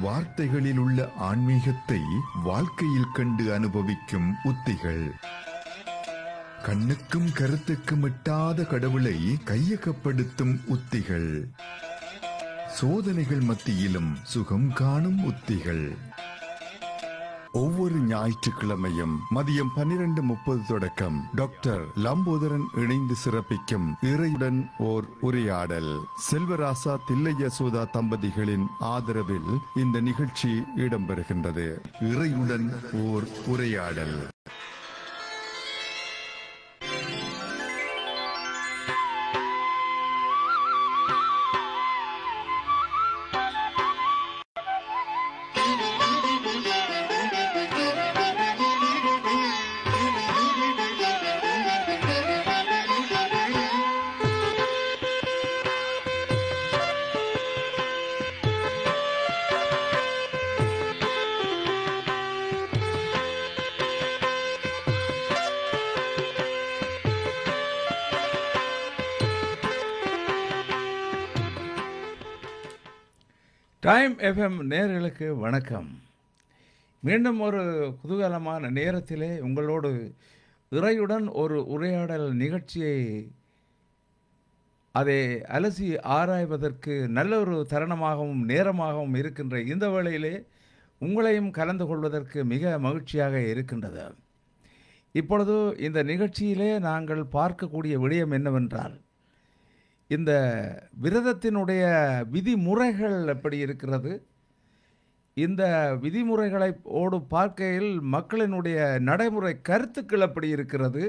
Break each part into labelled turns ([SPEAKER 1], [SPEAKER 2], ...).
[SPEAKER 1] வார்த்தைகளில் உள்ள ஆன்மீகத்தை வாழ்க்கையில் கண்டு அனுபவிக்கும் உத்திகள். கண்ணுக்கும் கருத்துக்கும் எட்டாத கடவுளை கையகப்படுத்தும் உத்திகள். சோதனைகள் மத்தியிலும் சுகம் காணும் உத்திகள். ஒவ்வொரு ஞாயிற்றுக்கிழமையும் மதியம் 12:30 தொடக்கம் டாக்டர் லம்போதரன் இணைந்து சிறப்பிக்கும் இறையுடன் ஓர் உரையாடல். செல்வராசா தில்லையசோதா தம்பதிகளின் ஆதரவில் இந்த நிகழ்ச்சி இடம்பெறுகின்றது. இறையுடன் ஓர் உரையாடல்.
[SPEAKER 2] டைம் எஃப்எம் நேயர்களுக்கு வணக்கம். மீண்டும் ஒரு குதூகலமான நேரத்திலே உங்களோடு இறையுடன் ஒரு உரையாடல் நிகழ்ச்சியை அதை அலசி ஆராய்வதற்கு நல்ல ஒரு தருணமாகவும் நேரமாகவும் இருக்கின்ற இந்த வேளையிலே உங்களையும் கலந்து கொள்வதற்கு மிக மகிழ்ச்சியாக இருக்கின்றது. இப்பொழுது இந்த நிகழ்ச்சியிலே நாங்கள் பார்க்கக்கூடிய விடயம் என்னவென்றால், இந்த விரதத்தினுடைய விதிமுறைகள் எப்படி இருக்கிறது, இந்த விதிமுறைகளை பார்க்கையில் மக்களினுடைய நடைமுறை கருத்துக்கள் எப்படி இருக்கிறது,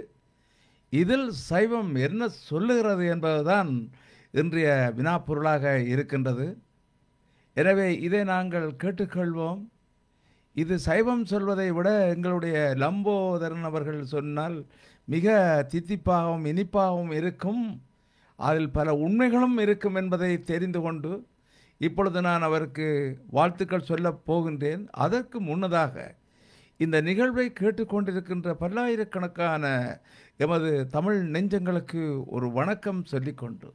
[SPEAKER 2] இதில் சைவம் என்ன சொல்லுகிறது என்பதுதான் இன்றைய வினாப்பொருளாக இருக்கின்றது. எனவே இதை நாங்கள் கேட்டுக்கொள்வோம். இது சைவம் சொல்வதை விட எங்களுடைய லம்போதரன் அவர்கள் சொன்னால் மிக தித்திப்பாகவும் இனிப்பாகவும் இருக்கும், அதில் பல உண்மைகளும் இருக்கும் என்பதை தெரிந்து கொண்டு இப்பொழுது நான் அவருக்கு வாழ்த்துக்கள் சொல்லப் போகின்றேன். அதற்கு முன்னதாக இந்த நிகழ்வை கேட்டுக்கொண்டிருக்கின்ற பல்லாயிரக்கணக்கான எமது தமிழ் நெஞ்சங்களுக்கு ஒரு வணக்கம் சொல்லிக்கொண்டு,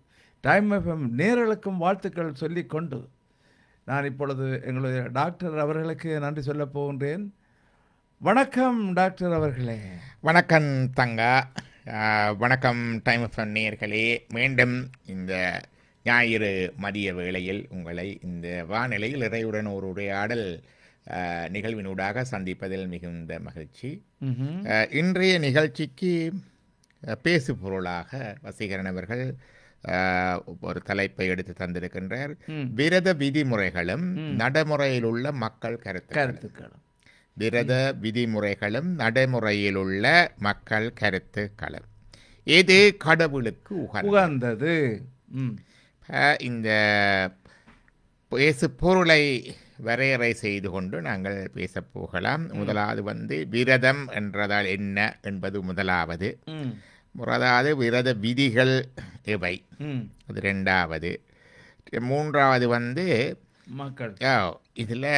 [SPEAKER 2] டைம் எஃப்எம் நேயர்களுக்கும் வாழ்த்துக்கள் சொல்லிக்கொண்டு, நான் இப்பொழுது எங்களுடைய டாக்டர் அவர்களுக்கு நன்றி சொல்லப் போகின்றேன். வணக்கம் டாக்டர் அவர்களே.
[SPEAKER 3] வணக்கம் தங்கா. வணக்கம் டைம் ஆஃப் நேயர்களே. மீண்டும் இந்த ஞாயிறு மதிய வேளையில் உங்களை இந்த வானிலையில் இறையுடன் ஒரு உரையாடல் நிகழ்வினூடாக சந்திப்பதில் மிகுந்த மகிழ்ச்சி. இன்றைய நிகழ்ச்சிக்கு பேசு பொருளாக வசீகரன் அவர்கள் ஒரு தலைப்பை எடுத்து தந்திருக்கின்றார். விரத விதிமுறைகளும் நடைமுறையில் உள்ள மக்கள் கருத்துக்களும். விரத விதிமுறைகளும் நடைமுறையில் உள்ள மக்கள் கருத்துக்களும் எது கடவுளுக்கு உகந்தது? இந்த பேசு பொருளை வரையறை செய்து கொண்டு நாங்கள் பேசப் போகலாம். முதலாவது விரதம் என்றதால் என்ன என்பது முதலாவது. விரத விதிகள் எவை, அது ரெண்டாவது. மூன்றாவது மக்கள் இதில்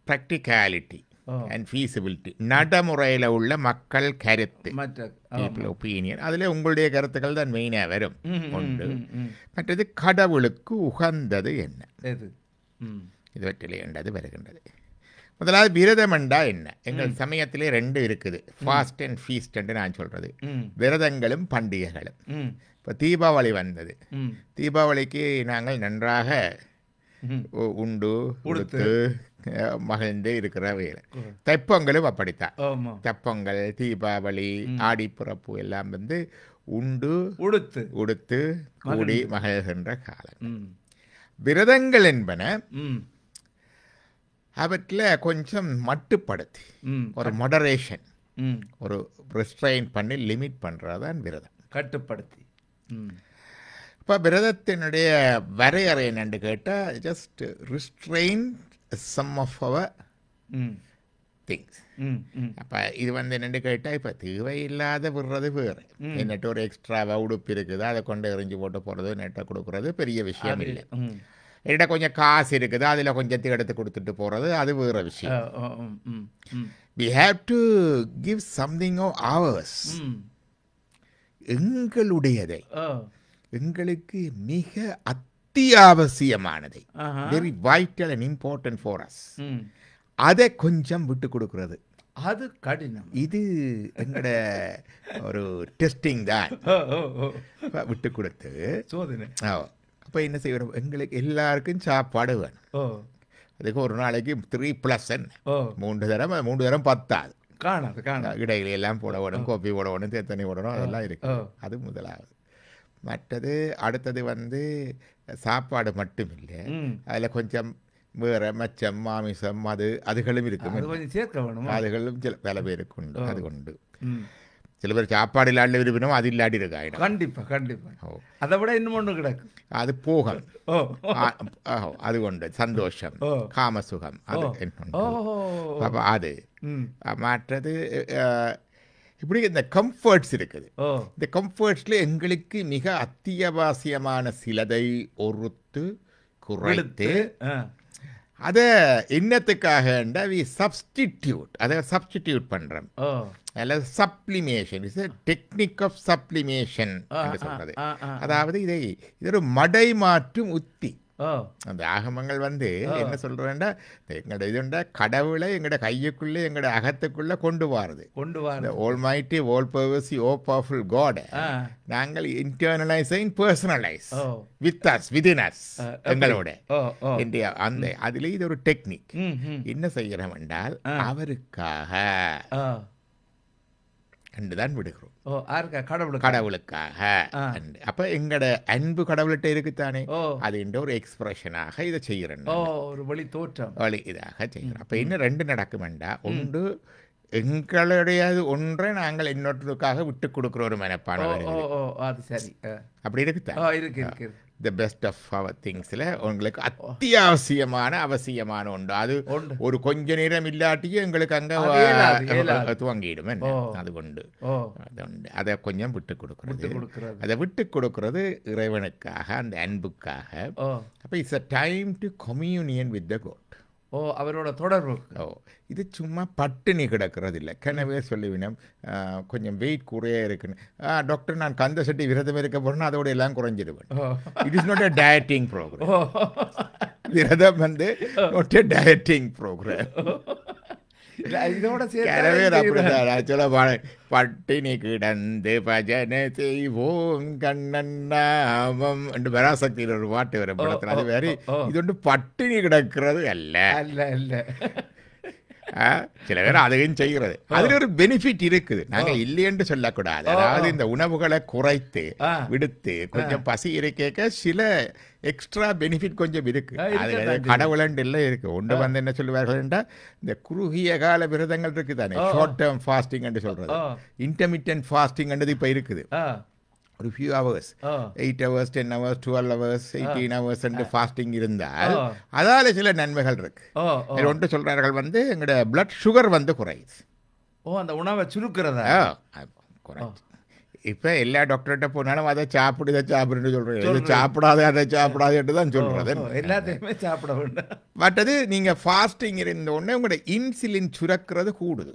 [SPEAKER 3] ப்ராக்டிகாலிட்டி அண்ட் ஃபீஸிபிலிட்டி, நடைமுறையில் உள்ள மக்கள் கருத்து, ஒப்பீனியன். அதில் உங்களுடைய கருத்துக்கள் தான் மெயினாக வரும். ஒன்று. மற்றது கடவுளுக்கு உகந்தது என்ன, இதுவற்றிலே என்றது வருகின்றது. முதலாவது விரதம் என்றா என்ன? எங்கள் சமயத்திலே ரெண்டு இருக்குது, ஃபாஸ்ட் அண்ட் ஃபீஸ்ட் என்று நான் சொல்றது. விரதங்களும் பண்டிகைகளும். இப்போ தீபாவளி வந்தது. தீபாவளிக்கு நாங்கள் நன்றாக உண்டு உடுத்து மகிழ்ந்து இருக்கிற வேலை. தைப்பொங்கலும் அப்படித்தான். தைப்பொங்கல், தீபாவளி, ஆடிப்பிறப்பு எல்லாம் உண்டு உடுத்து கூடி மகிழ்கின்ற காலம். விரதங்கள் என்பன அவற்றில் கொஞ்சம் மட்டுப்படுத்தி ஒரு மொடரேஷன், ஒரு ரெஸ்ட்ரெயின் பண்ணி லிமிட் பண்ணுறதான் விரதம், கட்டுப்படுத்தி. இப்போ விரதத்தினுடைய வரையறை என்னென்று கேட்டால், just restrain some of our things. அப்போ இது என்னென்னு கேட்டால், இப்போ தேவையில்லாத விடுறது வேறு. என்னட்டு ஒரு எக்ஸ்ட்ராவாக உடுப்பு இருக்குது, அதை கொண்டு எறிஞ்சு போட்டு போகிறது, நெட்டை கொடுக்குறது பெரிய விஷயம் இல்லை. என்கிட்ட கொஞ்சம் காசு இருக்குது, அதில் கொஞ்சத்தை எடுத்து கொடுத்துட்டு போகிறது, அது வேறு விஷயம். we have to give something of ours, எங்களுடையதை, எங்களுக்கு மிக அத்தியாவசியமானதை, very vital and important for us, அதை கொஞ்சம் விட்டு கொடுக்கறது
[SPEAKER 2] அது கடினம்.
[SPEAKER 3] இது எங்கட ஒரு டெஸ்டிங் தான். விட்டு கொடுத்து
[SPEAKER 2] சோதனை.
[SPEAKER 3] அப்போ என்ன செய்யணும், எங்களுக்கு எல்லாருக்கும் சாப்பாடு வேணும். அதுக்கு ஒரு நாளைக்கு 3+N 3 தரம் பத்தாது. இடையில எல்லாம் போட வேணும், கோப்பி போட வேணும், தேத்தண்ணி போடணும், அதெல்லாம் இருக்கு. அது முதலாவது. மற்றது அடுத்தது சாப்பாடு மட்டும் இல்லை, அதில் கொஞ்சம் வேற மச்சம் மாமிசம் அதுகளும் இருக்கும். அதுகளும் சில பல பேருக்கு உண்டு. அது உண்டு. சில பேர் சாப்பாடு இல்லாத விரும்பினோம், அது இல்லாடி இருக்காயிடும்.
[SPEAKER 2] கண்டிப்பா அதை விட இன்னும் ஒன்று கிடக்கு,
[SPEAKER 3] அது போகம். அது உண்டு. சந்தோஷம், காமசுகம், அது என்ன அது. மற்றது இப்படி இந்த கம்ஃபர்ட்ஸ் இருக்குது. இந்த கம்ஃபர்ட்ஸ்ல எங்களுக்கு மிக அத்தியாவசியமான சிலதை ஒருத்து குறைத்து அதை என்னத்துக்காக சப்ஸ்டிடியூட் பண்றோம். அல்லது sublimation is technique of sublimation என்று சொல்றது. அதாவது இது ஒரு மடை மாற்றும் உத்தி. அந்த ஆகமங்கள் என்ன சொல்றேன்டா, எங்களோட இதுண்டா கடவுளை எங்களோட கையுக்குள்ளே எங்களோட அகத்துக்குள்ள கொண்டு வாருது. Almighty all powerful oh powerful God நாங்கள் internalise personalise with us within us எங்களோட இந்தியா. அந்த அதுல இது ஒரு டெக்னிக். என்ன செய்யறோம் என்றால் அவருக்காக கண்டுதான் விடுகிறோம். கடவுளுக்காக. அப்ப எங்கட அன்பு கடவுள்கிட்ட இருக்குத்தானே, அது ஒரு எக்ஸ்பிரஷனாக இதை செய்யறேன்,
[SPEAKER 2] ஒரு வழி தோற்றம்
[SPEAKER 3] வழி இதாக செய்யறோம். அப்ப இன்னும் 2 நடக்குமெண்டா, ஒன்று எங்களுடைய ஒன்றை நாங்கள் இன்னொருக்காக விட்டு கொடுக்குற ஒரு மனப்பான்மை. அப்படி இருக்குதான். த பெஸ்ட் ஆஃப் அவர் திங்ஸ்ல உங்களுக்கு அத்தியாவசியமான அவசியமான உண்டு. அது ஒரு கொஞ்ச நேரம் இல்லாட்டியும் எங்களுக்கு அங்க துவங்கிடும். அது உண்டு. அதை கொஞ்சம் விட்டு கொடுக்கறது. அதை விட்டு கொடுக்கறது இறைவனுக்காக, அந்த அன்புக்காக. அப்ப it's a time to communion with the God.
[SPEAKER 2] அவரோட தொடர்பு.
[SPEAKER 3] இது சும்மா பட்டினி கிடக்கிறது இல்லை. கனவே சொல்லிவினோம் கொஞ்சம் வெயிட் குறைய இருக்குன்னு. டாக்டர் நான் கந்த சட்டி விரதம் இருக்க போறேன்னா அதோட எல்லாம் குறைஞ்சிடுவேன். It is not a dieting programme. விரதம் நாட் எ டயட்டிங் ப்ரோக்ராம். பட்டினி கிடந்து பஜனை செய்வோம் கண்ணன் நாமம் என்று பராசக்தியில் ஒரு பாட்டு வர படத்தில். அது வேறு. இது ஒன்று பட்டினி கிடக்கிறது அல்ல. சில பேர் அதையும் செய்கிறது. அதுல ஒரு பெனிஃபிட் இருக்குது, நாங்கள் இல்லையென்று சொல்லக்கூடாது. அதாவது இந்த உணவுகளை குறைத்து விடுத்து கொஞ்சம் பசி இருக்க சில எக்ஸ்ட்ரா பெனிஃபிட் கொஞ்சம் இருக்கு. அது கடவுளண்டு இல்லை இருக்கு. ஒன்று என்ன சொல்லுவார்கள் என்றால், இந்த குறுகிய கால விரதங்கள் இருக்கு தானே, ஷார்ட் டேர்ம் ஃபாஸ்டிங் என்று சொல்றது, இன்டர்மிட்டன்ட் ஃபாஸ்டிங் என்றது இப்ப இருக்குது. ஒரு few hours, 8 hours 10 hours 12 hours 18 hours என்று ஃபாஸ்டிங் இருந்தால் அதால சில நன்மைகள் இருக்கு. ஒன்று சொல்றார்கள் எங்களோட பிளட் சுகர் குறையுது.
[SPEAKER 2] அந்த உணவை சுருக்கிறதா
[SPEAKER 3] குறைச்சு. இப்ப எல்லா டாக்டர்கிட்ட போனாலும் அதை சாப்பிடு இதை சாப்பிடுன்னு சொல்றேன். சாப்பிடாத அதை சாப்பிடாதுன்னு தான் சொல்றது.
[SPEAKER 2] எல்லாத்தையுமே சாப்பிட வேண்டாம்.
[SPEAKER 3] மற்றது நீங்க ஃபாஸ்டிங் இருந்த உடனே உங்களோட இன்சுலின் சுரக்கிறது கூடுது.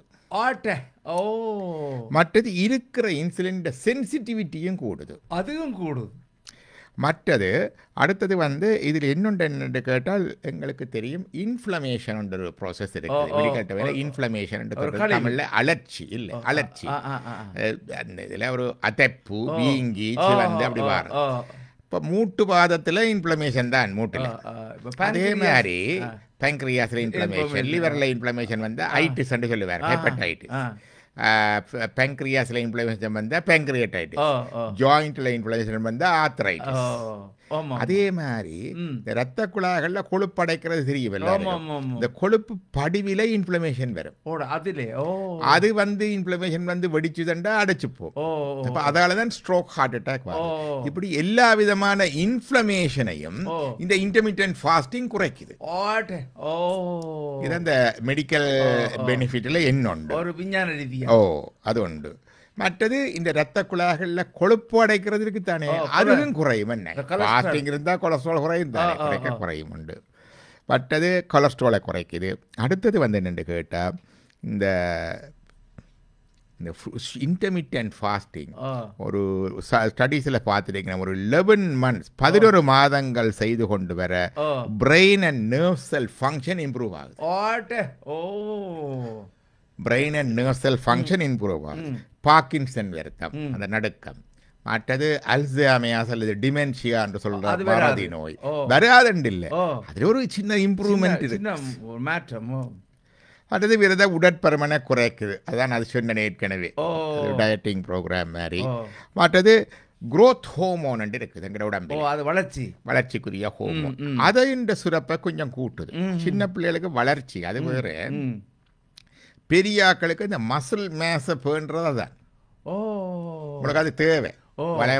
[SPEAKER 3] மற்றது இருக்கிற இன்சுலின் சென்சிட்டிவிட்டியும் கூடுது.
[SPEAKER 2] அதுவும் கூடுது.
[SPEAKER 3] மற்றது அடுத்தது இதில் என்னென்று கேட்டால் எங்களுக்கு தெரியும், இன்ஃப்ளமேஷன் ஒரு ப்ராசஸ் இருக்குது. வெளிக்காட்ட இன்ஃப்ளமேஷன் தமிழ்ல அலர்ச்சி இல்லை, அலர்ச்சி. அந்த இதில் ஒரு அதைப்பு வீங்கி அப்படி வரும். இப்போ மூட்டு பாதத்தில் இன்ஃப்ளமேஷன் தான் மூட்டில். அதே மாதிரி பேங்க்ரியாஸ்ல இன்ஃப்ளமேஷன், லிவர்ல இன்ஃப்ளமேஷன் ஐட்டிஸ் என்று சொல்லுவார், ஹெப்படைட்டிஸ். பேங்க்ரியாஸ்ல இன்ஃப்ளமேஷன் பேங்க்ரியடைட்டிஸ். ஜாயிண்ட்ல இன்ஃப்ளமேஷன் ஆர்த்ரைட்டிஸ். அதே மாதிரி இந்த ரத்த குழாய்கள்ல கொழுப்பு அடைக்கிறது தெரியும். இந்த கொழுப்பு படிவில இன்ஃப்ளமேஷன் வரும். அது இன்ஃப்ளமேஷன் வெடிச்சுதண்டா அடைச்சு போகும். அதனாலதான் ஸ்ட்ரோக், ஹார்ட் அட்டாக் வரும். இப்படி எல்லா விதமான இன்ஃப்ளமேஷனையும் இந்த இன்டர்மிட்டன்ட் ஃபாஸ்டிங் குறைக்குது. இது அந்த மெடிக்கல் பெனிஃபிட்ல என்னொண்டு,
[SPEAKER 2] ஒரு விஞ்ஞான ரீதியா
[SPEAKER 3] அது உண்டு. மற்றது இந்த ரத்த குழாய்கள்ல கொழுப்பு அடைக்கிறது இருக்கு தானே, அதுவும் குறையும். என்ன ஃபாஸ்டிங் இருந்தா கொலஸ்ட்ரால் குறையும் தானே, குறையும் உண்டு. மற்றது கொலஸ்ட்ராலை குறைக்குது. அடுத்தது என்னென்னு கேட்டா, இந்த இந்த இன்டர்மீடியன்ட் ஃபாஸ்டிங் ஒரு ஸ்டடீஸில் பார்த்துட்டீங்கன்னா ஒரு 11 months 11 மாதங்கள் செய்து கொண்டு வர brain and nerve cell function improve ஆகுது. Brain and nerve cell function improve ஆகுது. பார்க்கின்சன் வருத்தம், அந்த நடுக்கம், மற்றது அல்சைமர்ஸ் அல்லது டிமென்ஷியா என்று சொல்ற மறதி நோய் வராதுண்டு இல்லை. அதில் ஒரு சின்ன இம்ப்ரூவ்மெண்ட்
[SPEAKER 2] இருக்கு.
[SPEAKER 3] மற்றது விரத உடற்பருமனை குறைக்குது. அதான் அது சொன்ன ஏற்கனவே டயட்டிங் ப்ரோக்ராம் மாதிரி. மற்றது growth ஹோமோன் இருக்குது எங்களோட உடம்பு,
[SPEAKER 2] அது
[SPEAKER 3] வளர்ச்சிக்குரிய ஹோமோன். அதை இந்த சுரப்பை கொஞ்சம் கூட்டுது. சின்ன பிள்ளைகளுக்கு வளர்ச்சி அது வேறு. பெரிய ஆக்களுக்கு இந்த மசில் மேஸை பேணுறது அதான் உங்களுக்கு அது தேவை.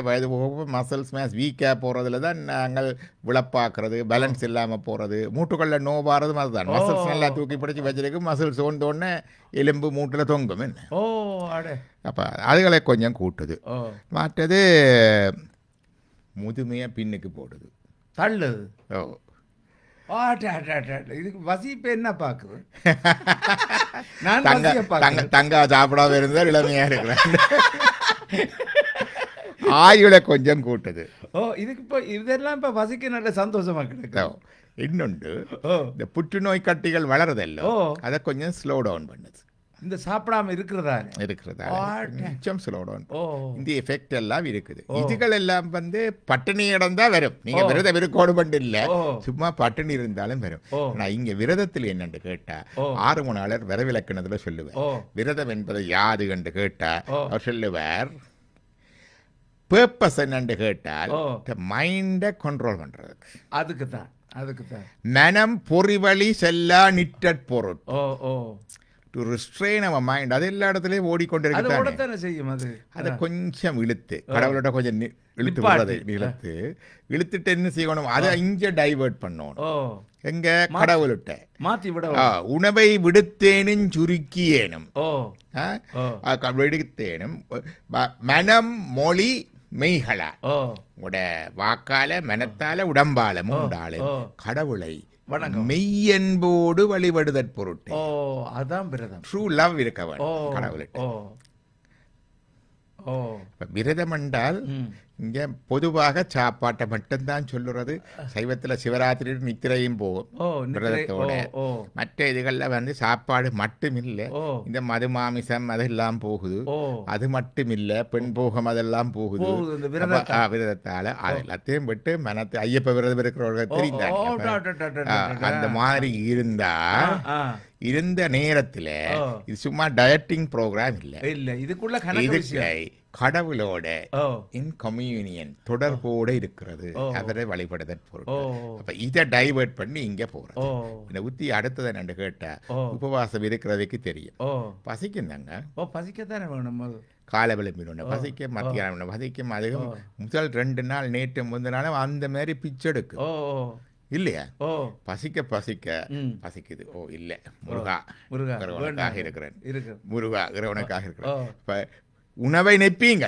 [SPEAKER 3] வயது போக மசில்ஸ் மேஸ் வீக்காக போகிறதுல தான் நாங்கள் விளப்பாக்குறது, பேலன்ஸ் இல்லாமல் போகிறது, மூட்டுகளில் நோவாகிறது மாதிரி தான். மசில்ஸ் நல்லா தூக்கி பிடிச்சி வச்சிருக்கு, மசில்ஸ் ஒன்றோடனே எலும்பு மூட்டில் தொங்கும் என்ன. அப்போ அதுகளை கொஞ்சம் கூட்டுது. மற்றது முதுமையாக பின்னுக்கு போடுது,
[SPEAKER 2] தள்ளுது. இதுக்கு வசிப்பு என்ன பார்க்குது?
[SPEAKER 3] தங்கா சாப்பிடாம இருந்தால் இளமையாக இருக்கிறேன். ஆயுளை கொஞ்சம் கூட்டுது.
[SPEAKER 2] இதுக்கு இப்போ இதெல்லாம் இப்போ வசிக்க நல்ல சந்தோஷமா கிடைக்கும்.
[SPEAKER 3] இன்னொன்று இந்த புற்றுநோய் கட்டிகள் வளருதல்ல, அதை கொஞ்சம் ஸ்லோ டவுன் பண்ணுது.
[SPEAKER 2] இந்த சாப்பிடாம இருக்கிறதா
[SPEAKER 3] கொஞ்சம் ஸ்லோ டவுன். இந்த எஃபெக்ட் எல்லாம் இருக்குது. இதுகள் எல்லாம் வந்து பட்டினி இடம் தான் வரும். நீங்க விரதம் இருக்கோடு இல்லை, சும்மா பட்டினி இருந்தாலும் வரும். நான் இங்க விரதத்தில் என்னன்னு கேட்டா ஆறுமணாளர் விரவிலக்கணத்துல சொல்லுவேன். விரதம் என்பது யாது என்று கேட்டா அவர் சொல்லுவார், பர்பஸ் என்னன்னு கேட்டால் மைண்டை கண்ட்ரோல் பண்றதுக்கு.
[SPEAKER 2] அதுக்கு தான்
[SPEAKER 3] மனம் பொறிவழி செல்லா நிற்றற் பொருள். To restrain our mind. அது எல்லா இடத்துலயும் ஓடிக்கொண்டிருக்க. அதை கொஞ்சம் இழுத்து கடவுளோட கொஞ்சம் இழுத்து விடுறது. இழுத்துட்டு என்ன செய்யணும், அதை இங்க டைவர்ட் பண்ணணும். எங்க கடவுள்கிட்ட
[SPEAKER 2] மாத்தி விட.
[SPEAKER 3] உணவை விடுத்தேனும் சுருக்கியேனும் விடுத்தேனும் மனம் மொழி மெய்களா உட வாக்கால மனத்தால உடம்பால மூண்டால கடவுளை மெய்யன்போடு வழிபடுதற் பொருட்டு.
[SPEAKER 2] அதான் விரதம்.
[SPEAKER 3] ட்ரூ லவ் இருக்க வேண்டும் கடவுள்கிட்ட. விரதம் என்றால் இங்க பொதுவாக சாப்பாட்டை மட்டும்தான் சொல்லுறது. சைவத்துல சிவராத்திரி நித்திரையும் போகும் விரதத்தோட. மற்ற இதுகள்ல வந்து சாப்பாடு மட்டும் இல்லை, இந்த மது மாமிசம் அதெல்லாம் போகுது. அது மட்டும் இல்ல, பெண் போகம் அதெல்லாம் போகுது விரதத்தால. அது எல்லாத்தையும் விட்டு மனத்தை ஐயப்ப விரதம் இருக்கிறவர்கள் தெரிந்தாங்க. அந்த மாதிரி இருந்த நேரத்துல இது சும்மா டயட்டிங் ப்ரோக்ராம் இல்ல, இதுக்குள்ள கடவுளோட இன் கம்யூனியன் தொடர்போட இருக்கிறது. அவரை வழிபடுதற் பொருள். அப்ப இதை டைவர்ட் பண்ணி இங்க போறது. இந்த உத்தி அடுத்ததை நண்டு கேட்டா உபவாசம் இருக்கிறதுக்கு தெரியும். பசிக்கும் தாங்க,
[SPEAKER 2] பசிக்கத்தானே வேணும்.
[SPEAKER 3] காலை விளம்பினோட பசிக்க, மத்தியானம் பசிக்கும். அதுவும் முதல் 2 நாள் நேற்று முந்தினாலும் அந்த மாதிரி பிச்செடுக்கும் இல்லையா. பசிக்க பசிக்குது. இல்ல முருகா இருக்கிறேன், முருகா இறைவனுக்காக இருக்கிறேன். உணவை நினைப்பீங்க,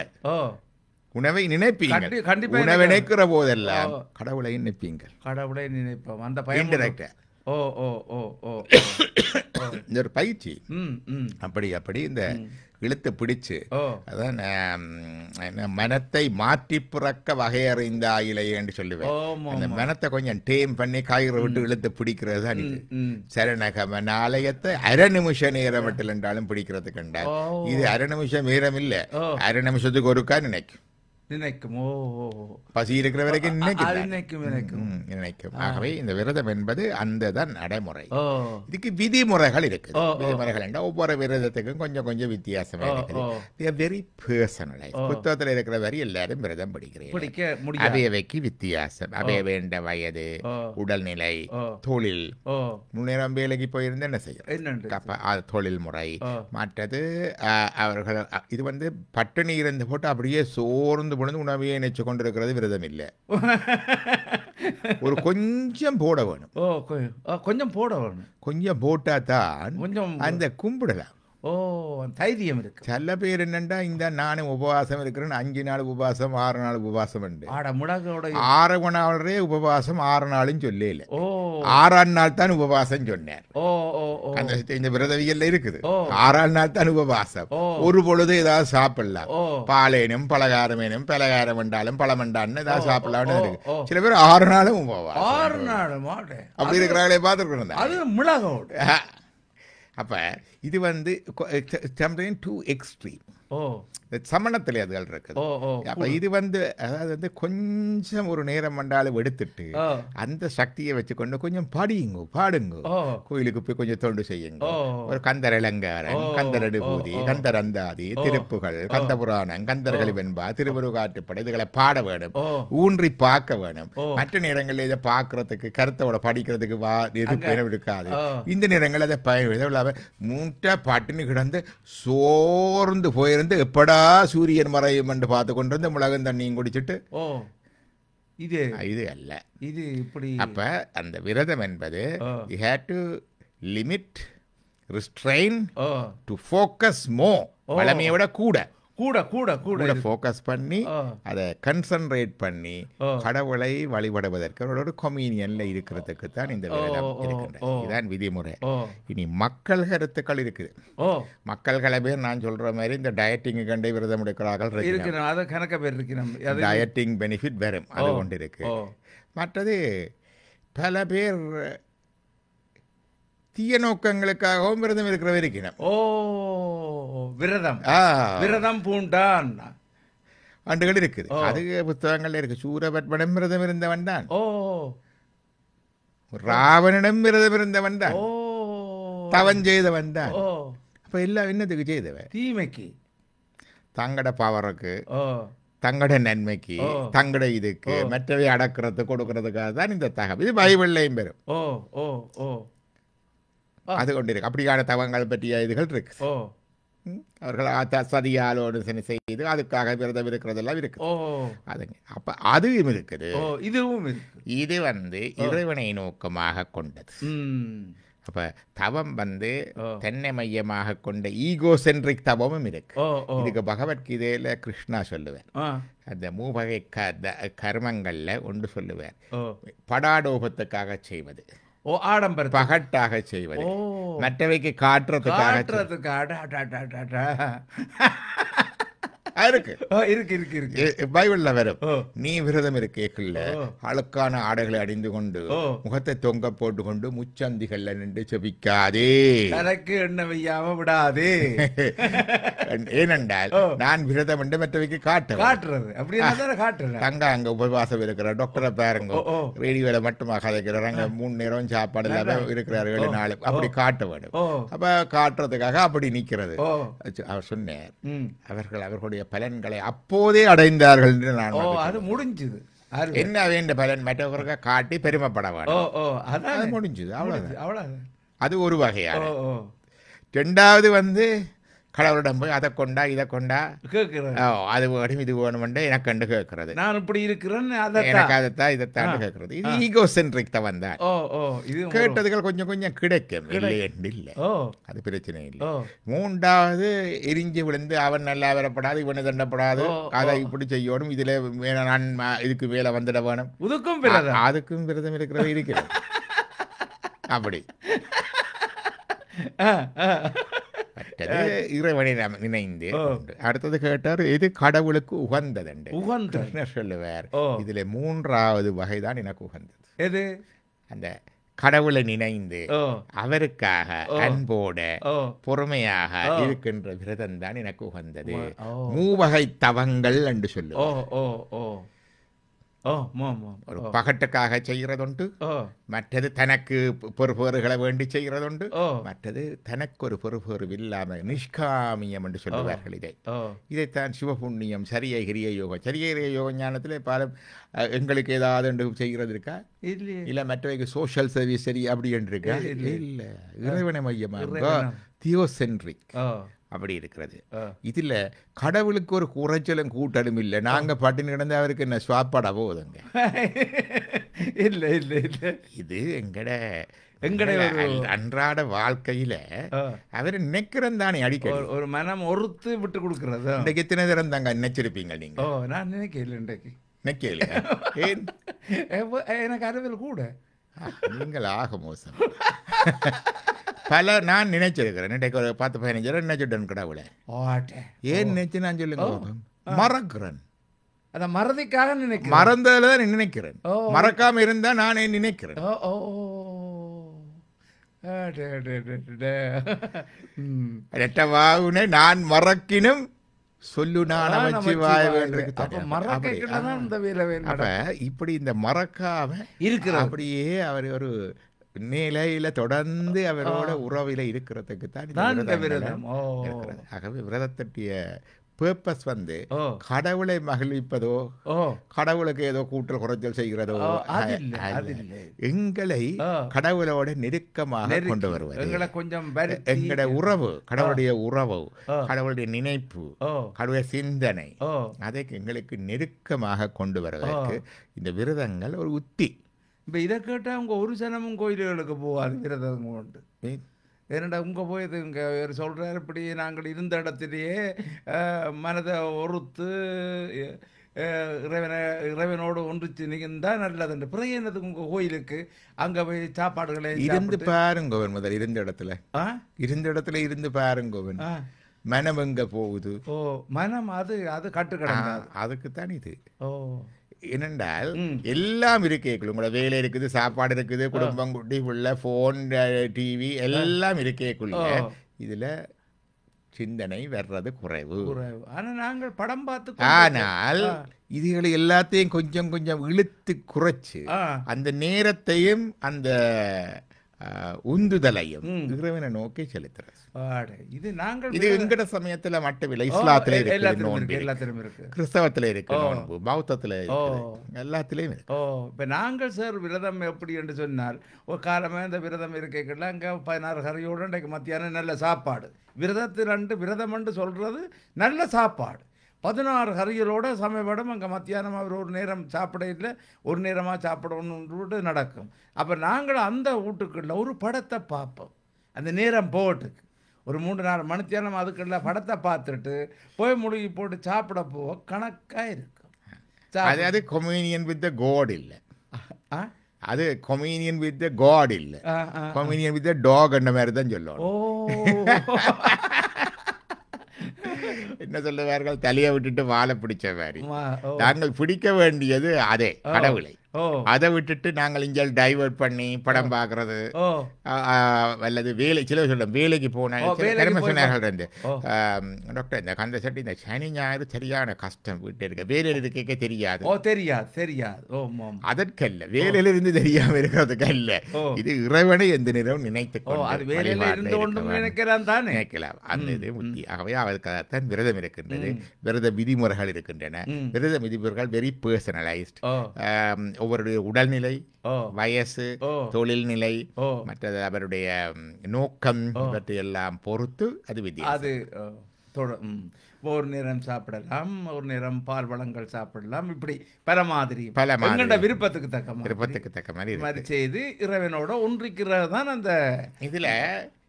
[SPEAKER 3] உணவை நினைப்பீங்க. உணவை நினைக்கிற போதெல்லாம் கடவுளை நினைப்பீங்க, கடவுளை நினைப்போம். அந்த இன்டைரக்டா இந்த ஒரு பயிற்சி. அப்படி இந்த இழுத்து பிடிச்சு அதான் மனத்தை மாற்றி பிறக்க வகையறிந்த ஆயிலை என்று சொல்லுவேன். அந்த மனத்தை கொஞ்சம் டேம் பண்ணி காய்கறி விட்டு இழுத்து பிடிக்கிறது தான் இது. சரணகமன ஆலயத்தை 1/2 நிமிஷம் நேரம் விட்டு என்றாலும் பிடிக்கிறது கண்டா. இது 1/2 நிமிஷம் நேரம் இல்ல, 1/2 நிமிஷத்துக்கு ஒருக்கா நினைக்கும். பசி இருக்கிற வரைக்கும் நினைக்கும். ஆகவே இந்த விரதம் என்பது அந்த தான் நடைமுறை. இதுக்கு விதிமுறைகள் இருக்கு. விதிமுறைகள் என்றால் ஒவ்வொரு விரதத்துக்கும் கொஞ்சம் கொஞ்சம் வித்தியாசமா இருக்குது. Very personalise. புத்தகத்தில் இருக்கிற வரை எல்லாரும் விரதம் பிடிக்கிறேன். அவையவைக்கு வித்தியாசம். அவைய வேண்ட வயது, உடல்நிலை, தொழில். முன்னேறம் வேலைக்கு போயிருந்தா என்ன செய்யும், தொழில் முறை. மற்றது அவர்கள் இது வந்து பட்டினி இருந்து போட்டு அப்படியே சோர்ந்து உணவையே நினைச்சு கொண்டிருக்கிறது விரதம் இல்லை. ஒரு கொஞ்சம் போட வேணும். கொஞ்சம் போட்டா தான் கொஞ்சம் அந்த கும்பிடலாம்.
[SPEAKER 2] ஓ தைரியம் இருக்கு.
[SPEAKER 3] சில பேர் என்னண்டா இந்த நானும் உபவாசம் இருக்கிறேன்னு 5 நாள் உபவாசம் 6 நாள் உபவாசம் உண்டு.
[SPEAKER 2] ஆட முடகோட
[SPEAKER 3] 6 நாளே உபவாசம் 6 நாளும் சொல்லல.
[SPEAKER 2] ஓ
[SPEAKER 3] 6ஆம் நாள் தான் உபவாசம் சொன்னார்.
[SPEAKER 2] ஓ ஓ ஓ
[SPEAKER 3] அந்த இந்த விரதவியல்ல இருக்குது.
[SPEAKER 2] ஓ.
[SPEAKER 3] 6ஆம் நாள் தான் உபவாசம்.
[SPEAKER 2] ஓ.
[SPEAKER 3] ஒரு பொழுது ஏதாவது சாப்பிடலாம்.
[SPEAKER 2] ஓ.
[SPEAKER 3] பாலேனும் பலகாரமேனும் பலகாரம் என்றாலும் பழமண்டான்னு ஏதாவது சாப்பிடலாம்னு
[SPEAKER 2] ஓ.
[SPEAKER 3] இருக்கு.
[SPEAKER 2] ஓ.
[SPEAKER 3] சில பேர் 6 நாளும் உபவாசம்.
[SPEAKER 2] 6 நாள் மாட்டேன்
[SPEAKER 3] அப்படி இருக்கிறாங்களே பார்த்துருக்கணும்.
[SPEAKER 2] அது முடகோடு.
[SPEAKER 3] அப்ப இது வந்து சம்டைம் டூ எக்ஸ்ட்ரீம்.
[SPEAKER 2] ஓ
[SPEAKER 3] சமணத்தில் அதுகள் இருக்குது.
[SPEAKER 2] ஓ ஓ
[SPEAKER 3] அப்ப இது வந்து அதாவது வந்து கொஞ்சம் ஒரு நேரம் மண்டாலும் எடுத்துட்டு
[SPEAKER 2] ஓ.
[SPEAKER 3] அந்த சக்தியை வச்சுக்கொண்டு கொஞ்சம் பாடுங்க
[SPEAKER 2] ஓ
[SPEAKER 3] கோயிலுக்கு போய் கொஞ்சம் தொண்டு செய்யுங்க.
[SPEAKER 2] ஓ.
[SPEAKER 3] ஒரு கந்தர் இளங்காரன்,
[SPEAKER 2] ஓ.
[SPEAKER 3] கந்தர் அடுபூதி,
[SPEAKER 2] ஓ.
[SPEAKER 3] கந்தர் அந்தாதி,
[SPEAKER 2] ஓ.
[SPEAKER 3] திருப்புகள்,
[SPEAKER 2] ஓ.
[SPEAKER 3] கந்த புராணம், கந்தர்கள் வெண்பா, திருவருகாற்றுப்படை இதுகளை பாட வேணும்.
[SPEAKER 2] ஓ.
[SPEAKER 3] ஊன்றி பார்க்க வேணும்.
[SPEAKER 2] ஓ.
[SPEAKER 3] மற்ற நேரங்களில் இதை பார்க்கறதுக்கு கருத்தோட படிக்கிறதுக்கு இருக்காது.
[SPEAKER 2] ஓ.
[SPEAKER 3] இந்த நேரங்கள் அதை பயன் மூட்டை பட்டினி கிடந்து சோர்ந்து போயிருந்து எப்படா சூரியன் மறையும் என்று பார்த்து கொண்டிருந்த மிளகும் தண்ணியும் குடிச்சிட்டு
[SPEAKER 2] ஓ இது
[SPEAKER 3] இது அல்ல.
[SPEAKER 2] இது இப்படி
[SPEAKER 3] அப்ப அந்த விரதம் என்பது
[SPEAKER 2] ஓ.
[SPEAKER 3] you have to limit, restrain,
[SPEAKER 2] O
[SPEAKER 3] to focus more.
[SPEAKER 2] ஓ.
[SPEAKER 3] வளமையை விட கூட
[SPEAKER 2] கூட கூட கூட
[SPEAKER 3] கூட ஃபோக்கஸ் பண்ணி
[SPEAKER 2] ஓ.
[SPEAKER 3] அதை கன்சன்ட்ரேட் பண்ணி
[SPEAKER 2] ஓ.
[SPEAKER 3] கடவுளை வழிபடுவதற்கு ஒரு கொமீனியன்ல இருக்கிறதுக்கு தான் இந்த விரதம்
[SPEAKER 2] ஓ.
[SPEAKER 3] இருக்கின்றது.
[SPEAKER 2] ஓ.
[SPEAKER 3] இதுதான் விதிமுறை.
[SPEAKER 2] ஓ
[SPEAKER 3] இனி மக்கள் கருத்துக்கள் இருக்குது.
[SPEAKER 2] ஓ
[SPEAKER 3] மக்கள் பல பேர் நான் சொல்ற மாதிரி இந்த டயட்டிங் கண்டே விரதம் எடுக்கிறார்கள்.
[SPEAKER 2] இருக்கணும். அது கணக்க பேர் இருக்கணும். அது
[SPEAKER 3] டயட்டிங் பெனிஃபிட் வரும், அது
[SPEAKER 2] ஓ.
[SPEAKER 3] கொண்டு இருக்கு.
[SPEAKER 2] ஓ
[SPEAKER 3] மற்றது பல பேர் தீய நோக்கங்களுக்காகவும் விரதம் இருக்கிற இருக்கணும்.
[SPEAKER 2] ஓ விரதம் விரதம் பூண்டான்
[SPEAKER 3] ஆண்டுகள் இருக்குது.
[SPEAKER 2] ஓ.
[SPEAKER 3] அது புத்தகங்கள்ல இருக்கு. சூரபத்மனிடம் விரதம் இருந்தவன் தான்,
[SPEAKER 2] ஓ
[SPEAKER 3] ராவணனிடம் விரதம் இருந்தவன் தான்,
[SPEAKER 2] ஓ
[SPEAKER 3] தவன் செய்தவன் தான்.
[SPEAKER 2] ஓ
[SPEAKER 3] அப்ப எல்லாம் என்னத்துக்கு செய்தவன்?
[SPEAKER 2] தீமைக்கு.
[SPEAKER 3] தங்கட பவருக்கு,
[SPEAKER 2] ஓ
[SPEAKER 3] தங்கட நன்மைக்கு,
[SPEAKER 2] ஓ.
[SPEAKER 3] தங்கட இதுக்கு, மற்றவை அடக்கிறது கொடுக்கறதுக்காக தான் இந்த தகவல். இது பைபிள்லையும் பெறும்.
[SPEAKER 2] ஓ ஓ ஓ
[SPEAKER 3] அது கொண்டு இருக்கு. அப்படியான தவங்கள் பற்றிய இதுகள் இருக்கு.
[SPEAKER 2] ஓ
[SPEAKER 3] அவர்கள் சதியாலோடு செய்து அதுக்காக விரதம் இருக்கிறதெல்லாம் இருக்கு.
[SPEAKER 2] ஓ
[SPEAKER 3] அதுங்க அப்ப அதுவும் இருக்குது.
[SPEAKER 2] ஓ இதுவும் இருக்கு.
[SPEAKER 3] இது வந்து இறைவனை நோக்கமாக கொண்டது.
[SPEAKER 2] ம்
[SPEAKER 3] அப்ப தவம் வந்து
[SPEAKER 2] ஓ.
[SPEAKER 3] தென்னை மையமாக கொண்ட ஈகோ சென்ட்ரிக் தவமும் இருக்கு.
[SPEAKER 2] ஓ ஓ
[SPEAKER 3] இதுக்கு பகவத்கீதையில கிருஷ்ணா சொல்லுவார்.
[SPEAKER 2] ஆ
[SPEAKER 3] அந்த மூவகை கர்மங்கள்ல ஒன்று சொல்லுவார்.
[SPEAKER 2] ஓ
[SPEAKER 3] படாடோபத்துக்காக செய்வது,
[SPEAKER 2] ஓ ஆடம்பரம்
[SPEAKER 3] பகட்டாக செய்வது,
[SPEAKER 2] ஓ
[SPEAKER 3] மற்றவைக்கு காட்டுறதுக்காக
[SPEAKER 2] காட்டுறதுக்கு
[SPEAKER 3] இருக்கு.
[SPEAKER 2] ஓ இருக்கு இருக்கு இருக்கு.
[SPEAKER 3] பைபிள்ல வரும்.
[SPEAKER 2] ஓ
[SPEAKER 3] நீ விரதம் இருக்கேக்குள்ள
[SPEAKER 2] ஓ.
[SPEAKER 3] அழுக்கான ஆடைகளை அணிந்து கொண்டு
[SPEAKER 2] ஓ.
[SPEAKER 3] முகத்தை தொங்க போட்டு கொண்டு முச்சந்திகள்ல நின்று செபிக்காதே.
[SPEAKER 2] தலைக்கு எண்ணெய் வையாம விடாதே.
[SPEAKER 3] ஏனென்றால்
[SPEAKER 2] ஓ.
[SPEAKER 3] நான் விரதம் என்று மற்றவைக்கு காட்டுவேன்.
[SPEAKER 2] காட்டுறது அப்படின்னா தானே காட்டுறேன்.
[SPEAKER 3] தங்க அங்க உபவாசம் இருக்கிற டாக்டரை பாருங்க,
[SPEAKER 2] ஓ, ஓ.
[SPEAKER 3] ரேடியோல மட்டுமா கதைக்கிறார். அங்க 3 நேரம் சாப்பாடு இல்லாம இருக்கிறார் 7 நாள். அப்படி காட்ட வேண்டும்.
[SPEAKER 2] ஓ
[SPEAKER 3] அப்ப காட்டுறதுக்காக அப்படி நிக்கிறது.
[SPEAKER 2] ஓ
[SPEAKER 3] அவர் சொன்னார்,
[SPEAKER 2] ம்
[SPEAKER 3] அவர்களுடைய பலன்களை அப்போதே அடைந்தார்கள் என்று நான்
[SPEAKER 2] ஓ
[SPEAKER 3] நம்புகிறேன்.
[SPEAKER 2] அது முடிஞ்சுது.
[SPEAKER 3] என்ன வேண்ட பலன் மற்றவர்களுக்கு காட்டி பெருமைப்பட
[SPEAKER 2] ஓ
[SPEAKER 3] வேண்டும்.
[SPEAKER 2] ஓ அதான்
[SPEAKER 3] அது முடிஞ்சுது, அவ்வளவுதான்.
[SPEAKER 2] அவ்வளவு.
[SPEAKER 3] அது ஒரு வகையான.
[SPEAKER 2] ஓ ஓ
[SPEAKER 3] ரெண்டாவது வந்து கடவுளிடம் போய் அதை கொண்டா இதை கொண்டா,
[SPEAKER 2] கேட்கிறேன்.
[SPEAKER 3] அது வேணும் இது வேணுமென்று எனக்கு கண்டு கேட்கறது.
[SPEAKER 2] நான் இப்படி இருக்கிறேன்னு
[SPEAKER 3] எனக்கு அதைத்தான் இதைத்தான் கேட்கறது. இது ஈகோ சென்ட்ரிக் தான் வந்தான்.
[SPEAKER 2] ஓ ஓ இது
[SPEAKER 3] கேட்டதுகள் கொஞ்சம் கொஞ்சம் கிடைக்கும், இல்லை இல்லை,
[SPEAKER 2] ஓ
[SPEAKER 3] அது பிரச்சனை இல்லை.
[SPEAKER 2] ஓ
[SPEAKER 3] மூன்றாவது எரிஞ்சு விழுந்து அவன் நல்லா வரப்படாது இவனை தண்டப்படாது,
[SPEAKER 2] ஓ,
[SPEAKER 3] அதை இப்படி செய்யணும், இதுல நான் இதுக்கு மேல வந்துட வேணும்,
[SPEAKER 2] உதுக்கும் விரதம்.
[SPEAKER 3] அதுக்கும் விரதம் இருக்கிறது இருக்கிறது. அப்படி இறைவனை நினைந்து. அடுத்தது கேட்டார், இது கடவுளுக்கு உகந்தது
[SPEAKER 2] உகந்த
[SPEAKER 3] சொல்லுவார். இதுல 3வது வகைதான் எனக்கு உகந்தது.
[SPEAKER 2] எது?
[SPEAKER 3] அந்த கடவுளை நினைந்து
[SPEAKER 2] ஓ
[SPEAKER 3] அவருக்காக அன்போட
[SPEAKER 2] ஓ
[SPEAKER 3] பொறுமையாக இருக்கின்ற விரதம் தான் எனக்கு உகந்தது.
[SPEAKER 2] ஓ
[SPEAKER 3] 3 வகை தவங்கள் என்று
[SPEAKER 2] ஓ
[SPEAKER 3] சொல்லுவார்.
[SPEAKER 2] ஓ ஓ ஓ
[SPEAKER 3] ஒரு பகட்டுக்காக செய்கிறதுண்டு,
[SPEAKER 2] ஓ
[SPEAKER 3] மற்றது தனக்கு பொறுப்பேறுகளை வேண்டி செய்கிறதுண்டு,
[SPEAKER 2] ஓ
[SPEAKER 3] மற்றது தனக்கு ஒரு பொறுப்பேறு இல்லாமல் நிஷ்காமியம் என்று சொல்லுவார்கள். இதைத்தான் சிவபுண்ணியம், சரியை கிரிய யோகம். சரியை யோக ஞானத்தில் பல எங்களுக்கு ஏதாவது என்று செய்கிறது இருக்கா? இல்லை மற்றவைக்கு சோஷியல் சர்வீஸ் சரி அப்படி என்று இருக்கா? இல்லை, இறைவனை மையமாக தியோசென்ட்ரிக் அப்படி இருக்கிறது. இதுல கடவுளுக்கு ஒரு குறைச்சலும் கூட்டலும் இல்லை. நாங்க பட்டினி கிடந்து அவருக்கு என்ன சாப்பாடா போகுதுங்க?
[SPEAKER 2] இல்லை இல்லை இல்லை,
[SPEAKER 3] இது எங்கட
[SPEAKER 2] எங்கடைய
[SPEAKER 3] அன்றாட வாழ்க்கையில அவர் நினைக்கிறேன் தானே அடிக்கடி
[SPEAKER 2] ஒரு மனம் ஒருத்து விட்டு கொடுக்கறது.
[SPEAKER 3] இன்றைக்கு எத்தனை தரம் தாங்க நினைச்சிருப்பீங்க நீங்க?
[SPEAKER 2] நான் நினைக்கல இன்றைக்கு.
[SPEAKER 3] நினைக்கல? ஏன்?
[SPEAKER 2] எனக்கு அறிவில் கூட.
[SPEAKER 3] நீங்கள் ஆக மோசம். பல நான் நினைச்சிருக்கிறேன். இன்றைக்கு ஒரு 10-15 நினைச்சுட்டேன் கடவுளை. ஏன் நினைச்சு நான் சொல்லுங்க, மறக்கிறேன்.
[SPEAKER 2] அத மறதிக்காக நினைக்கிறேன்.
[SPEAKER 3] மறந்ததுல தான் நினைக்கிறேன். மறக்காம இருந்தா நானே நினைக்கிறேன். நான் மறக்கினும் சொல்லு நான் இப்படி இந்த மறக்காம இருக்கிற அப்படியே அவர் ஒரு நிலையில தொடர்ந்து அவரோட உறவில இருக்கிறதுக்கு தான். ஆகவே விரதத்தட்டிய பர்பஸ் வந்து கடவுளை மகிழ்விப்பதோ கடவுளுக்கு ஏதோ கூட்டல் குறைச்சல் செய்கிறதோ எங்களை கடவுளோட நெருக்கமாக கொண்டு வருவது. எங்களுடைய உறவு, கடவுளுடைய உறவு, கடவுளுடைய நினைப்பு, கடவுளுடைய சிந்தனை, அதை எங்களுக்கு நெருக்கமாக கொண்டு வருவதற்கு இந்த விரதங்கள் ஒரு உத்தி.
[SPEAKER 2] இப்ப இதை கேட்டா அவங்க ஒரு சனமும் கோயில்களுக்கு போவாது விரதம் கொண்டு. ஏனண்டா உங்க போய் இங்கே சொல்கிறார், இப்படி நாங்கள் இருந்த இடத்துலையே மனதை ஒருத்து இறைவனோடு ஒன்றிச்சு நிகழ்ந்தால் நல்லதுண்டு. பிறகு என்னது உங்கள் கோயிலுக்கு அங்கே போய் சாப்பாடுகளை
[SPEAKER 3] இருந்து பாருங்கோவன். முதல் இருந்த இடத்துல இருந்து பாருங்கோவன். மனம் எங்க போகுது?
[SPEAKER 2] மனம் அது கட்டுக்கடங்காது.
[SPEAKER 3] அதுக்குத்தான் இது. என்னென்றால் எல்லாம் இருக்கேக்குள்ள உங்களோட வேலை இருக்குது, சாப்பாடு இருக்குது, குடும்பம், குட்டி, புள்ள, போன், டிவி எல்லாம் இருக்கேக்குள்ள இதுல சிந்தனை வர்றது குறைவு.
[SPEAKER 2] ஆனால் நாங்கள் படம் பார்த்து,
[SPEAKER 3] ஆனால் இதுகளை எல்லாத்தையும் கொஞ்சம் கொஞ்சம் இழுத்து குறைச்சு அந்த நேரத்தையும் அந்த உந்துதலையும் இறைவனை நோக்கி செலுத்துறது.
[SPEAKER 2] இது நாங்கள்
[SPEAKER 3] இது எங்கட சமயத்துல மட்டும் இல்லை, இஸ்லாத்துல இருக்கு, கிறிஸ்தவத்துல இருக்கு, பௌத்தத்துல எல்லாத்திலையும் இருக்கு.
[SPEAKER 2] இப்ப நாங்கள் சார் விரதம் எப்படி என்று சொன்னால், ஒரு காலமே இந்த விரதம் இருக்கைக்குள்ள அங்க 16 கரையோடு இன்றைக்கு மத்தியானம் நல்ல சாப்பாடு. விரதம் என்று சொல்றது நல்ல சாப்பாடு. 16 கறிகளோட சமயப்படம் அங்கே மத்தியானம் அவர் ஒரு நேரம் சாப்பிட இல்லை, ஒரு நேரமாக சாப்பிடணுன்ட்டு நடக்கும். அப்போ நாங்கள் அந்த வீட்டுக்குள்ள ஒரு படத்தை பார்ப்போம். அந்த நேரம் போட்டுக்கு ஒரு 3-4 மணித்தியானம் அதுக்குள்ள படத்தை பார்த்துட்டு போய் முழுகி போட்டு சாப்பிட போக கணக்காக இருக்கும்.
[SPEAKER 3] அது கொம்யூனியன் வித் த காட் இல்லை, அது கொம்யூனியன் வித் த காட் இல்லை, கொம்யூனியன் வித் த டாக் அந்த மாதிரி தான் சொல்லணும். என்ன சொல்லுவார்கள், தலையை விட்டுட்டு வாழை பிடிச்ச மாதிரி. நாங்கள் பிடிக்க வேண்டியது அதே கடவுளை. அதை விட்டுட்டு நாங்கள் இங்கே டைவர்ட் பண்ணி படம் பார்க்கறது அல்லது வேலை, சில சொல்ல வேலைக்கு போனாங்க சொன்னார்கள் இருந்து டாக்டர் இந்த கந்த சட்டி இந்த சனி ஞாயிறு சரியான கஷ்டம், வீட்டு இருக்க வேலையில் இருக்க தெரியாது. அதற்கல்ல, வேலையிலிருந்து தெரியாம இருக்கிறதுக்கு அல்ல, இது இறைவனை எந்த நேரம் நினைக்கலாம் அந்த இது முத்தி. ஆகவே அவருக்காகத்தான் விரதம் இருக்கின்றது. விரத விதிமுறைகள் இருக்கின்றன. விரத விதிமுறைகள் வெரி பர்சனலைஸ்ட். ஒவ்வொருடைய உடல்நிலை, வயசு, தொழில்நிலை, மற்றது அவருடைய நோக்கம், இவற்றை எல்லாம் பொறுத்து அது வித்தியாசம்.
[SPEAKER 2] ஒரு நேரம் சாப்பிடலாம், ஒரு நேரம் பால் வளங்கள் சாப்பிடலாம், இப்படி பல மாதிரி விருப்பத்துக்கு தக்க மாதிரி செய்து இறைவனோட ஒன்றிக்கிறது தான் அந்த
[SPEAKER 3] இதுல.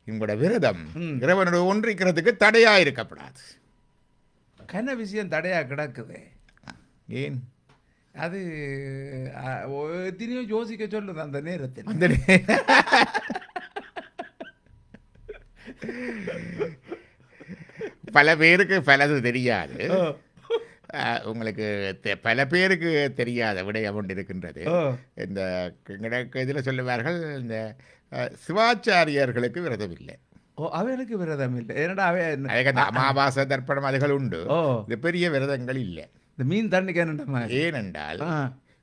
[SPEAKER 3] உங்களோட விரதம் இறைவனோட ஒன்றிக்கிறதுக்கு தடையா இருக்கப்படாது.
[SPEAKER 2] கன விஷயம் தடையா கிடக்குது.
[SPEAKER 3] ஏன்?
[SPEAKER 2] அது எத்தனையோ யோசிக்க சொல்லுது அந்த நேரத்தில்.
[SPEAKER 3] பல பேருக்கு பலது தெரியாது. உங்களுக்கு பல பேருக்கு தெரியாத விடயம் ஒன்று இருக்கின்றது. இந்த இதில் சொல்லுவார்கள், இந்த சிவாச்சாரியர்களுக்கு விரதம் இல்லை.
[SPEAKER 2] அவனுக்கு விரதம் இல்லை. ஏன்னா
[SPEAKER 3] அமாவாசை தர்ப்பணம் அதுகள் உண்டு, இந்த பெரிய விரதங்கள் இல்லை.
[SPEAKER 2] இந்த மீன் தண்ணிக்கு
[SPEAKER 3] ஏனென்றால்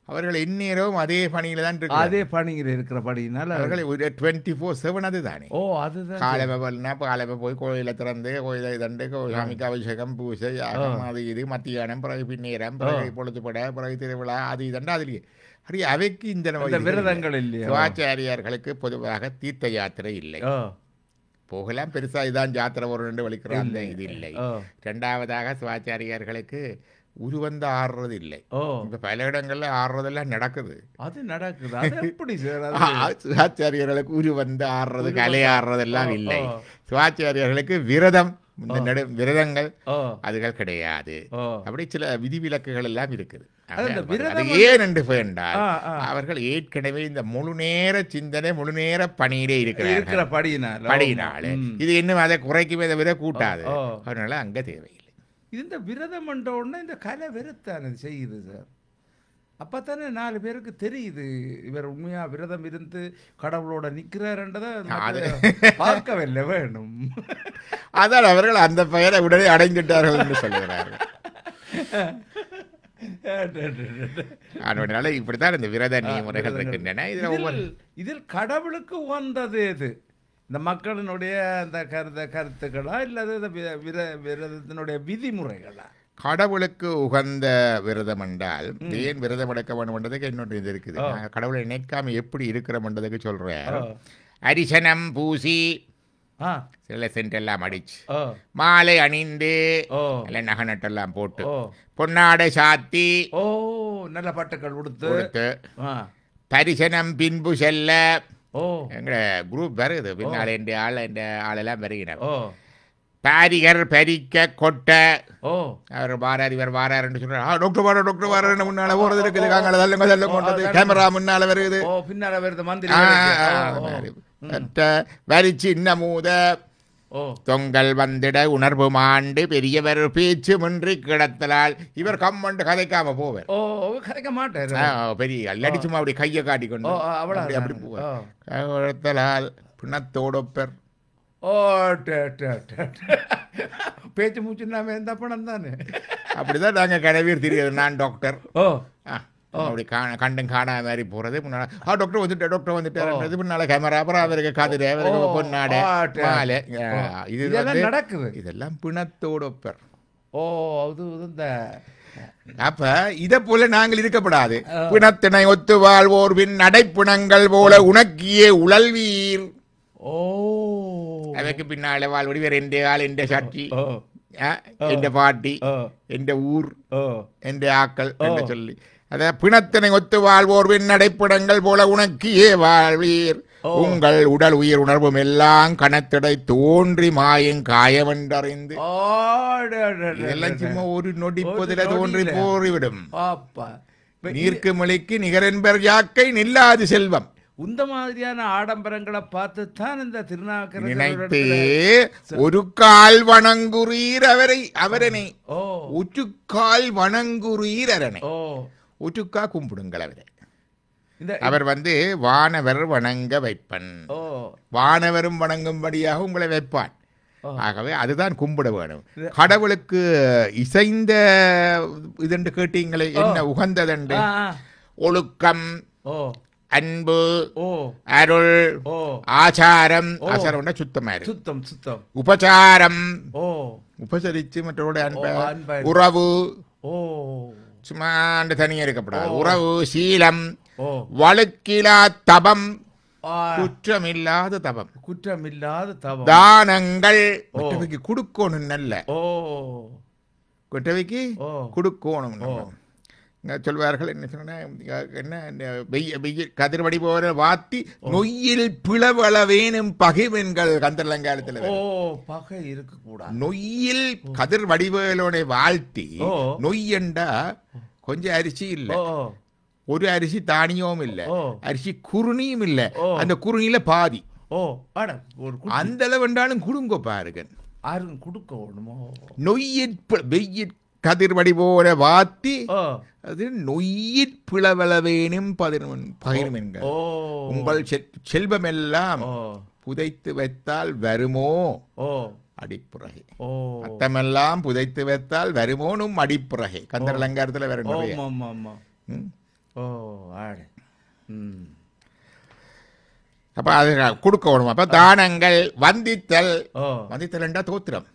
[SPEAKER 3] அவர்கள் இந்நேரம் அதே பணியில தான் இருக்கு.
[SPEAKER 2] அதே பணியில் இருக்கிற பணியினால்
[SPEAKER 3] அவர்கள் 24/7 அதுதானே.
[SPEAKER 2] அதுதான்
[SPEAKER 3] காலமை போய் கோயிலை திறந்து கோயிலை தண்டு சாமிக்கு அபிஷேகம், பூஜை, யாகம், அது இது, மத்தியானம், பிறகு பின்னேரம், பிறகு பொழுதுபட, பிறகு திருவிழா, அது இதண்டு அதுலேயே அப்படி அவைக்கு இந்த
[SPEAKER 2] விரதங்கள் இல்லை.
[SPEAKER 3] சிவாச்சாரியார்களுக்கு பொதுவாக தீர்த்த யாத்திரை இல்லை. போகலாம், பெருசா இதான் யாத்திரை ஒரு 2 வலிக்கிறோம், அந்த இது இல்லை. 2வதாக சிவாச்சாரியார்களுக்கு உருவந்து ஆடுறது இல்லை. இப்ப பல இடங்கள்ல ஆடுறதெல்லாம் நடக்குது.
[SPEAKER 2] அது நடக்குது. அது எப்படி சார்?
[SPEAKER 3] சிவாச்சாரியர்களுக்கு உருவந்து ஆடுறது, கலை ஆடுறதெல்லாம் இல்லை. சிவாச்சாரியர்களுக்கு விரதம், இந்த விரதங்கள் அதுகள் கிடையாது. அப்படி சில விதிவிலக்குகள் எல்லாம் இருக்குது. ஏன் என்று வேண்டால் அவர்கள் ஏற்கனவே இந்த முழு நேர சிந்தனை, முழு நேர பணியிலே இருக்கிற படியினால இது இன்னும் அதை குறைக்குமே தவிர கூட்டாது. அதனால அங்க தேவையில்லை.
[SPEAKER 2] இந்த விரதம் என்ற உடனே இந்த கலை வெறுத்தானது செய்யுது சார். அப்பத்தானே 4 பேருக்கு தெரியுது இவர் உண்மையா விரதம் இருந்து கடவுளோட நிற்கிறாருன்றதை பார்க்கவில்லை வேணும்.
[SPEAKER 3] அதான் அவர்கள் அந்த பெயரை உடனே அடைந்துட்டார்கள் என்று சொல்லுகிறார்கள். அதனால இப்படித்தான் இந்த விரத முறைகள் இருக்கின்றன.
[SPEAKER 2] இதில் கடவுளுக்கு உகந்தது எது? இந்த மக்களினுடைய அந்த கருத்துக்களா இல்லது விரதத்தினுடைய விதிமுறைகளா?
[SPEAKER 3] கடவுளுக்கு உகந்த விரதம் என்றால் ஏன் விரதம் எடுக்க வேண்டும்ன்றதுக்கு இன்னொன்று இது இருக்குது. கடவுளை நினைக்காம எப்படி இருக்கிறோம்ன்றதுக்கு சொல்றேன். அரிசனம் பூசி, சில சென்டெல்லாம் அடிச்சு, மாலை அணிந்து, நகை நட்டெல்லாம் போட்டு, பொன்னாடை சாத்தி,
[SPEAKER 2] நல்ல பட்டுக்கள் கொடுத்து,
[SPEAKER 3] தரிசனம் பின்பு செல்ல, எங்க குரூப் வருது பின்னால என்ற ஆளெல்லாம் வருகிறார். பாரிகர் பறிக்க கொட்ட, அவர் வாரார் இவர் வாராருன்னு சொல்றாரு. டாக்டர் வாரா டாக்டர் வாரா முன்னால போறது இருக்குது. கேமரா முன்னால வருது,
[SPEAKER 2] பின்னால வருது மந்திரி
[SPEAKER 3] வரிச்சு இன்னமூத தொங்கல் வந்திட உணர்வு மாண்டு பெரியவர் பேச்சு முன்றி கிடத்தலால் இவர் கம்மண்டு கதைக்காம போவார்.
[SPEAKER 2] கதைக்க மாட்டார்.
[SPEAKER 3] பெரிய அடிச்சுமா அப்படி கையை காட்டிக்கொண்டு அப்படி போவார். பிணத்தோடொப்பர்
[SPEAKER 2] பேச்சு மூச்சு நாம எந்த பணம் தானே.
[SPEAKER 3] அப்படிதான் நாங்க கடவுள் தெரியாது. நான் டாக்டர் அப்படி கண்டும் காணாத மாதிரி போறது. முன்னால டாக்டர் வந்துட்டு டாக்டர் வந்துட்டு முன்னால கேமரா, அப்புறம் அவருக்கு காதுரு, அவருக்கு பொன்னாடை, மாலை, இது
[SPEAKER 2] நடக்குது.
[SPEAKER 3] இதெல்லாம் பிணத்தோடொப்பர்.
[SPEAKER 2] அது இந்த
[SPEAKER 3] அப்ப இதை போல நாங்கள் இருக்கப்படாது. பிணத்தினை ஒத்து வாழ்வோர் பின் நடைப்பிணங்கள் போல உனக்கியே உழல்வீர். அதற்கு பின்னால வாழ்வடி வேற எந்த ஆள், எந்த சாட்சி, எந்த பாட்டி, எந்த ஊர், எந்த ஆக்கள் என்று சொல்லி அத பிணத்தினை ஒத்து வாழ்வோர் பின் நடைப்பிணங்கள் போல உனக்கியே வாழ்வீர். உங்கள் உடல் உயிர் உணர்வும் எல்லாம் கணத்திடை தோன்றி மாயும் காயவென்றறிந்து. இதெல்லாம் சும்மா ஒரு நொடிப்பதில தோன்றி போய்விடும். நீர்க்கு மொழிக்கு நிகரென்பர் யாக்கை நில்லாது செல்வம்.
[SPEAKER 2] இந்த மாதிரியான ஆடம்பரங்களை பார்த்து தான் இந்த திருநாவுக்கரசர்
[SPEAKER 3] நினைத்து ஒரு கால் வணங்குறீர் அவரனை, ஒரு கால் வணங்குறீர் அரனை. ஒற்றுக்கா கும்பிடுங்கள் அவரை. அவர் வானவர் வணங்க வைப்பன், வானவரும் வணங்கும்படியாக உங்களை வைப்பான். ஆகவே அதுதான் கும்பிட வேணும். கடவுளுக்கு இசைந்த இதென்று கேட்டீங்களே, என்ன உகந்ததென்று? ஒழுக்கம், அன்பு, அருள், ஆச்சாரம். ஆச்சாரம் சுத்தமா
[SPEAKER 2] சுத்தம் சுத்தம்.
[SPEAKER 3] உபசாரம், உபசரிச்சு மற்றோட அன்பு, உறவு, சும்மா தனியா இருக்கப்படாது. உறவு, சீலம், வழுக்கிலா தபம், குற்றமில்லாத தபம்,
[SPEAKER 2] குற்றமில்லாத தபம்.
[SPEAKER 3] தானங்கள், குடுக்கணும். நல்ல குற்றவைக்கு குடுக்கணும். சொல்வார்கள் என்ன சொன்ன, என்ன கதிர்வடி போற வாத்தி நொய்யில் பிளவளவேனும் பகைவன்கள். கந்தர்லங்காலத்தில்
[SPEAKER 2] பகை இருக்க கூடாது.
[SPEAKER 3] நொய்யில் கதிர் வடிவேலோட வாழ்த்தி நொய்யண்டா கொஞ்சம் அரிசி இல்ல, ஒரு அரிசி தானியமும் இல்ல, அரிசி குருணியும் இல்ல, அந்த குருணியில பாதி. அந்த அளவு வேண்டாலும் குடுங்க பாருங்க. நொய்யில் கதிர்வடி போல வாத்தி அது நொய்யிற் பிளவளவேனும் பகிர்மென்கள். உங்கள் செல்வம் எல்லாம் புதைத்து வைத்தால் வருமோ அடிப்புறகை. அத்தமெல்லாம் புதைத்து வைத்தால் வருமோனும் அடிப்புறகை. கந்தர் அலங்காரத்தில் வேற நிறைய. அப்ப அது கொடுக்கணும். அப்ப தானங்கள், வந்தித்தல். வந்தித்தல் என்றா தோத்திரம்.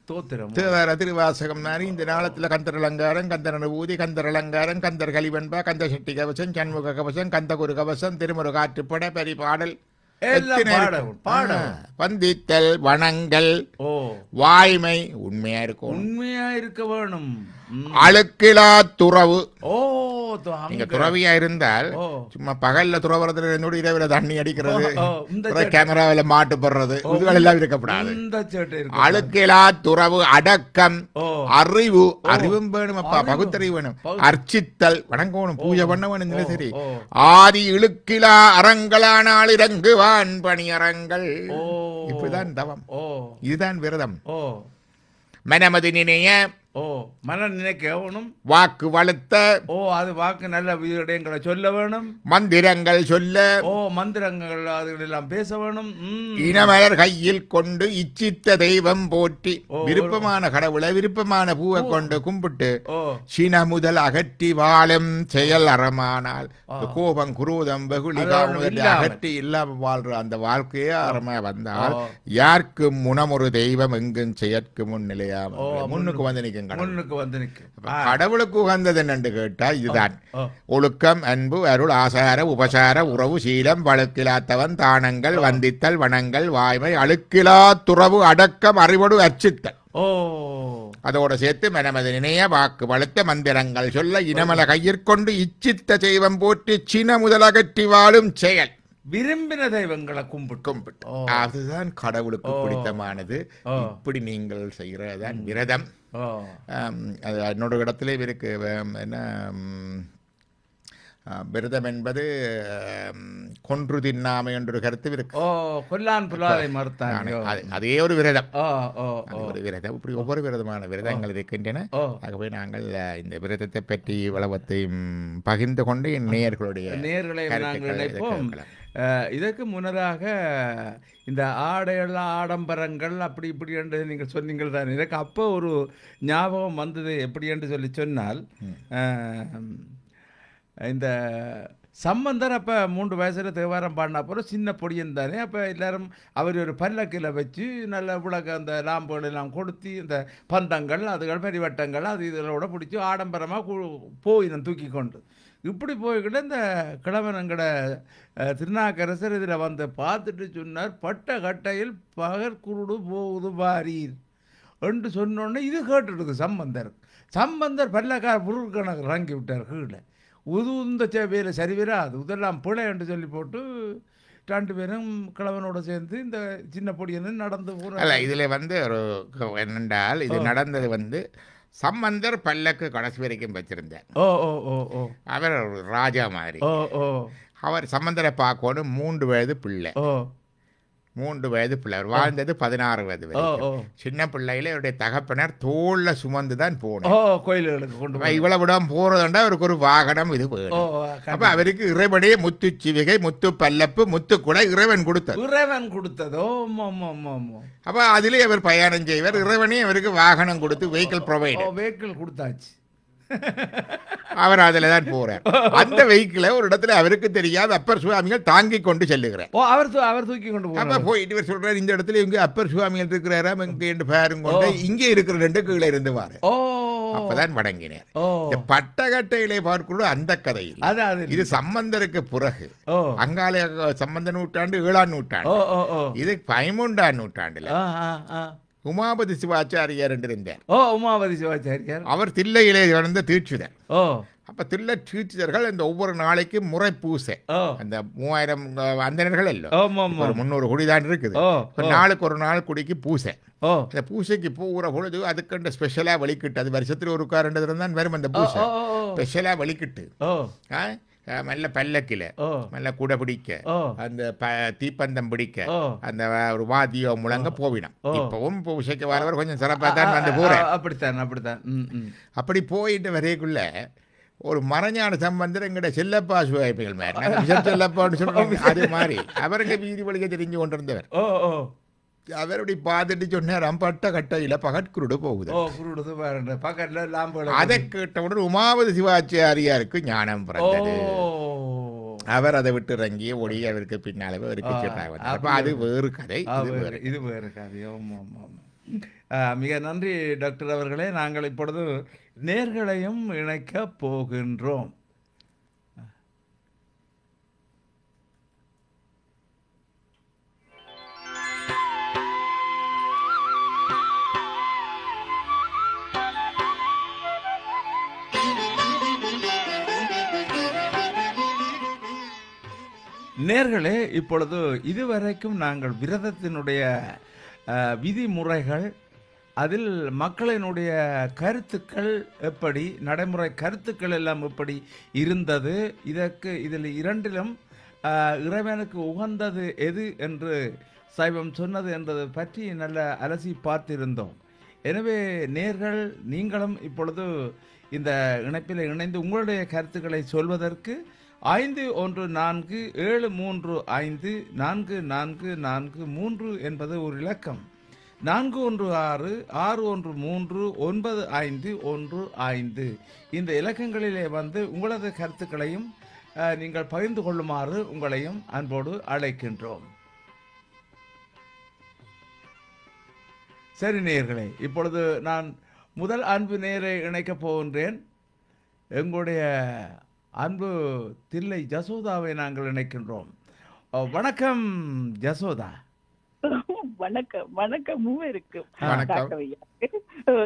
[SPEAKER 3] திருவாசகம் மாதிரி இந்த நாளத்துல கந்தர் அலங்காரம், கந்தர் அனுபூதி, கந்தர் அலங்காரம், கந்தர் கலிவன்பா, கந்த சட்டி கவசம், சண்முக கவசம், கந்தகுரு கவசம், திருமுரு காற்றுப்பட, பெரி பாடல், வந்தித்தல், வணங்கல், வாய்மை, உண்மையா இருக்கும்.
[SPEAKER 2] உண்மையா இருக்க வேணும்.
[SPEAKER 3] அழுக்கிலா துறவு.
[SPEAKER 2] ஓ
[SPEAKER 3] நீங்க துறவியா இருந்தால் சும்மா பகல்ல துறவரத்துல இருந்து இரவுல தண்ணி அடிக்கிறது, கேமராவில மாட்டு போடுறது, இதுகள் எல்லாம் இருக்கக்கூடாது. அழுக்கிலா துறவு, அடக்கம், அறிவு, அறிவும் வேணும் அப்பா, பகுத்தறிவு வேணும், அர்ச்சித்தல், வணங்கணும், பூஜை பண்ண வேணும், சரி. ஆதி இழுக்கிலா அறங்களானால் இறங்குவான் பணி அறங்கள். இப்படிதான் தவம், இதுதான் விரதம். மனமது நினைய,
[SPEAKER 2] மன நினைக்கணும்,
[SPEAKER 3] வாக்கு வளர்த்த,
[SPEAKER 2] அது வாக்கு நல்ல விடயங்களை சொல்ல வேணும்,
[SPEAKER 3] மந்திரங்கள் சொல்ல,
[SPEAKER 2] மந்திரங்கள் எல்லாம் பேச வேணும்,
[SPEAKER 3] இனமலர் கையில் கொண்டு இச்சித்த தெய்வம் போற்றி, விருப்பமான கடவுளை விருப்பமான பூவை கொண்டு கும்பிட்டு சின முதல் அகற்றி வாழும் செயல் அறமானால், கோபம் குரூதம் வெகுளி அகற்றி இல்லாம வாழ்ற அந்த வாழ்க்கையே அறமா வந்தால் யாருக்கு முனமொரு தெய்வம் எங்கும் செயற்கு முன் நிலையாம முன்னுக்கு வந்து நிற்கும். கடவுளுக்கு உகந்தது என்று கேட்டா இதுதான். ஒழுக்கம், அன்பு, அருள், ஆசார, உபசார, உறவு, சீலம், வழக்கிலாத்தவன், தானங்கள், வந்தித்தல், வனங்கள், வாய்மை, அழுக்கிலா துறவு, அடக்கம், அறிவொடு, அர்ச்சித்தல். அதோட சேர்த்து மனமது நினைய, வாக்கு வளர்த்த, மந்திரங்கள் சொல்ல, இனமல கையிற்கொண்டு இச்சித்த தெய்வம் போற்றி சின முதலகற்றி வாழும் செயல்.
[SPEAKER 2] விரும்பின தெய்வங்களை கும்பிட்டு
[SPEAKER 3] அதுதான் கடவுளுக்கு பிடித்தமானது. இப்படி நீங்கள் செய்யறதுதான் விரதம். அது என்னோட இடத்துல இருக்கு. என்ன விரதம் என்பது கொன்று தின்னாமை என்ற கருத்து இருக்கு.
[SPEAKER 2] கொல்லான் புலாலை மறுத்தான்,
[SPEAKER 3] அதே ஒரு விரதம். ஒரு விரதம், இப்படி ஒவ்வொரு விரதமான விரதங்கள் இருக்கின்றன. ஆகவே நாங்கள் இந்த விரதத்தை பற்றி வளவத்தையும் பகிர்ந்து கொண்டு என் நேயர்களை
[SPEAKER 2] நாங்கள் நினைப்போம். இதற்கு முன்னதாக இந்த ஆடையெல்லாம் ஆடம்பரங்கள் அப்படி இப்படி என்று நீங்கள் சொன்னீங்கள் தான். எனக்கு அப்போ ஒரு ஞாபகம் வந்தது. எப்படி என்று சொன்னால், இந்த சம்பந்தர் அப்போ 3 வயசில் தேவாரம் பாடினா போகிற சின்ன பொடியன் தானே. அப்போ எல்லோரும் அவர் ஒரு பல்லக்கில் வச்சு நல்ல விளக்கு அந்த லாம்புகள் எல்லாம் கொடுத்து இந்த பந்தங்கள் அதுகள் பரிவட்டங்கள் அது இதோட பிடிச்சி ஆடம்பரமாக போயிடும் தூக்கி கொண்டு. இப்படி போய்கிட்ட இந்த கிழவனங்கட திருநாக்கரசர் இதில் வந்து பார்த்துட்டு சொன்னார், பட்ட கட்டையில் பகற்குருடு போகுது பாரீர் என்று சொன்னோடனே இது கேட்டுடுது சம்பந்தர் பல்லக்கார பொருட்கணக்கு இறங்கி விட்டார் கீழே. உதுந்த சேவையில் சரி வராது, இதெல்லாம் பிழை என்று சொல்லி போட்டு 2 பேரும் கிழவனோட சேர்ந்து இந்த சின்ன பொடியன்னு நடந்து போகிறாங்க.
[SPEAKER 3] இதில் வந்து ஒரு என்னென்றால் இது நடந்தது சம்பந்தர் பல்லக்கு கடைசி வரைக்கும் வச்சிருந்தார். அவர் ராஜா மாதிரி. அவர் சம்பந்தரை பார்க்கணும் 3 வயது பிள்ளை. 3 வயது பிள்ளை. அவர் வாழ்ந்தது 16 வயது வரைக்கும். சின்ன பிள்ளையில அவருடைய தகப்பனர் தோல்ல சுமந்து தான் போகணும்
[SPEAKER 2] கோயில்களுக்கு கொண்டு.
[SPEAKER 3] இவ்வளவு விடம் போறதுண்டா அவருக்கு ஒரு வாகனம் இது வேணும். அப்ப அவருக்கு இறைவனையே முத்து சிவிகை, முத்து பல்லப்பு, முத்து கூட இறைவன் கொடுத்ததோ. அப்ப அதுலயே அவர் பயணம் செய்வார். இறைவனே அவருக்கு வாகனம் கொடுத்து வெஹிக்கிள் ப்ரொவைட் கொடுத்தாச்சு. அவர் அதுல தான் போறார். அந்த வெஹிக்கிளை ஒரு இடத்துல அவருக்கு தெரியாது அப்பர் சுவாமிகள் தாங்கி கொண்டு செல்லுகிறார்.
[SPEAKER 2] அவர் தூக்கி கொண்டு
[SPEAKER 3] போயிட்டு இவர் சொல்றாரு, இந்த இடத்துல இங்க அப்பர் சுவாமிகள் இருக்கிறாரா இங்க பாருங்க, இங்கே இருக்கிற 2 கீழே இருந்து வாரு. அப்பதான் வணங்கினார். பட்டகட்டையிலே பார்க்கணும் அந்த கதையில் இது சம்பந்தருக்கு பிறகு. அங்கால சம்பந்த நூற்றாண்டு 7ஆம் நூற்றாண்டு, இது 13ஆம் நூற்றாண்டுல உமாபதி சிவாச்சாரியார் என்று இருந்தார்.
[SPEAKER 2] உமாபதி சிவாச்சாரியார் அவர்
[SPEAKER 3] தில்லையிலே நடந்த தீட்சிதர். அப்ப தில்லை தீட்சிதர்கள் இந்த ஒவ்வொரு நாளைக்கு முறை பூசை, அந்த 3000 அந்தனர்கள் இல்ல, ஒரு 300 குடிதான் இருக்குது. நாளுக்கு ஒரு நாள் குடிக்கு பூசை. அந்த பூசைக்கு போகிற பொழுது அதுக்கண்ட ஸ்பெஷலா வலிக்கிட்டு, அது வருஷத்துல ஒரு 2 தான் வரும் அந்த பூசை. ஸ்பெஷலா வலிக்கிட்டு நல்ல பல்லக்கில நல்ல கூட பிடிக்க, அந்த தீப்பந்தம் பிடிக்க, அந்த ஒரு வாத்தியம் முழங்க போவிடும். இப்பவும் பூசைக்கு வரவர் கொஞ்சம் சிறப்பா தான் வந்து போறேன்.
[SPEAKER 2] அப்படித்தான்.
[SPEAKER 3] அப்படி போயிட்டு வரைக்குள்ள ஒரு மரஞான சம்பந்தர் எங்கட செல்லப்பா சுவாய்ப்புகள் மாதிரி செல்லப்பான்னு சொல்லுவாங்க, அது மாதிரி அவருக்கு வீதி வழிக தெரிஞ்சு கொண்டிருந்தவர். அவருடைய பார்த்துட்டு சொன்னார், பட்ட கட்டையில பகற்குருடு போகுது. அதை கேட்டவுடன் உமாபதி சிவாச்சாரியாருக்கு ஞானம் பிறந்தது. அவர் அதை விட்டு இறங்கி ஒளி அவருக்கு பின்னாலே அது வேறு கதை,
[SPEAKER 2] இது வேறு கதை. மிக நன்றி டாக்டர் அவர்களே. நாங்கள் இப்பொழுது நேர்களையும் இணைக்க போகின்றோம். நேர்களே, இப்பொழுது இதுவரைக்கும் நாங்கள் விரதத்தினுடைய விதிமுறைகள், அதில் மக்களினுடைய கருத்துக்கள் எப்படி, நடைமுறை கருத்துக்கள் எல்லாம் எப்படி இருந்தது, இதில் இரண்டிலும் இறைவனுக்கு உகந்தது எது என்று சைவம் சொன்னது என்பது பற்றி நல்ல அலசி பார்த்திருந்தோம். எனவே நேர்கள், நீங்களும் இப்பொழுது இந்த இணைப்பில் இணைந்து உங்களுடைய கருத்துக்களை சொல்வதற்கு 5147354443 என்பது ஒரு இலக்கம். 4166139515 இந்த இலக்கங்களிலே வந்து உங்களது கருத்துக்களையும் நீங்கள் பகிர்ந்து கொள்ளுமாறு உங்களையும் அன்போடு அழைக்கின்றோம். சரி நேயர்களே, இப்பொழுது நான் முதல் அன்பு நேரை இணைக்கப் போகின்றேன். எங்களுடைய அன்பு தில்லை ஜசோதாவை நாங்கள் இணைக்கின்றோம். வணக்கம் ஜசோதா.
[SPEAKER 4] வணக்கம். வணக்கம் மூவருக்கு,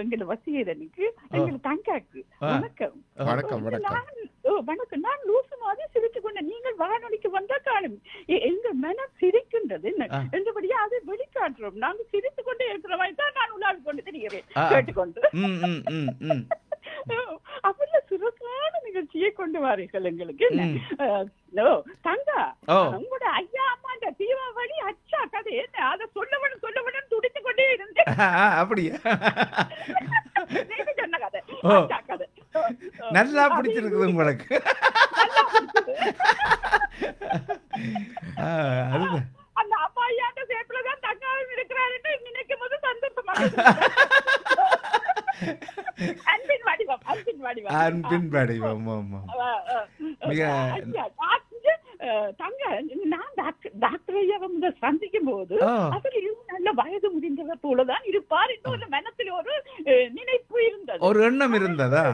[SPEAKER 4] எங்க வசீகரனுக்கு, எங்க தங்காக்கு வணக்கம்.
[SPEAKER 3] வணக்கம்.
[SPEAKER 4] வணக்கம். நான் லூசு மாதிரி சிரித்து கொண்ட நீங்கள் வானொலிக்கு வந்தா காணும் எங்க மனம் சிரிக்கின்றது என்றபடியா அதை வெளிக்காட்டுறோம். நாங்கள் சிரித்து கொண்டே இருக்கிற மாதிரி தான் நான் உலாவி கொண்டு தெரிகிறேன் கேட்டுக்கொண்டு. அப்படியே சிறப்பான நிகழ்ச்சியை கொண்டு வாரீர்கள் எங்களுக்கு. தங்கா, உங்களோட ஐயா அம்மாண்ட தீபாவளி அச்சா கதை என்ன, அதை சொல்லவனும் துடித்து கொண்டே இருந்தேன்.
[SPEAKER 2] அப்படியா?
[SPEAKER 4] நீங்க சொன்ன கதை அச்சா கதை
[SPEAKER 2] நல்லா பிடிச்சிருக்குது உங்களுக்கு.
[SPEAKER 4] அந்த அப்பா ஐயாண்ட சேர்ப்புலதான் தங்காவும் இருக்கிறாருன்னு நினைக்கும் போது சந்தோஷமாக. அன்பின் வடிவம். தங்க, நான் டாக்டர் ஐயா வந்து சந்திக்கும் போது அவர் நல்ல வயது முடிந்தவர் போலதான் இருப்பார் என்று மனத்தில் ஒரு நினைப்பு இருந்தது,
[SPEAKER 2] ஒரு எண்ணம் இருந்ததா?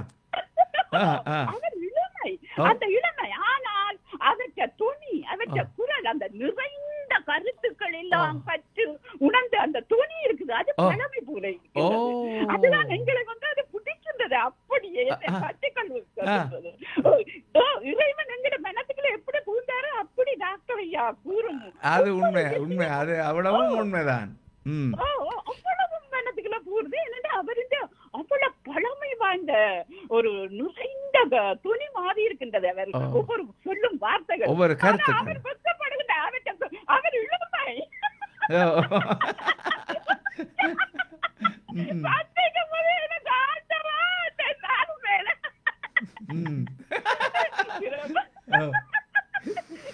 [SPEAKER 4] அவர் இளமை, அந்த இளமை. ஆனால் அவற்ற துணி, அவற்ற குரல், அந்த நிறைந்த கருத்துக்கள் எல்லாம் பற்றி உணர்ந்த அந்த துணி இருக்குது, அது பழமை போல இருக்கிறது. அதுதான் எங்களை வந்து அது பிடிக்கின்றது. அப்படியே இறைவன் எங்களை மனத்துக்குள்ள எப்படி பூந்தாரோ அப்படி டாக்டர் ஐயா கூறும்.
[SPEAKER 2] அது உண்மை. அது அவ்வளவும் உண்மைதான்.
[SPEAKER 4] அவ்வளவும் மனத்துக்குள்ள பூர்து. என்னன்னா அவருடைய அவ்வளவு பழமை வாய்ந்த ஒரு நுழைந்த துணி மாதிரி இருக்கின்றது. அவர் ஒவ்வொரு சொல்லும் வார்த்தைகள்,
[SPEAKER 2] ஒவ்வொரு கருத்து.
[SPEAKER 4] அவர் வெட்கப்படுகின்ற அவர் இளமை.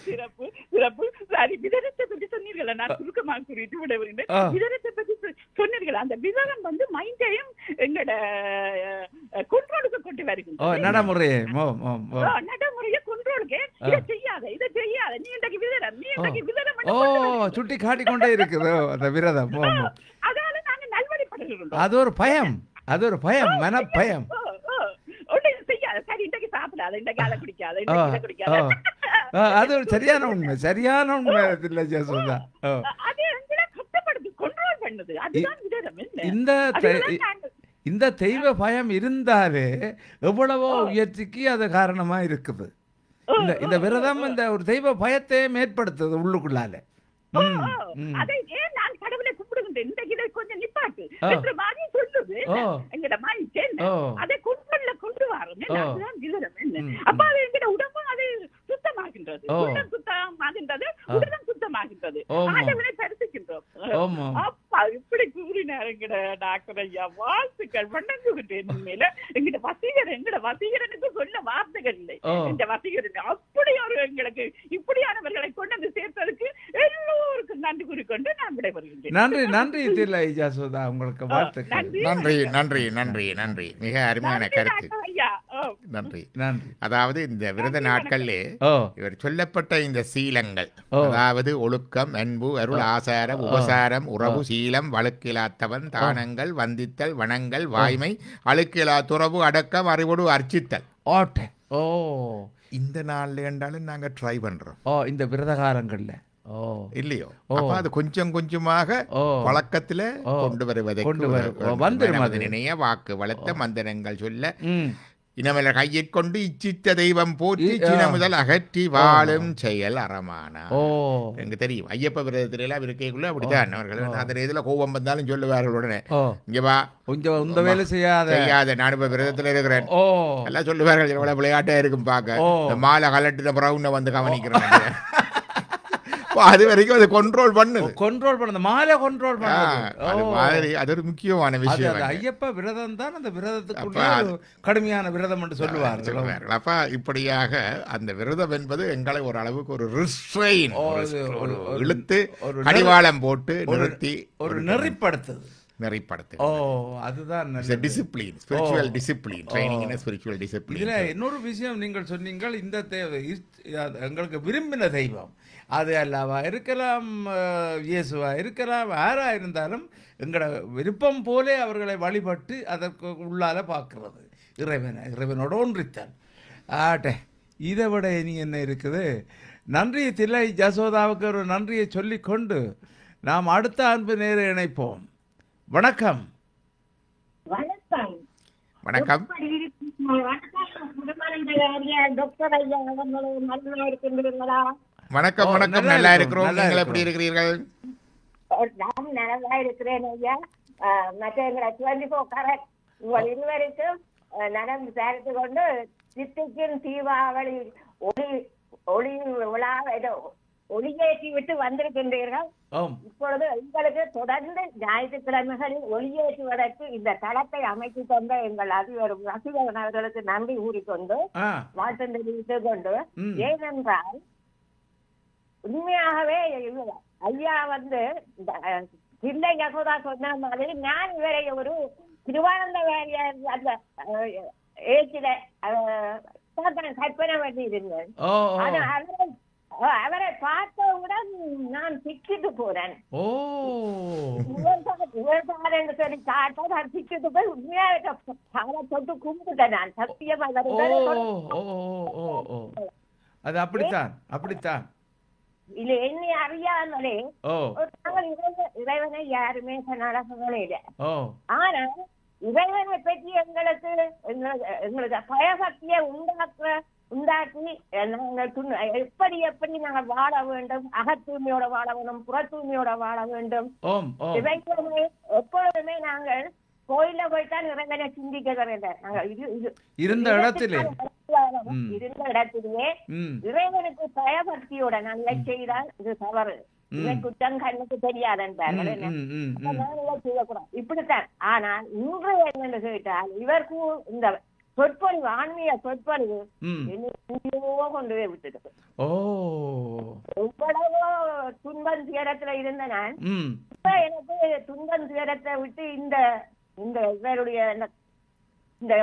[SPEAKER 4] சிறப்பு சிறப்பு. சரி, விதரத்தை பற்றி சொன்னீர்கள். நான் சுருக்கமாக குறித்து விட வருகிறேன். விதரத்தை பற்றி சொன்னீர்கள். அந்த விவரம் வந்து மைண்டையும் எங்களோட கொண்ட்ரோலுக்கு கொண்டு வருகின்றது.
[SPEAKER 2] நடைமுறையை
[SPEAKER 4] கொண்ட்ரோலுக்கு இதை செய்யாத நீ இன்றைக்கு விதரம்
[SPEAKER 2] சுட்டி காட்டிக்கொண்டே இருக்குது அந்த விரதம்.
[SPEAKER 4] அதால நாங்க நல்வழிப்படுகிறோம்.
[SPEAKER 2] அது ஒரு பயம், மனப்பயம்.
[SPEAKER 4] சரி, இன்றைக்கு சாப்பிடாத, இன்றைக்கு அதை குடிக்காத, இன்றைக்கு குடிக்காத.
[SPEAKER 2] அது ஒரு சரியான உண்மை இல்லை ஜசோதா.
[SPEAKER 4] கண்ட்ரோல் பண்ணுது. அதுதான் விதரம்.
[SPEAKER 2] இந்த தெய்வ பயம் இருந்தாலே எவ்வளவோ உயர்ச்சிக்கு அது காரணமா இருக்குது. இந்த விரதம் இந்த ஒரு தெய்வ பயத்தை ஏற்படுத்துது உள்ளுக்குள்ளால.
[SPEAKER 4] அதை ஏன் நான் கடவுளை கும்பிடுகின்றேன், இன்றைக்கு இதை கொஞ்சம் நிப்பாட்டு என்று மாதிரி சொல்லுது எங்கட மைண்ட். அதை கொண்டு வரும். அதுதான் விதரம். அப்ப அது எங்கட உடம்பு அது சுத்தமாகின்றது, உள்ளம் சுத்தமாகின்றது, உடலும் சுத்தமாகின்றது, ஆண்டவனை தரிசிக்கின்றோம். அப்பா இப்படி கூறினார் எங்கட டாக்டர் ஐயா. வாழ்த்துக்கள், வணங்குகின்றேன். உண்மையில எங்கட வசீகரனுக்கு சொல்ல வார்த்தைகள் இல்லை. இந்த வசீகரன் அப்படி ஒரு எங்களுக்கு இப்படியானவர்களை கொண்டு வந்து சேர்த்ததுக்கு எல்லோருக்கும் நன்றி கூறிக்கொண்டு நான் விடைபெறுகின்றேன்.
[SPEAKER 2] நன்றி தில்லை ஜசோதா, உங்களுக்கு வாழ்த்துக்கள்.
[SPEAKER 3] நன்றி. மிக அருமையான கருத்து. நன்றி. அதாவது இந்த விரத நாட்களிலே இவர் சொல்லப்பட்ட இந்த சீலங்கள், அதாவது ஒழுக்கம், அன்பு, அருள், ஆசாரம், உபசாரம், உறவு, சீலம், வழுக்கிலாத்தவன், தானங்கள், வந்தித்தல், வனங்கள், வாய்மை, அழுக்கிலா துறவு, அடக்கம், அறிவோடு அர்ச்சித்தல். இந்த நாள்ல என்றாலும் நாங்க ட்ரை பண்றோம்
[SPEAKER 2] இந்த விரதகாரங்கள்ல
[SPEAKER 3] இல்லையோ. அப்ப அது கொஞ்சம் கொஞ்சமாக பழக்கத்துல கொண்டு வருவதை நினைய வாக்கு வளர்த்த மந்திரங்கள் சொல்ல இனமலர் கையிற்கொண்டு இச்சித்த தெய்வம் போற்றி சின முதல் அகற்றி வாழும் செயல் அறமானா. எனக்கு தெரியும் ஐயப்ப விரதத்துல எல்லாம் இருக்கைக்குள்ள அப்படித்தான் அவர்கள் அந்த இதுல கோபம் வந்தாலும் சொல்லுவார்கள் உடனே இங்க வா
[SPEAKER 2] கொஞ்சம் இந்த வேலை செய்யாத
[SPEAKER 3] நான் இப்ப விரதத்துல இருக்கிறேன் எல்லாம் சொல்லுவார்கள். எவ்வளவு விளையாட்டா இருக்கும் பார்க்க. மாலை கலட்டின பிறகு வந்து கவனிக்கிறேன். அது வரைக்கும் அதை கண்ட்ரோல் பண்ணது
[SPEAKER 2] மாலை கண்ட்ரோல்
[SPEAKER 3] பண்ணது அது ஒரு முக்கியமான விஷயம்.
[SPEAKER 2] ஐயப்ப விரதம் தான் அந்த விரதத்துக்கு கடுமையான விரதம் என்று சொல்லுவார்கள்.
[SPEAKER 3] அப்ப இப்படியாக அந்த விரதம் என்பது எங்களை ஒரு அளவுக்கு ஒரு ரிஸ்ட்ரெயின் இழுத்து அடிவாளம் போட்டு நிறுத்தி
[SPEAKER 2] ஒரு நெறிப்படுத்துது.
[SPEAKER 3] அதுதான் டிசிப்ளின், ஸ்பிரிச்சுவல் டிசிப்ளின், ட்ரைனிங் இன் ஸ்பிரிச்சுவல் டிசிப்ளின்.
[SPEAKER 2] இதுல இன்னொரு விஷயம் நீங்கள் சொன்னீங்கள், இந்த தேவை எங்களுக்கு விரும்பின தெய்வம் அது அல்லாவா இருக்கலாம், இயேசுவா இருக்கலாம், யாரா இருந்தாலும் எங்களோட விருப்பம் போலே அவர்களை வழிபட்டு அதற்கு உள்ளால பார்க்கறது இறைவனோட ஒன்றித்தல் ஆட்டே. இதை விட இனி என்ன இருக்குது? நன்றி தில்லை ஜசோதாவுக்கு ஒரு நன்றியை சொல்லிக்கொண்டு நாம் அடுத்த அன்பு நேர இணைப்போம். வணக்கம்.
[SPEAKER 3] வணக்கம்.
[SPEAKER 5] வணக்கம்.
[SPEAKER 3] வணக்கம். நல்லா இருக்கிறோம். நீங்கள் எப்படி இருக்கிறீர்கள்?
[SPEAKER 5] நான் நல்லா இருக்கிறேன் ஐயா. மற்ற எங்களை 24 கரெக்ட் உங்கள் இருவருக்கும் நலம் சேர்த்து கொண்டு சித்திக்கும் தீபாவளி ஒளி விழா ஒளியேற்றி விட்டு வந்திருக்கின்றீர்கள். இப்பொழுது உங்களுக்கு தொடர்ந்து ஞாயிற்றுக்கிழமைகளில் ஒளியேற்றுவதற்கு இந்த தளத்தை அமைத்து தந்த எங்கள் அதிபரும் ரசிகன் அவர்களுக்கு நன்றி கூறிக்கொண்டு வாழ்த்து தெரிவித்துக் கொண்டு, ஏனென்றால் உண்மையாகவே ஐயா தில்லை யசோதா சொன்ன மாதிரி நான் இவரை ஒரு திருவானந்த வேலையார் அந்த ஏற்றில கற்பனை பண்ணி இருந்தேன். அவரை பார்த்தவுடன் நான் சிக்கிட்டு போறேன். என்று சொல்லி காட்ட நான் சிக்கிட்டு போய் உண்மையாக தொட்டு கும்பிட்டேன். நான் சத்தியமா
[SPEAKER 2] அது அப்படித்தான்
[SPEAKER 5] இல்ல என்னை அறியாமலே இறைவனை யாருமே நடக்கவே இல்லை. ஆனா இறைவனை பற்றி எங்களுக்கு பயபக்தியை உண்டாக்கி நாங்கள் எப்படி நாங்கள் வாழ வேண்டும், அகத்தூய்மையோட வாழ வேண்டும், புற தூய்மையோட வாழ வேண்டும். எப்பொழுதுமே நாங்கள் கோயில போய்தான் இறைவனை சிந்திக்கிறேன்.
[SPEAKER 2] இருந்த இடத்திலேயே
[SPEAKER 5] இறைவனுக்கு பயபக்தியோட நல்ல செய்தால் இது தவறு, இதை குற்றம் கண்ணுக்கு தெரியாதன் செய்யக்கூடாது இப்படித்தான். ஆனால் இன்று என்னன்னு கேட்டால் இவருக்கு இந்த சொற்பொழிவு, ஆன்மீக சொற்பொழிவு எங்கேயோ கொண்டு போய் விட்டுட்டு எவ்வளவோ துன்பம் துயரத்துல இருந்த நான் இப்ப எனக்கு துன்பம் துயரத்தை விட்டு இந்த இவருடைய இந்த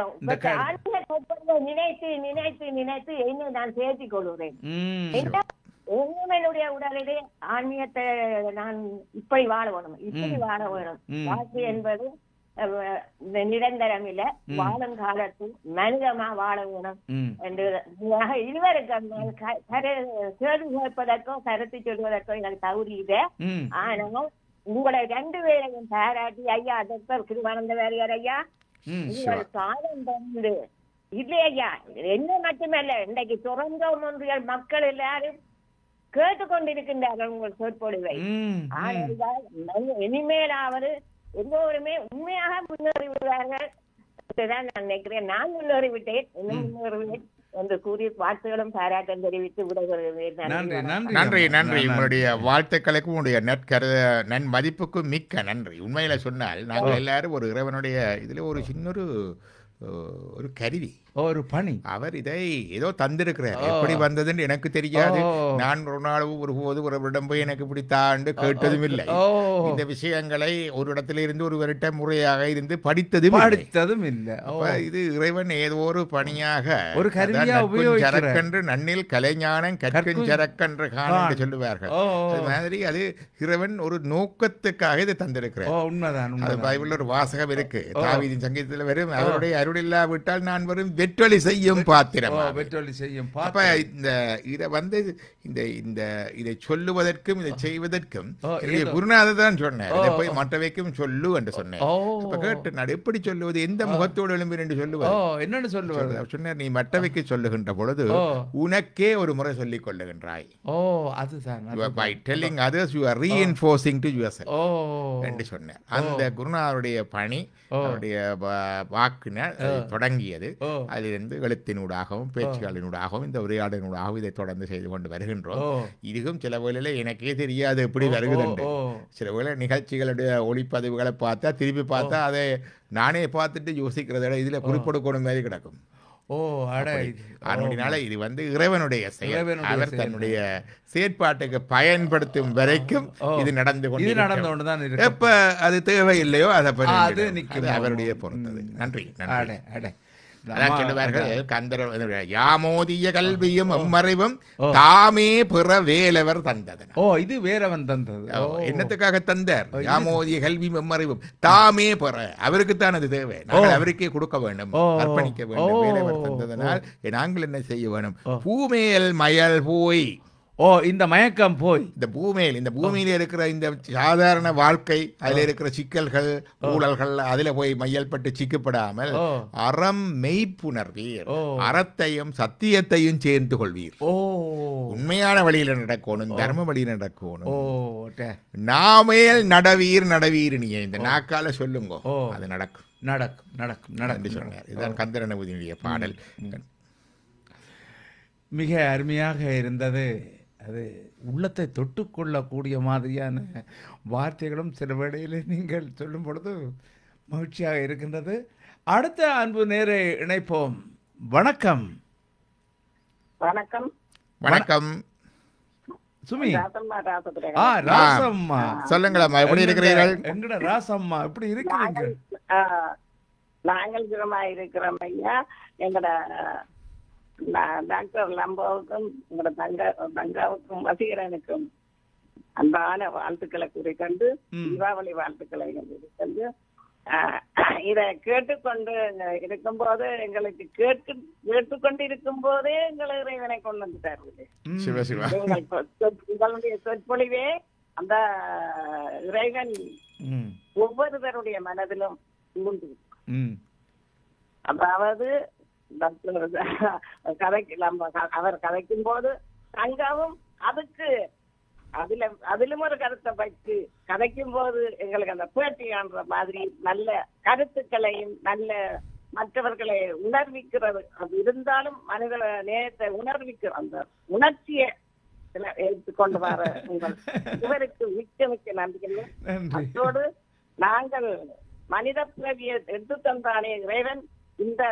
[SPEAKER 5] ஆன்மீக சொற்பொழிவை நினைத்து நினைத்து நினைத்து என்னை நான் சேர்த்திக் கொள்கிறேன். என்னுடைய உடலிலே ஆன்மீகத்தை நான் இப்படி வாழ வேணும், இப்படி வாழ வேணும். வாழ்க்கை என்பது நிரந்தரம் இல்ல, வாழும் காலத்தில் மனிதமா வாழ வேணும் என்று இருவருக்கு கேள்வி கேட்பதற்கோ கருத்து சொல்வதற்கோ எனக்கு தகுதி இல்லை. ஆனால் உங்களை 2 பேரையும் பாராட்டி, ஐயா டாக்டர் திருவானந்த வேலையார் ஐயா, உங்கள் காலம் வந்து இல்லையா என்ன மட்டுமல்ல, இன்றைக்கு தொடர்ந்த ஒன்றிய மக்கள் எல்லாரும் கேட்டுக்கொண்டிருக்கின்றார்கள் உங்கள் சொற்பொழிவை. ஆனால் இனிமேலாவது எல்லோருமே உண்மையாக முன்னேறி விடுவார்கள் நான் நினைக்கிறேன். நான் முன்னேறி விட்டேன், இன்னும் முன்னேறுவேன் என்று கூறி வாழ்த்துகளும் பாராட்டம் தெரிவித்து விடுகிறேன்.
[SPEAKER 3] நன்றி. உங்களுடைய வாழ்த்துக்களுக்கும் உங்களுடைய நன்மதிப்புக்கும் மிக்க நன்றி. உண்மையில சொன்னால் நாங்கள் எல்லாரும் ஒரு இறைவனுடைய இதுல ஒரு சின்ன ஒரு கருவி,
[SPEAKER 2] ஒரு பணி.
[SPEAKER 3] அவர் இதை ஏதோ தந்திருக்கிறார். எப்படி வந்ததுன்னு எனக்கு தெரியாது. நான் ஒரு நாள் ஒருபோது ஒருவரிடம் போய் எனக்கு இப்படி தாண்டு கேட்டதும் இல்லை. இந்த விஷயங்களை ஒரு இடத்துல இருந்து ஒருவர்கிட்ட முறையாக இருந்து படித்ததும் இல்லை. இது இறைவன் ஏதோ ஒரு பணியாக
[SPEAKER 2] ஒரு கருவியா
[SPEAKER 3] சரக்கன்று நன்னில் கலைஞானம் கற்கும் சரக்கன்று காண சொல்லுவார்கள். அது மாதிரி அது இறைவன் ஒரு நோக்கத்துக்காக இதை தந்திருக்கிறார்.
[SPEAKER 2] உண்மைதான்.
[SPEAKER 3] அது பைபிள்ல ஒரு வாசகம் இருக்கு, தாவீதின் சங்கீதத்தில் வரும், அவருடைய அருள் இல்லாவிட்டால் நான் வரும் வெற்றொலி செய்யும் பாத்திரம்.
[SPEAKER 2] வெற்றொலி செய்யும்
[SPEAKER 3] அப்ப இந்த இதை வந்து இதை சொல்லுவதற்கும் இதை செய்வதற்கும் குருநாதர் தான் சொன்னேன். இதை போய் மற்றவைக்கும் சொல்லு என்று சொன்னேன். அப்ப கேட்டு நான் எப்படி சொல்லுவது, எந்த முகத்தோடு எழும்பி என்று சொல்லுவது,
[SPEAKER 2] என்னன்னு சொல்லுவது
[SPEAKER 3] சொன்னார். நீ மற்றவைக்கு சொல்லுகின்ற பொழுது உனக்கே ஒரு முறை சொல்லிக் கொள்ளுகின்றாய். By telling others you are reinforcing to yourself என்று சொன்னார். அந்த குருநாதருடைய பணி அவருடைய வாக்கின தொடங்கியது. அதிலிருந்து எழுத்தினூடாகவும் பேச்சுகளினூடாகவும் இந்த உரையாடலினூடாகவும் இதை தொடர்ந்து செய்து கொண்டு வருகின்றோம். இதுவும் சில வேளையில எனக்கே தெரியாது எப்படி வருகிறது. சில வேளை நிகழ்ச்சிகளுடைய ஒளிப்பதிவுகளை பார்த்தா திருப்பி பார்த்தா அதை நானே பார்த்துட்டு யோசிக்கிறத விட இதுல குறிப்பிடக்கூடும் மாதிரி கிடக்கும். அதனால இது வந்து இறைவனுடைய செயல். அவர் தன்னுடைய செயற்பாட்டுக்கு பயன்படுத்தும் வரைக்கும் இது நடந்து கொண்டு எப்ப அது தேவையில்லையோ அதை அவருடைய பொறுத்தது. நன்றி. சொல்லுவார்கள் கந்தர் யாமோதிய கல்வியும் அம்மறைவும் தாமே பிற வேலவர் தந்தது.
[SPEAKER 2] இது வேறவன் தந்தது.
[SPEAKER 3] என்னத்துக்காக தந்தார்? யாமோதிய கல்வியும் அம்மறைவும் தாமே பிற, அவருக்குத்தான் அது தேவை. நாங்கள் அவருக்கே கொடுக்க வேண்டும், அர்ப்பணிக்க வேண்டும். வேலவர் தந்ததனால் நாங்கள் என்ன செய்ய வேணும்? பூமேல் மயல் போய்
[SPEAKER 2] இந்த மயக்கம் போய்
[SPEAKER 3] இந்த பூமியில இருக்கிற இந்த சாதாரண வாழ்க்கை, அதுல இருக்கிற சிக்கல்கள் ஊழல்கள், அதுல போய் மையல்பட்டு சிக்கப்படாமல் அறம் மெய்ப்புணர்வீர், அறத்தையும் சத்தியத்தையும் சேர்ந்து கொள்வீர். உண்மையான வழியில நடக்கணும், தர்ம வழியில நடக்கணும். நாமேல் நடவீர் நீ இந்த நாக்கால சொல்லுங்க, அது நடக்கும் சொன்னார். இதுதான் கந்தரனுடைய பாடல்.
[SPEAKER 2] மிக அருமையாக இருந்தது. அது உள்ளத்தை தொட்டுக்கொள்ளக்கூடிய மாதிரியான வார்த்தைகளும் சில வேளையில் நீங்கள் சொல்லும் பொழுது மகிழ்ச்சியாக இருக்கின்றது. அடுத்த அன்பு நேரை இணைப்போம். வணக்கம்.
[SPEAKER 3] வணக்கம்
[SPEAKER 2] சுமி.
[SPEAKER 5] ராசம்மா
[SPEAKER 3] சொல்லுங்களம்மா, எப்படி இருக்கிறீர்கள்?
[SPEAKER 2] எங்கட ராசம்மா எப்படி இருக்கிறீங்க?
[SPEAKER 5] நாங்கள் சுகமா இருக்கிறோம் ஐயா. எங்கட டாக்டர் லம்பாவுக்கும் எங்களோட தங்காவுக்கும் வசீகரனுக்கும் அன்பான வாழ்த்துக்களை கூறிக்கொண்டு தீபாவளி வாழ்த்துக்களை கூறிக்கொண்டு இதை கேட்டுக்கொண்டு இருக்கும்போது எங்களுக்கு கேட்டுக்கொண்டு இருக்கும் போதே எங்களை இறைவனை கொண்டு வந்துட்டாரு. உங்களுடைய சொற்பொழிவே அந்த இறைவன் ஒவ்வொருவருடைய மனதிலும் உண்டு. அதாவது அவர் கதைக்கும் போது தங்காவும் அதுக்கு அதிலும் ஒரு கருத்தை வச்சு கதைக்கும் போது எங்களுக்கு அந்த பேட்டி காண்ற மாதிரி நல்ல கருத்துக்களையும் நல்ல மற்றவர்களை உணர்விக்கிறது. அது இருந்தாலும் மனித நேயத்தை உணர்விக்கிற அந்த உணர்ச்சியை எடுத்துக்கொண்டு வர உங்கள் இவருக்கு மிக்க நன்றிகள். அதோடு நாங்கள் மனித பிறவியை எடுத்து தந்தானே இறைவன், இந்த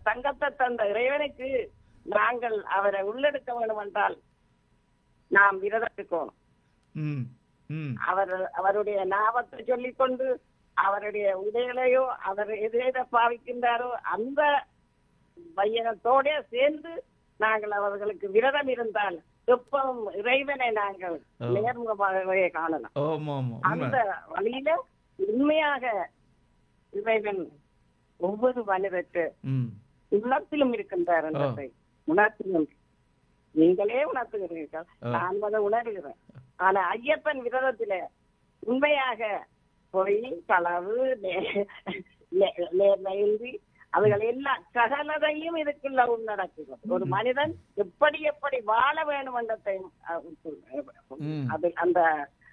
[SPEAKER 5] தங்கத்தை தந்த இறைவனுக்கு நாங்கள் அவரை உள்ளெடுக்க வேண்டும் என்றால் நாம் விரதம் இருக்கணும். அவருடைய நாமத்தை சொல்லிக்கொண்டு அவருடைய உடைகளையோ அவர் எதை பாவிக்கின்றாரோ அந்த பையனத்தோட சேர்ந்து நாங்கள் அவர்களுக்கு விரதம் இருந்தால் எப்பவும் இறைவனை நாங்கள் நேர்முகமாகவே காணலாம். அந்த வழியில உண்மையாக இறைவன் ஒவ்வொரு மனிதற்கு உள்ளத்திலும் இருக்கின்றார் என்பதை உணர்த்தியும் நீங்களே உணர்த்துகிறீர்கள், நான் அதை உணர்கிறேன். ஆனா ஐயப்பன் விரதத்தில உண்மையாக பொய் களவு நேர்மையின்றி அதுகள் எல்லாம் சகலதையும் இதுக்குள்ள உள்ளடக்குகிறது. ஒரு மனிதன் எப்படி வாழ வேண்டும் என்றதையும் அது அந்த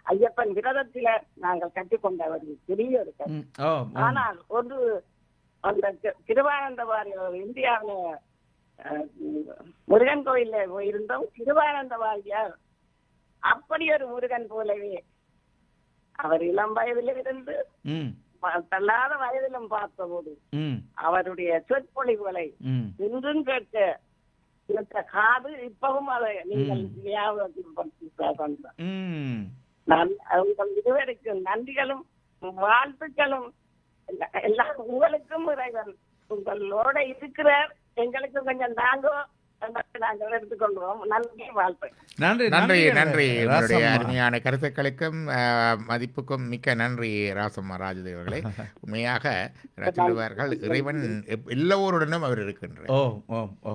[SPEAKER 5] ஐயப்பன் விரதத்தில நாங்கள் கற்றுக்கொண்டவர் பெரிய ஒரு கருத்து. ஆனால் ஒரு அந்த திருவானந்தவாரி இந்தியாவில முருகன் கோயில்ல போயிருந்தோம். திருவானந்தவாரியார் அப்படி ஒரு முருகன் போலவே அவர் இளம் வயதிலிருந்து தள்ளாத வயதிலும் பார்த்தபோது அவருடைய சொற்பொழிவுகளை இன்றும் கேட்க காது இப்பவும் அதை நீங்கள் உங்கள் இருவருக்கும் நன்றிகளும் வாழ்த்துக்களும். எல்லாம் உங்களுக்கும் இறைவன் உங்களோட இருக்கிறார். எங்களுக்கு கொஞ்சம் தாங்கோ, நாங்கள் எடுத்துக்கொள்வோம். நன்றி, வாழ்த்து.
[SPEAKER 2] நன்றி
[SPEAKER 3] நன்றி நன்றி உங்களுடைய
[SPEAKER 2] ராசம்மா.
[SPEAKER 3] அருமையான கருத்துக்களுக்கும் மதிப்புக்கும் மிக்க நன்றி ராசம்மா ராஜதேவ் அவர்களே. உண்மையாக சொல்லுவார்கள், இறைவன் எல்லோருடனும் அவர் இருக்கின்றார்.
[SPEAKER 2] ஓ ஓ ஓ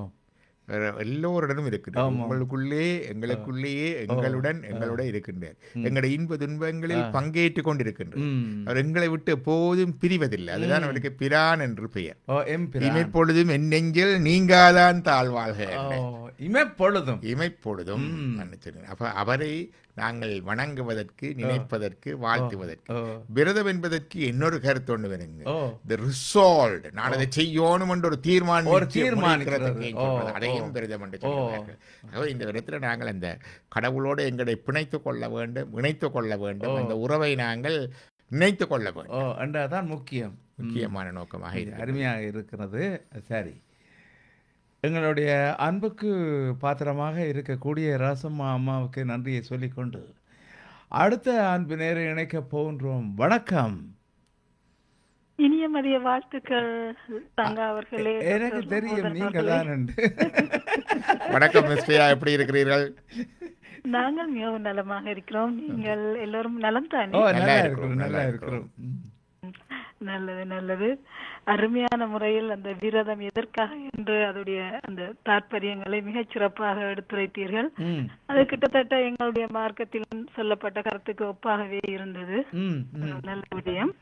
[SPEAKER 3] எல்லோருடனும் இருக்கிறார். உங்களுக்குள்ளே எங்களுக்குள்ளேயே எங்களோட இருக்கின்றார். எங்களுடைய இன்ப துன்பங்களில் பங்கேற்றுக் கொண்டிருக்கின்றார். அவர் எங்களை விட்டு எப்போதும் பிரிவதில்லை. அதுதான் அவருக்கு பிரான் என்று பெயர். இமைப்பொழுதும் என் நெஞ்சில் நீங்காதான் தாழ்வாழ்க. இமைப்பொழுதும் அப்ப அவரை நாங்கள் வணங்குவதற்கு, நினைப்பதற்கு, வாழ்த்துவதற்கு. விரதம் என்பதற்கு இன்னொரு கருத்து ஒன்று வேணுங்க. நான் அதை செய்யணும் என்ற ஒரு தீர்மானிக்கிறதுக்கு அதையும் விரதம் என்று சொல்லுவார்கள். இந்த விதத்தில் நாங்கள் அந்த கடவுளோடு எங்களை பிணைத்துக் கொள்ள வேண்டும், இணைத்துக் கொள்ள வேண்டும். அந்த உறவை நாங்கள் நினைத்துக் கொள்ள வேண்டும்
[SPEAKER 2] என்றதான்
[SPEAKER 3] முக்கியமான நோக்கமாக
[SPEAKER 2] அருமையாக இருக்கிறது. சரி, எங்களுடைய அன்புக்கு பாத்திரமாக இருக்கக்கூடிய ராசம்மா அம்மாவுக்கு நன்றியை சொல்லிக்கொண்டு அடுத்த அன்பு நேரம் இணைக்க போகின்றோம். வணக்கம்.
[SPEAKER 6] இனிய மதிய வாழ்த்துக்கள் தங்கா அவர்களே.
[SPEAKER 2] எனக்கு தெரியும் நீங்கள் தான்.
[SPEAKER 3] வணக்கம் மிஸ்பியா, எப்படி இருக்கிறீர்கள்?
[SPEAKER 6] நாங்கள் மிகவும் நலமாக இருக்கிறோம். நீங்கள் எல்லோரும் நலம் தானே?
[SPEAKER 2] நல்லா இருக்கிறோம்.
[SPEAKER 6] நல்லது. அருமையான முறையில் அந்த விரதம் எதற்காக என்று அதோடைய அந்த தாற்பயங்களை மிகச் சிறப்பாக எடுத்துரைத்தீர்கள். அது கிட்டத்தட்ட எங்களுடைய மார்க்கத்தில் சொல்லப்பட்ட கருத்துக்கு ஒப்பாகவே இருந்தது. நல்ல விடயம்.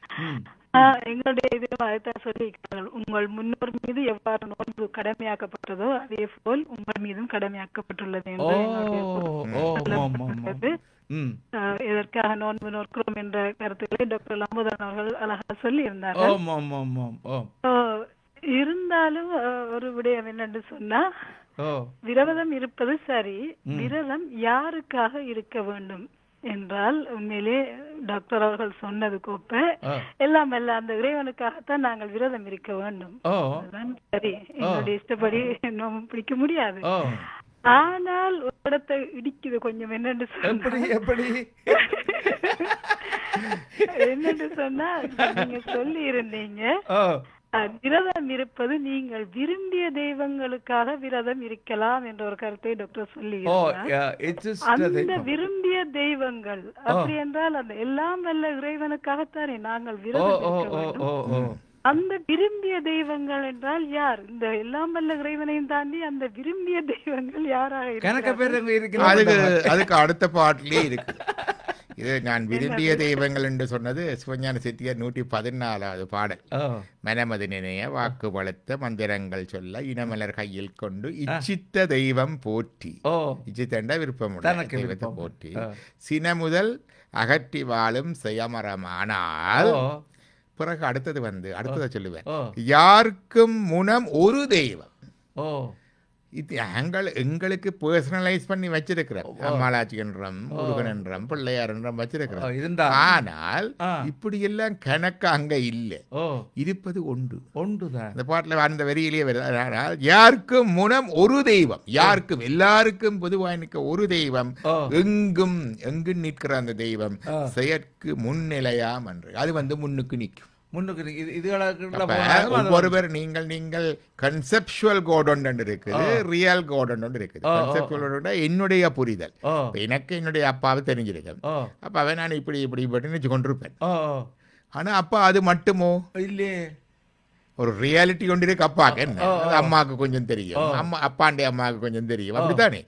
[SPEAKER 6] எங்களுடைய இதிலும் அதைத்தான் சொல்லியிருக்கிறார்கள், உங்கள் முன்னோர் மீது எவ்வாறு நோன்பு கடமையாக்கப்பட்டதோ அதே போல் உங்கள் மீதும் கடமையாக்கப்பட்டுள்ளது என்று இதற்காக நோன்பு நோக்கிறோம் என்ற கருத்துக்களை டாக்டர் லம்போதரன் அவர்கள் அழகாக சொல்லி இருந்தார்கள். இருந்தாலும் ஒரு விடயம் என்னென்று சொன்னா, விரதம் இருப்பது சரி, விரதம் யாருக்காக இருக்க வேண்டும் என்றால் உண்மையிலே டாக்டர் அவர்கள் சொன்னது கோப்ப எல்லாம் அந்த இறைவனுக்காகத்தான் நாங்கள் விரதம் இருக்க வேண்டும். சரி, எங்களுடைய இஷ்டப்படி நோம்பு பிடிக்க முடியாது. ஆனால் ஒரு இடத்தை இடிக்குது கொஞ்சம். என்னன்னு சொன்னா நீங்க சொல்லி இருந்தீங்க, விரதம் இருப்பது நீங்கள் விரும்பிய தெய்வங்களுக்காக விரதம் இருக்கலாம் என்ற ஒரு கருத்தை டாக்டர் சொல்லி அந்த விரும்பிய தெய்வங்கள் அப்படி என்றால் அந்த எல்லாம் வல்ல இறைவனுக்காகத்தானே நாங்கள் விரதம் இருக்க வேண்டும். அந்த விரும்பிய தெய்வங்கள் என்றால் யார்? இந்த எல்லாம் வல்ல இறைவனையும் தாண்டி அந்த விரும்பிய தெய்வங்கள் யாராக
[SPEAKER 3] அதுக்கு அடுத்த பாட்டிலே இருக்கு. இது நான் விரும்பிய தெய்வங்கள் என்று சொன்னது சிவஞான சித்தியார் 114வது பாடல். மனமது நினைய வாக்கு வளர்த்த மந்திரங்கள் சொல்ல இனமலர் கையில் கொண்டு இச்சித்த தெய்வம் போற்றி. இச்சித்தண்ட விருப்பமுள்ள தெய்வத்தை போற்றி சினமுதல் அகற்றி வாழும் செயமரமானால். பிறகு அடுத்ததை சொல்லுவேன், யாருக்கும் முனம் ஒரு தெய்வம். இது எங்களுக்கு பர்சனலைஸ் பண்ணி வச்சிருக்கிறோம். அம்மாளாச்சி என்றும் முருகன் என்றும் பிள்ளையார் என்றும் வச்சிருக்கிறோம். ஆனால் இப்படி எல்லாம் கணக்கு அங்க இல்லை. இருப்பது ஒன்றுதான். இந்த பாட்டுல அந்த வரியிலேயே வருது, யாருக்கும் முனம் ஒரு தெய்வம். யாருக்கும் எல்லாருக்கும் பொதுவாக நிற்க ஒரு தெய்வம். எங்கும் நிற்கிற அந்த தெய்வம் செயற்கு முன்னிலையாம் என்று அது முன்னுக்கு நிற்கும். ஒவ்வொருவர் நீங்கள் கன்செப்சுவல் காட் ஒன்று இருக்குது, ரியல் காட் ஒன்று இருக்குது. கன்செப்சுவல் என்னுடைய புரிதல். எனக்கு என்னுடைய அப்பாவை தெரிஞ்சிருக்கேன். அப்பாவை நான் இப்படி நினைச்சு கொண்டிருப்பேன். ஆனா அப்பா அது மட்டுமோ இல்லையே, ஒரு ரியாலிட்டி கொண்டு இருக்கு. அப்பாக்கு என்ன, அம்மாவுக்கு கொஞ்சம் தெரியும், அப்பாண்டே அம்மாவுக்கு கொஞ்சம் தெரியும், அப்படித்தானே?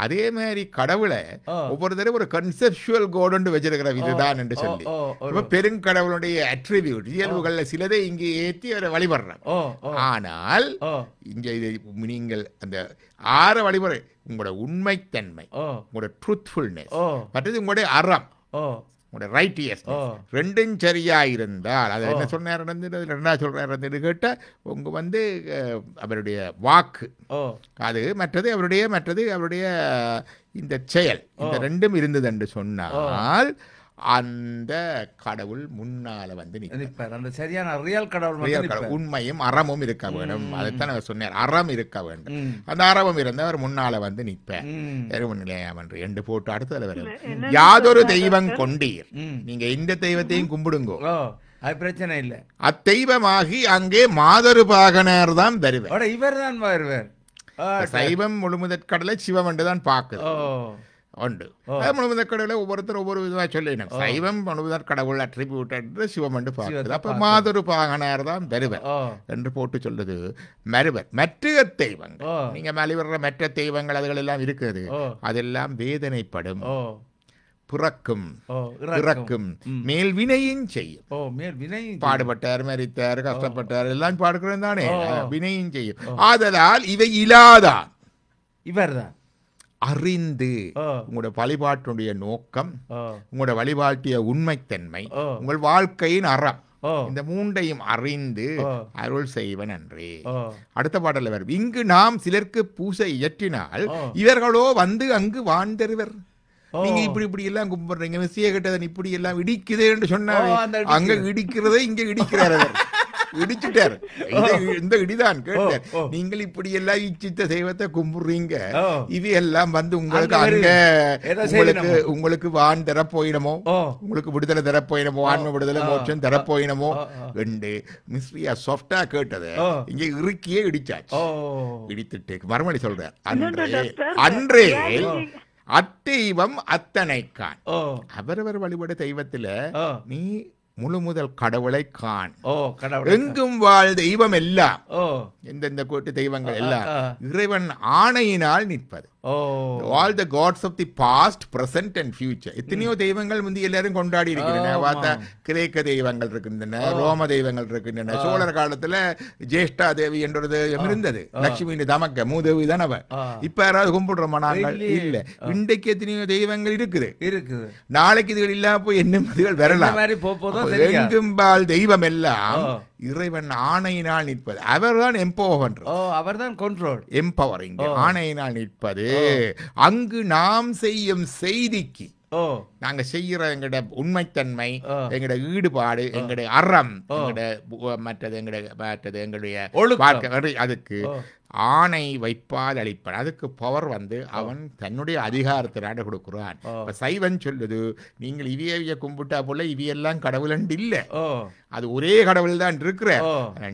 [SPEAKER 3] அதே மாதிரி கடவுளை ஒவ்வொரு தடவை ஒரு கன்செப்சுவல் கோடு வச்சிருக்கிற இதுதான் என்று சொல்லி பெருங்கடவுளுடைய அட்ரிபியூட் இயல்புகள்ல சிலதை இங்கே ஏற்றி அவரை வழிபடுறாங்க. ஆனால் இங்க நீங்கள் அந்த ஆற வழிமுறை, உங்களோட உண்மைத்தன்மை, உங்களோட ட்ரூத்ஃபுல்னஸ், மற்றது உங்களுடைய அறம், ரெண்டும் சரியா இருந்தால், அது என்ன சொன்னார் ரெண்டாவது சொல்றாரு கேட்டா உங்க அவருடைய வாக்கு அது மற்றது அவருடைய இந்த செயல், இந்த ரெண்டும் இருந்தது என்று சொன்னால் அந்த கடவுள் முன்னால நிற்பார். அந்த சரியான ரியல் கடவுள் உண்மையும் அறமும் இருக்க வேண்டும். அதைத்தான் அவர் சொன்னார், அறம் இருக்க வேண்டும். அந்த அறமும் இருந்தால் அவர் முன்னால நிற்பார். என்று என்று போட்டு அடுத்ததுல வரும், யாதொரு தெய்வம் கொண்டீர், நீங்க எந்த தெய்வத்தையும் கும்பிடுங்கோ,
[SPEAKER 2] அது பிரச்சனை இல்லை.
[SPEAKER 3] அத்தெய்வமாகி அங்கே மாதொரு பாகனர் தான் வருவார்.
[SPEAKER 2] இவர் தான் வருவார்.
[SPEAKER 3] சைவம் முழுமுதற் கடலை சிவம் என்று தான் பார்க்குது உண்டு. முழுமுதற் கடவுளை ஒவ்வொருத்தர் ஒவ்வொரு விதமாக சொல்லிடணும். சைவம் முழுமுதற் கடவுள் அட்ரிபியூட்டட் சிவம் என்று பார்க்குது. அப்போ மாதொரு பாகனார் தான் வருவர் என்று போட்டு சொல்லுது. மருவர் மற்ற தெய்வங்கள், நீங்க மலிவர்ற மற்ற தெய்வங்கள் அதுகள் எல்லாம் இருக்குது, அதெல்லாம் வேதனைப்படும், பிறக்கும், இறக்கும், மேல் வினையும் செய்யும். பாடுபட்டார், மரித்தார், கஷ்டப்பட்டார் எல்லாம் பாடுகிறோம் தானே, வினையும் செய்யும். ஆதலால் இவை இல்லாதான்
[SPEAKER 2] இவர்தான்
[SPEAKER 3] அறிந்து உங்களோட வழிபாட்டுடைய நோக்கம், உங்களோட வழிபாட்டிய உண்மைத்தன்மை, உங்கள் வாழ்க்கையின் அறம், இந்த மூன்றையும் அறிந்து அருள் செய்வன் அன்றே. அடுத்த பாடல்ல வரும், இங்கு நாம் சிலருக்கு பூசை இயற்றினால் இவர்களோ வந்து அங்கு வாழ்ந்தருவர். நீங்க இப்படி எல்லாம் கும்பிடுறீங்க, விசிய கட்டதன் இப்படி எல்லாம் இடிக்குது என்று சொன்னாரு, அங்க இடிக்கிறதே இங்க இடிக்கிறார், இடிச்சுட்டார். இந்த இடிதான் கேட்டார். நீங்கள் இப்படி எல்லாம் இச்சித்த தெய்வத்தை கும்பிடுறீங்க, இது எல்லாம் வந்து உங்களுக்கு அங்க உங்களுக்கு வான் தரப்போயினமோ, உங்களுக்கு விடுதலை தரப்போயினமோ, ஆன்ம விடுதலை மோட்சம் தரப்போயினமோ என்று மிஸ்ரியா சாஃப்டா கேட்டது இங்க இறுக்கியே இடிச்சாச்சு. இடித்துட்டு மறுமொழி சொல்றார், அன்றே அத்தெய்வம் அத்தனைக்கான். அவரவர் வழிபட தெய்வத்துல நீ முழு முதல் கடவுளை காண். எங்கும் வாழ் தெய்வம் எல்லாம், எந்தெந்த கோட்டு தெய்வங்கள் எல்லாம் இறைவன் ஆணையினால் நிற்பது. all the gods of the past, present and future. எத்தனையோ தெய்வங்கள் முந்தி எல்லாரும் கொண்டாடி இருக்கின்றன. கிரேக்க தெய்வங்கள் இருக்கின்றன, ரோம தெய்வங்கள் இருக்கின்றன. சோழர் காலத்துல ஜேஷ்டா தேவி என்றது இருந்தது, லட்சுமி தமக்க மூதேவி தான் அவ. இப்ப யாராவது கும்பிடுறோமா நாங்கள்? இல்ல. இன்றைக்கு எத்தனையோ தெய்வங்கள் இருக்குது, நாளைக்கு இதுகள் இல்லாம போய் என்ன மதிகள் வரலாம். எங்கும்பால் தெய்வம் எல்லாம் இறைவன் ஆணையினால் நிற்பது. அவர்தான்
[SPEAKER 2] அவர்தான் கண்ட்ரோல்,
[SPEAKER 3] எம்பவரிங், ஆணையினால் நிற்பது. அங்கு நாம் செய்யும் செய்திக்கு, நாங்க செய்யற எங்கட உண்மைத்தன்மை, எங்கட ஈடுபாடு, எங்களுடைய அறம், எங்களுடைய அதுக்கு ஆணை வைப்பால் அளிப்பான். அதுக்கு பவர் வந்து அவன் தன்னுடைய அதிகாரத்தினால கொடுக்குறான். சைவன் சொல்லுது, நீங்கள் இவிய கும்பிட்டா போல இவையெல்லாம் கடவுள் இல்ல, அது ஒரே கடவுள் தான் இருக்கிற.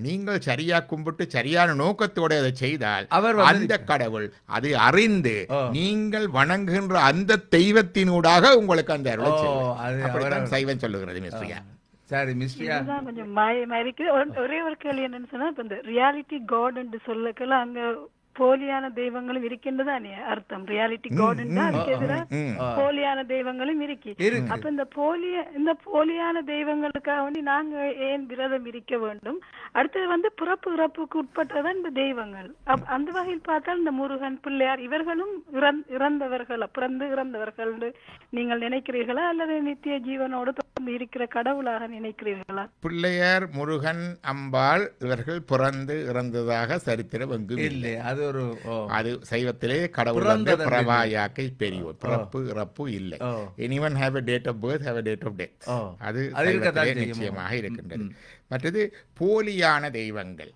[SPEAKER 3] நீங்கள் சரியா கும்பிட்டு சரியான நோக்கத்தோட அதை செய்தால் அந்த கடவுள் அதை அறிந்து நீங்கள் வணங்குகின்ற அந்த தெய்வத்தினூடாக உங்களுக்கு அந்த அருளை செய்வார். சைவன் சொல்லுகிறது மிஸ்ரியா.
[SPEAKER 2] சரி மிஸ்ரியா,
[SPEAKER 6] கொஞ்சம் ஒரே ஒரு கேள்வி என்னன்னு சொன்னா, இப்ப இந்த ரியாலிட்டி காட் என்று சொல்லக்கெல்லாம் அங்க போலியான தெய்வங்களும் இருக்கின்றதானே அர்த்தம். ரியாலிட்டி காட் போலியான தெய்வங்களும் இருக்கு. அப்ப இந்த போலியான தெய்வங்களுக்காக வேண்டி நாங்க ஏன் விரதம் இருக்க வேண்டும்? அடுத்தது வந்து பிறப்பு இறப்புக்கு உட்பட்டதான் இந்த தெய்வங்கள். அந்த வகையில் பார்த்தால் இந்த முருகன், பிள்ளையார் இவர்களும் இறந்தவர்கள், பிறந்து இறந்தவர்கள் நீங்கள் நினைக்கிறீர்களா, அல்லது நித்திய ஜீவனோடு தொடர்ந்து இருக்கிற கடவுளாக நினைக்கிறீர்களா?
[SPEAKER 3] பிள்ளையார், முருகன், அம்பாள் இவர்கள் பிறந்து இறந்ததாக சரித்திரம் எங்கும் இல்லை. அது சைவத்திலே கடவுள் வந்து பிரவாயாக்கை பெரியவர், பிறப்பு இறப்பு இல்லை. anyone have a date of birth, have a date of death. அது நிச்சயமாக இருக்கின்றது. மற்றது போலியான தெய்வங்கள்,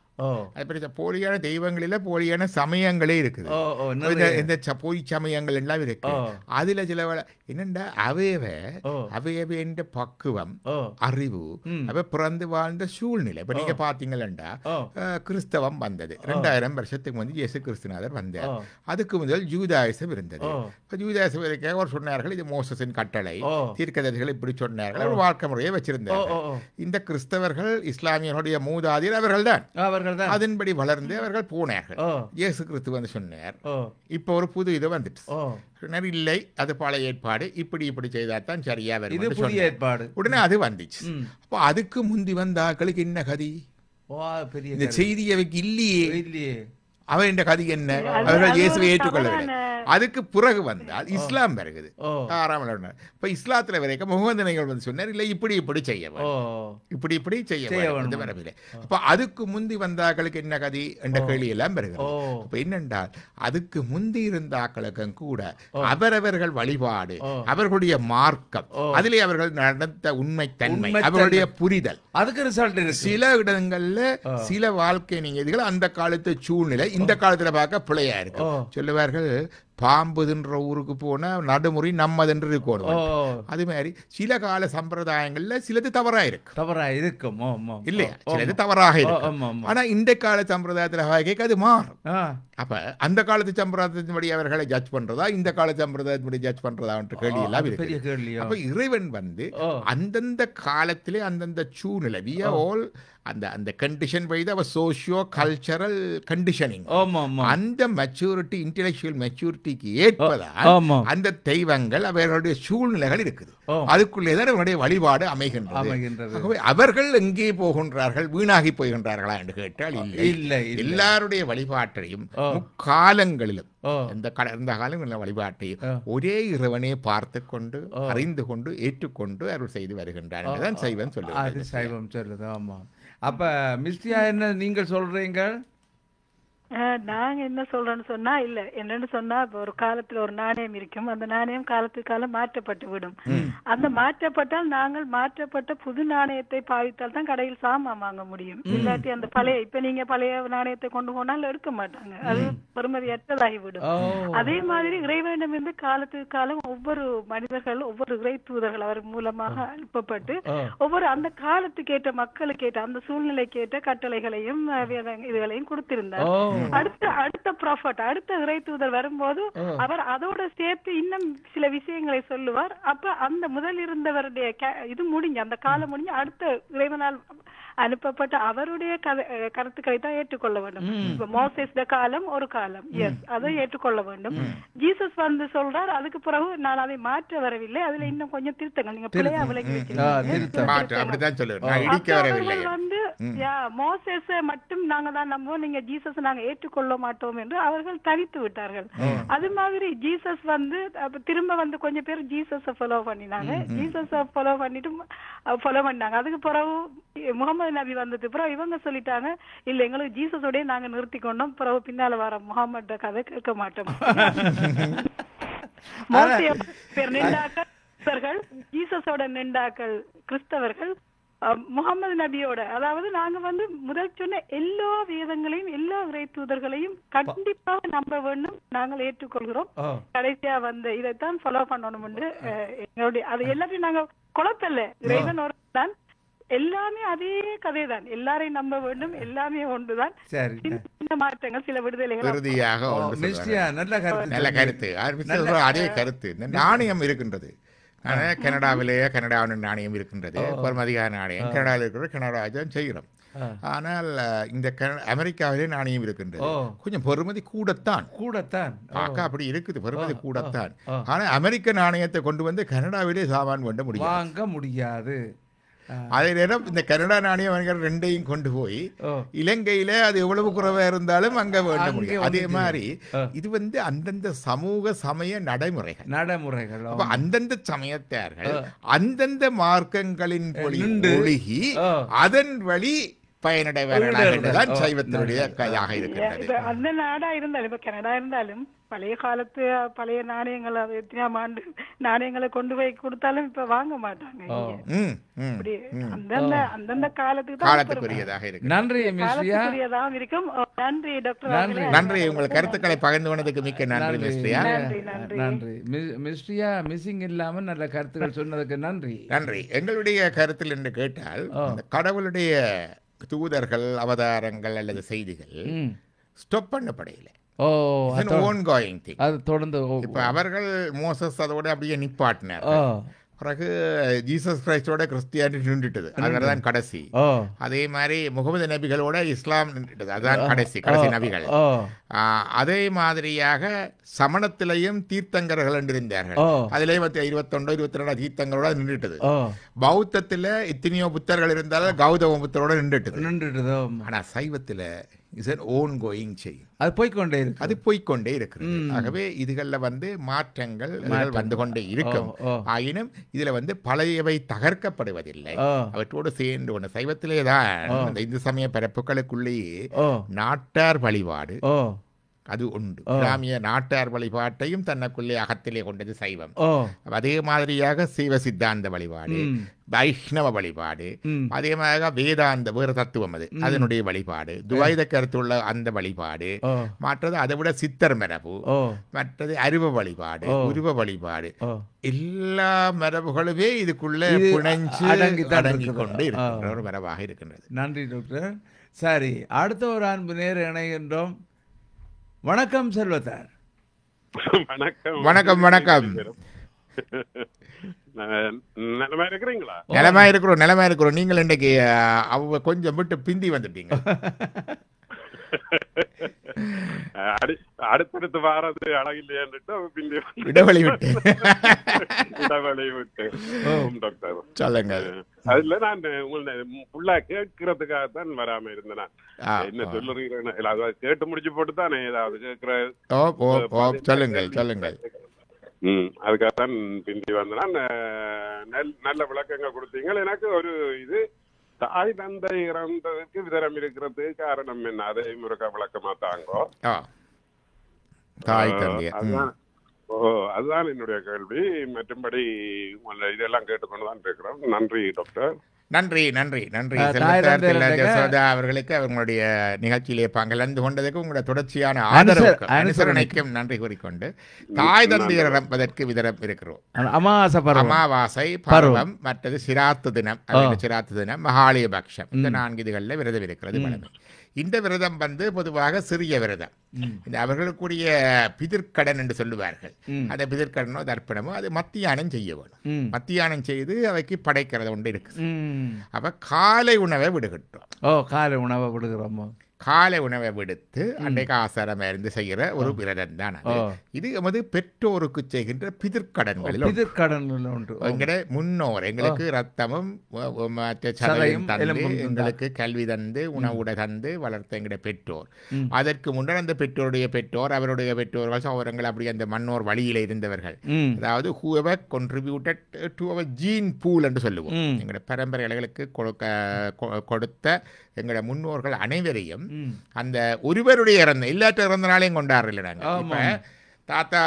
[SPEAKER 3] போலியான தெய்வங்களில போலியான சமயங்களே இருக்குது. இந்த பொய் சமயங்கள் எல்லாம் இருக்கு. அதுல சில என்னண்டா அவையவ என்ற பக்குவம், அறிவு, அவ பிறந்து வாழ்ந்த சூழ்நிலை. இப்ப நீங்க பாத்தீங்கன்னா கிறிஸ்தவம் வந்தது 2000 வருஷத்துக்கு வந்து இயேசு கிறிஸ்துநாதர் வந்தார். அதுக்கு முதல் ஜூதாயிசம் இருந்தது. ஜூதாயிசம் இருக்க அவர் சொன்னார்கள், இது மோசஸின் கட்டளை, தீர்க்கதரிசிகள் இப்படி சொன்னார்கள், ஒரு வாழ்க்கை முறையை வச்சிருந்தார்கள். இந்த கிறிஸ்தவர்கள் இஸ்லாமியர்களுடைய மூதாதையர் அவர்கள் தான். அதன்படி வளர்ந்து அவர்கள் போனார்கள். இயேசு கிறிஸ்து வந்து சொன்னார், இப்ப ஒரு புது இது வந்துட்டு சொன்னார், இல்லை அது பழைய ஏற்பாடு, இப்படி செய்தாதான் சரியா வரும். உடனே அது வந்துச்சு. அப்ப அதுக்கு முந்தி வந்த ஆட்களுக்கு என்ன கதி? இந்த செய்தி அவைக்கு இல்லையே. அவன் என்ற கதி என்ன? அவர்கள் இயேசுவை ஏற்றுக்கொள்ளவில்லை. அதுக்கு பிறகு வந்தால் இஸ்லாம் வருகிறது. இப்ப இஸ்லாத்துல வரைக்கும் முகமது வந்து சொன்னார், இல்லை இப்படி செய்ய இப்படி செய்ய வரவில்லை. அப்ப அதுக்கு முந்தி வந்தாக்களுக்கு என்ன கதி என்ற கேள்வி எல்லாம் வருகிறது. அப்ப என்னென்றால் அதுக்கு முந்தி இருந்த ஆக்களுக்கும் கூட அவரவர்கள் வழிபாடு, அவர்களுடைய மார்க்கம், அதிலே அவர்கள் நடந்த உண்மைத்தன்மை, அவர்களுடைய புரிதல், அதுக்கு ரிசல்ட் சில இடங்கள்ல சில வாழ்க்கை நீங்க அந்த காலத்து சூழ்நிலை இந்த காலத்துல பார்க்க பிழையா இருக்கு. சொல்லுவார்கள், பாம்பு தின்ற ஊருக்கு போனா நடுமுறை நம்மதென்று இருக்கணும். அது மாதிரி சில கால சம்பிரதாயங்கள்ல சிலது தவறா இருக்கும் இல்லையா, சிலது தவறாக இருக்கும். ஆனா இந்த கால சம்பிரதாயத்துல அது மாறும். அப்ப அந்த காலத்து சம்பிரதாயத்தின்படி அவர்களை ஜட்ஜ் பண்றதா, இந்த கால சம்பிரதாயத்தின்படி ஜட்ஜ் பண்றதா கேள்வி எல்லாம் இருக்கு. அப்ப இறைவன் வந்து அந்தந்த காலத்திலே அந்தந்த சூழ்நிலை அந்த கண்டிஷன் வைது அவர் சோஷியோ கல்ச்சரல் கண்டிஷனிங் அந்த மெச்சூரிட்டி இன்டெலெக்சுவல் மெச்சூரிட்டிக்கு ஏற்பதான் அந்த தெய்வங்கள் அவர்களுடைய சூழ்நிலைகள் இருக்குது. அதுக்குள்ளேதான் அவருடைய வழிபாடு அமைகின்றது. அவர்கள் எங்கே போகின்றார்கள், வீணாகி போகின்றார்களா என்று கேட்டால் இல்லை. எல்லாருடைய வழிபாட்டையும் முக்காலங்களிலும் இந்த காலங்களில் வழிபாட்டையும் ஒரே இறைவனே பார்த்து கொண்டு அறிந்து கொண்டு ஏற்றுக்கொண்டு அருள் செய்து வருகின்றார் என்றுதான் சைவம் சொல்லுது.
[SPEAKER 2] ஆமா. அப்ப மிஸ்டியா என்ன நீங்கள் சொல்றீங்க?
[SPEAKER 6] நாங்க என்ன சொல்றோன்னு சொன்னா இல்ல என்னன்னு சொன்னா ஒரு காலத்துல ஒரு நாணயம் இருக்கும், அந்த நாணயம் காலத்துக்கு காலம் மாற்றப்பட்டு விடும். அந்த மாற்றப்பட்டால் நாங்கள் மாற்றப்பட்ட புது நாணயத்தை பாவித்தால் தான் கடையில் சாமான் வாங்க முடியும். இல்லாட்டி அந்த பழைய இப்ப நீங்க பழைய நாணயத்தை கொண்டு போனாலும் எடுக்க மாட்டாங்க, அது பெருமதியற்றதாகி விடும். அதே மாதிரி இறைவனிடம் இருந்து காலத்துக்கு காலம் ஒவ்வொரு மனிதர்கள் ஒவ்வொரு இறை தூதர்கள் அவர் மூலமாக அனுப்பப்பட்டு ஒவ்வொரு அந்த காலத்துக்கு ஏற்ற மக்களுக்கு ஏற்ற அந்த சூழ்நிலைக்கு ஏற்ற கட்டளைகளையும் இதுகளையும் கொடுத்திருந்தார். அடுத்த ப்ராஃபட் அடுத்த இறை தூதர் வரும்போது அவர் அதோட சேர்த்து இன்னும் சில விஷயங்களை சொல்லுவார். அப்ப அந்த முதல் இருந்தவருடைய இது முடிஞ்சு அந்த காலம் முடிஞ்சு அடுத்த இறைவனால் அனுப்பப்பட்ட அவருடைய கருத்துக்களை தான் ஏற்றுக்கொள்ள வேண்டும். இப்ப மோசேஸ் காலம் ஒரு காலம், எஸ் அதை ஏற்றுக்கொள்ள வேண்டும். ஜீசஸ் வந்து சொல்றார் அதுக்கு பிறகு நான் அதை மாற்ற வரவில்லை, அதுல இன்னும் கொஞ்சம் திருத்தங்கள் நீங்க பிள்ளையா விளக்கி வந்து மோசேஸ மட்டும் நாங்க தான் நம்புவோம், நீங்க ஜீசஸ் நாங்க ஏற்றுக்கொள்ள மாட்டோம் என்று அவர்கள் தனித்து விட்டார்கள். அது மாதிரி ஜீசஸ் வந்து திரும்ப வந்து கொஞ்சம் பேர் ஜீசஸ ஃபாலோ பண்ணினாங்க, ஜீசஸ ஃபாலோ பண்ணாங்க. அதுக்கு பிறகு முகமது நபி வந்தது பிறகு இவங்க சொல்லிட்டாங்க இல்ல எங்களுக்கு ஜீசஸோட நாங்க நிறுத்தி கொண்டோம், பிறகு பின்னால வர முகமது கதை கேட்க மாட்டோம். ஜீசஸோட நின்றாக்கள் கிறிஸ்தவர்கள் முகமது நபியோட, அதாவது நாங்க வந்து முதல் சொன்ன எல்லா வேதங்களையும் எல்லா இறை தூதர்களையும் கண்டிப்பாக நம்ப வேண்டும், நாங்கள் ஏற்றுக்கொள்கிறோம். கடைசியா வந்து இதைத்தான் ஃபாலோ பண்ணணும் என்று எங்களுடைய அது எல்லாத்தையும் நாங்க குழப்பல்ல, இறைவன் ஒரு தான், எல்லாமே அதே கதைதான், எல்லாரையும் நம்ப வேண்டும், எல்லாமே ஒன்றுதான். சின்ன மாற்றங்கள் சில விடுதலைகள்.
[SPEAKER 3] நல்ல கருத்து அதே கருத்து. நாணயம் இருக்கின்றது கனடாவிலேயே கனடாவின் நாணயம் இருக்கின்றது, பொறுமதியான நாணயம் கனடாவில் இருக்கிற கனடா செய்கிறோம். ஆனால் இந்த அமெரிக்காவிலே நாணயம் இருக்கின்றது, கொஞ்சம் பெறுமதி கூடத்தான் பார்க்க அப்படி இருக்குது, பெறுமதி கூடத்தான். ஆனா அமெரிக்க நாணயத்தை கொண்டு வந்து கனடாவிலே சாமான் பண்ண முடியும்,
[SPEAKER 2] வாங்க முடியாது.
[SPEAKER 3] அதே நேரம் இந்த கனடா நாணயம் ரெண்டையும் கொண்டு போய் இலங்கையில அது எவ்வளவு குறைவா இருந்தாலும் அங்க வேண்ட முடியும். அதே மாதிரி இது வந்து அந்தந்த சமூக சமய நடைமுறைகள் அந்தந்த சமயத்தார்கள் அந்தந்த மார்க்கங்களின் ஒழுகி அதன் வழி பயனடைவார்கள் சைவத்தினுடைய கையாக இருக்கிறது.
[SPEAKER 6] அந்த நாடா இருந்தாலும் இப்ப கனடா இருந்தாலும் பழைய காலத்து பழைய நாணயங்கள் எத்தனையாம் ஆண்டு நாணயங்களை கொண்டு போய் கொடுத்தாலும் இப்ப வாங்க மாட்டாங்க. அந்தந்த
[SPEAKER 3] காலத்துக்குரியதாக இருக்கு.
[SPEAKER 2] நன்றி
[SPEAKER 6] இருக்கும். நன்றி டாக்டர்,
[SPEAKER 3] நன்றி. உங்கள் கருத்துக்களை பகிர்ந்து கொண்டதுக்கு மிக்க நன்றி மிஸ்ரியா.
[SPEAKER 2] நன்றி மிஸ்ரியா, மிஸ்ஸிங் இல்லாம நல்ல கருத்துக்கள் சொன்னதுக்கு நன்றி.
[SPEAKER 3] நன்றி. எங்களுடைய கருத்தில் என்று கேட்டால் கடவுளுடைய தூதர்கள் அவதாரங்கள் அல்லது செய்திகள் ஸ்டாப் பண்ணப்படையில,
[SPEAKER 2] தொடர்ந்து
[SPEAKER 3] இப்ப அவர்கள் மோசஸ் அதோட அப்படியே நிப்பாட்டினார். பிறகு ஜீசஸ் கிரைஸ்டோட கிறிஸ்டியானிட்டி நின்றுட்டது, அதுதான் கடைசி. அதே மாதிரி முகமது நபிகளோட இஸ்லாம் நின்றுட்டது, அதுதான் கடைசி நபிகள். அதே மாதிரியாக சமணத்திலையும் தீர்த்தங்கர்கள் இருந்தார்கள், அதிலே 21 22 தீர்த்தங்களோட நின்றுட்டது. பௌத்தத்துல எத்தனையோ புத்தர்கள் இருந்தாலும் கௌதம புத்தரோட நின்றுட்டது. ஆனா சைவத்துல இஸ் an ongoing chain,
[SPEAKER 2] அது போய்கொண்டே
[SPEAKER 3] இருக்கிறது. ஆகவே இதுகள்ல வந்து மாற்றங்கள் வந்து கொண்டே இருக்கும். ஆயினும் இதுல வந்து பழையவை தகர்க்கப்படுவதில்லை, அவற்றோடு சேர்ந்து ஒன்று சைவத்திலேதான் இந்து சமய பரப்புகளுக்குள்ளேயே நாட்டார் வழிபாடு, அது உண்டு. கிராமிய நாட்டார் வழிபாட்டையும் தன்னுக்குள்ளே அகத்திலே கொண்டது சைவம். அதே மாதிரியாக சைவ சித்தாந்த வழிபாடு, வைஷ்ணவ வழிபாடு, அதே மாதிரி வேதாந்த வேறு தத்துவம் அது அதனுடைய வழிபாடு, துவைத கருத்துள்ள அந்த வழிபாடு, மற்றது அதை விட சித்தர் மரபு, மற்றது அருவ வழிபாடு, உருவ வழிபாடு, எல்லா மரபுகளுமே இதுக்குள்ள புணைஞ்சு அடங்கி கொண்டு இருக்கின்ற ஒரு மரபாக இருக்கின்றது.
[SPEAKER 2] நன்றி டாக்டர். சரி, அடுத்த ஒரு அன்பு நேர் இணைகின்றோம். வணக்கம் செல்வத்தார்.
[SPEAKER 7] வணக்கம்
[SPEAKER 3] வணக்கம் வணக்கம்.
[SPEAKER 7] நலமா இருக்கிறீங்களா?
[SPEAKER 3] நிலமா இருக்கிறோம். நீங்கள் இன்றைக்கு அவங்க கொஞ்சம் விட்டு பிந்தி வந்துட்டீங்க.
[SPEAKER 7] அடுத்தடுத்து வாரது அழகில்லையான்ட்டு பிந்தி
[SPEAKER 3] இடவெளி விட்டு
[SPEAKER 7] டாக்டர்
[SPEAKER 3] சொல்லுங்க.
[SPEAKER 7] அதுல நான் உங்களை ஃபுல்லா கேட்கறதுக்காகத்தான் வராம இருந்தேன். என்ன சொல்லுறீங்க கேட்டு முடிச்சு போட்டு தானே ஏதாவது கேட்கிற.
[SPEAKER 3] சொல்லுங்கள்.
[SPEAKER 7] அதுக்காகத்தான் பிந்தி வந்தேன். நல்ல விளக்கங்கள் கொடுத்தீங்க. எனக்கு ஒரு இது தாய் தந்தை இறந்ததுக்கு விதரம் இருக்கிறதுக்கு காரணம் என்ன, அதை முருகா விளக்கமா தாங்கோ. அதுதான் என்னுடைய கேள்வி. மற்றும்படி இதெல்லாம் கேட்டுக்கொண்டுதான் இருக்கிறோம். நன்றி டாக்டர்.
[SPEAKER 3] நன்றி அவர்களுக்கு அவர்களுடைய நிகழ்ச்சியிலே கலந்து கொண்டதுக்கு உங்களுடைய தொடர்ச்சியான ஆதரவுக்கும் அனுசரணைக்கும் நன்றி கூறிக்கொண்டு, தாய் தந்தை இறப்பதற்கு விதரம் இருக்கிறோம். அமாவாசை பருவம், மற்றது சிராத்து தினம், மகாலயபக்ஷம், இந்த 4 இதுகளில் விரதம் இருக்கிறது வழமை. இந்த விரதம் பொதுவாக சிறிய விரதம். இந்த அவர்களுக்குரிய பிதிர்க்கடன் என்று சொல்லுவார்கள். அந்த பிதிர்க்கடனோ தர்ப்பணமோ அது மத்தியானம் செய்ய வேணும். மத்தியானம் செய்து அவைக்கு படைக்கிறது ஒன்று இருக்கு. அப்ப காலை உணவை விடுகிட்டோம். காலை உணவை விடுத்து அன்றைக்கு ஆசாரமாக இருந்து செய்கிற ஒரு விரதம் தான் அது. இது எமது பெற்றோருக்கு செய்கின்ற பிதிர்க்கடன்களில் எங்களுடைய முன்னோர் எங்களுக்கு ரத்தமும் சதையும் தந்து, எங்களுக்கு கல்வி தந்து, உணவுட தந்து வளர்த்த எங்களுடைய பெற்றோர். அதற்கு முன்னர் அந்த பெற்றோருடைய பெற்றோர், அவருடைய பெற்றோர்கள், சகோதரங்கள், அப்படி அந்த மன்னோர் வழியில் இருந்தவர்கள். அதாவது whoever contributed to our gene pool என்று சொல்லுவோம். எங்களுடைய பரம்பரைகளுக்கு கொடுத்த எங்களுடைய முன்னோர்கள் அனைவரையும் அந்த ஒருவருடைய எல்லாற்ற இறந்த நாளையும் கொண்டாடுறல. நாங்கள் இப்ப தாத்தா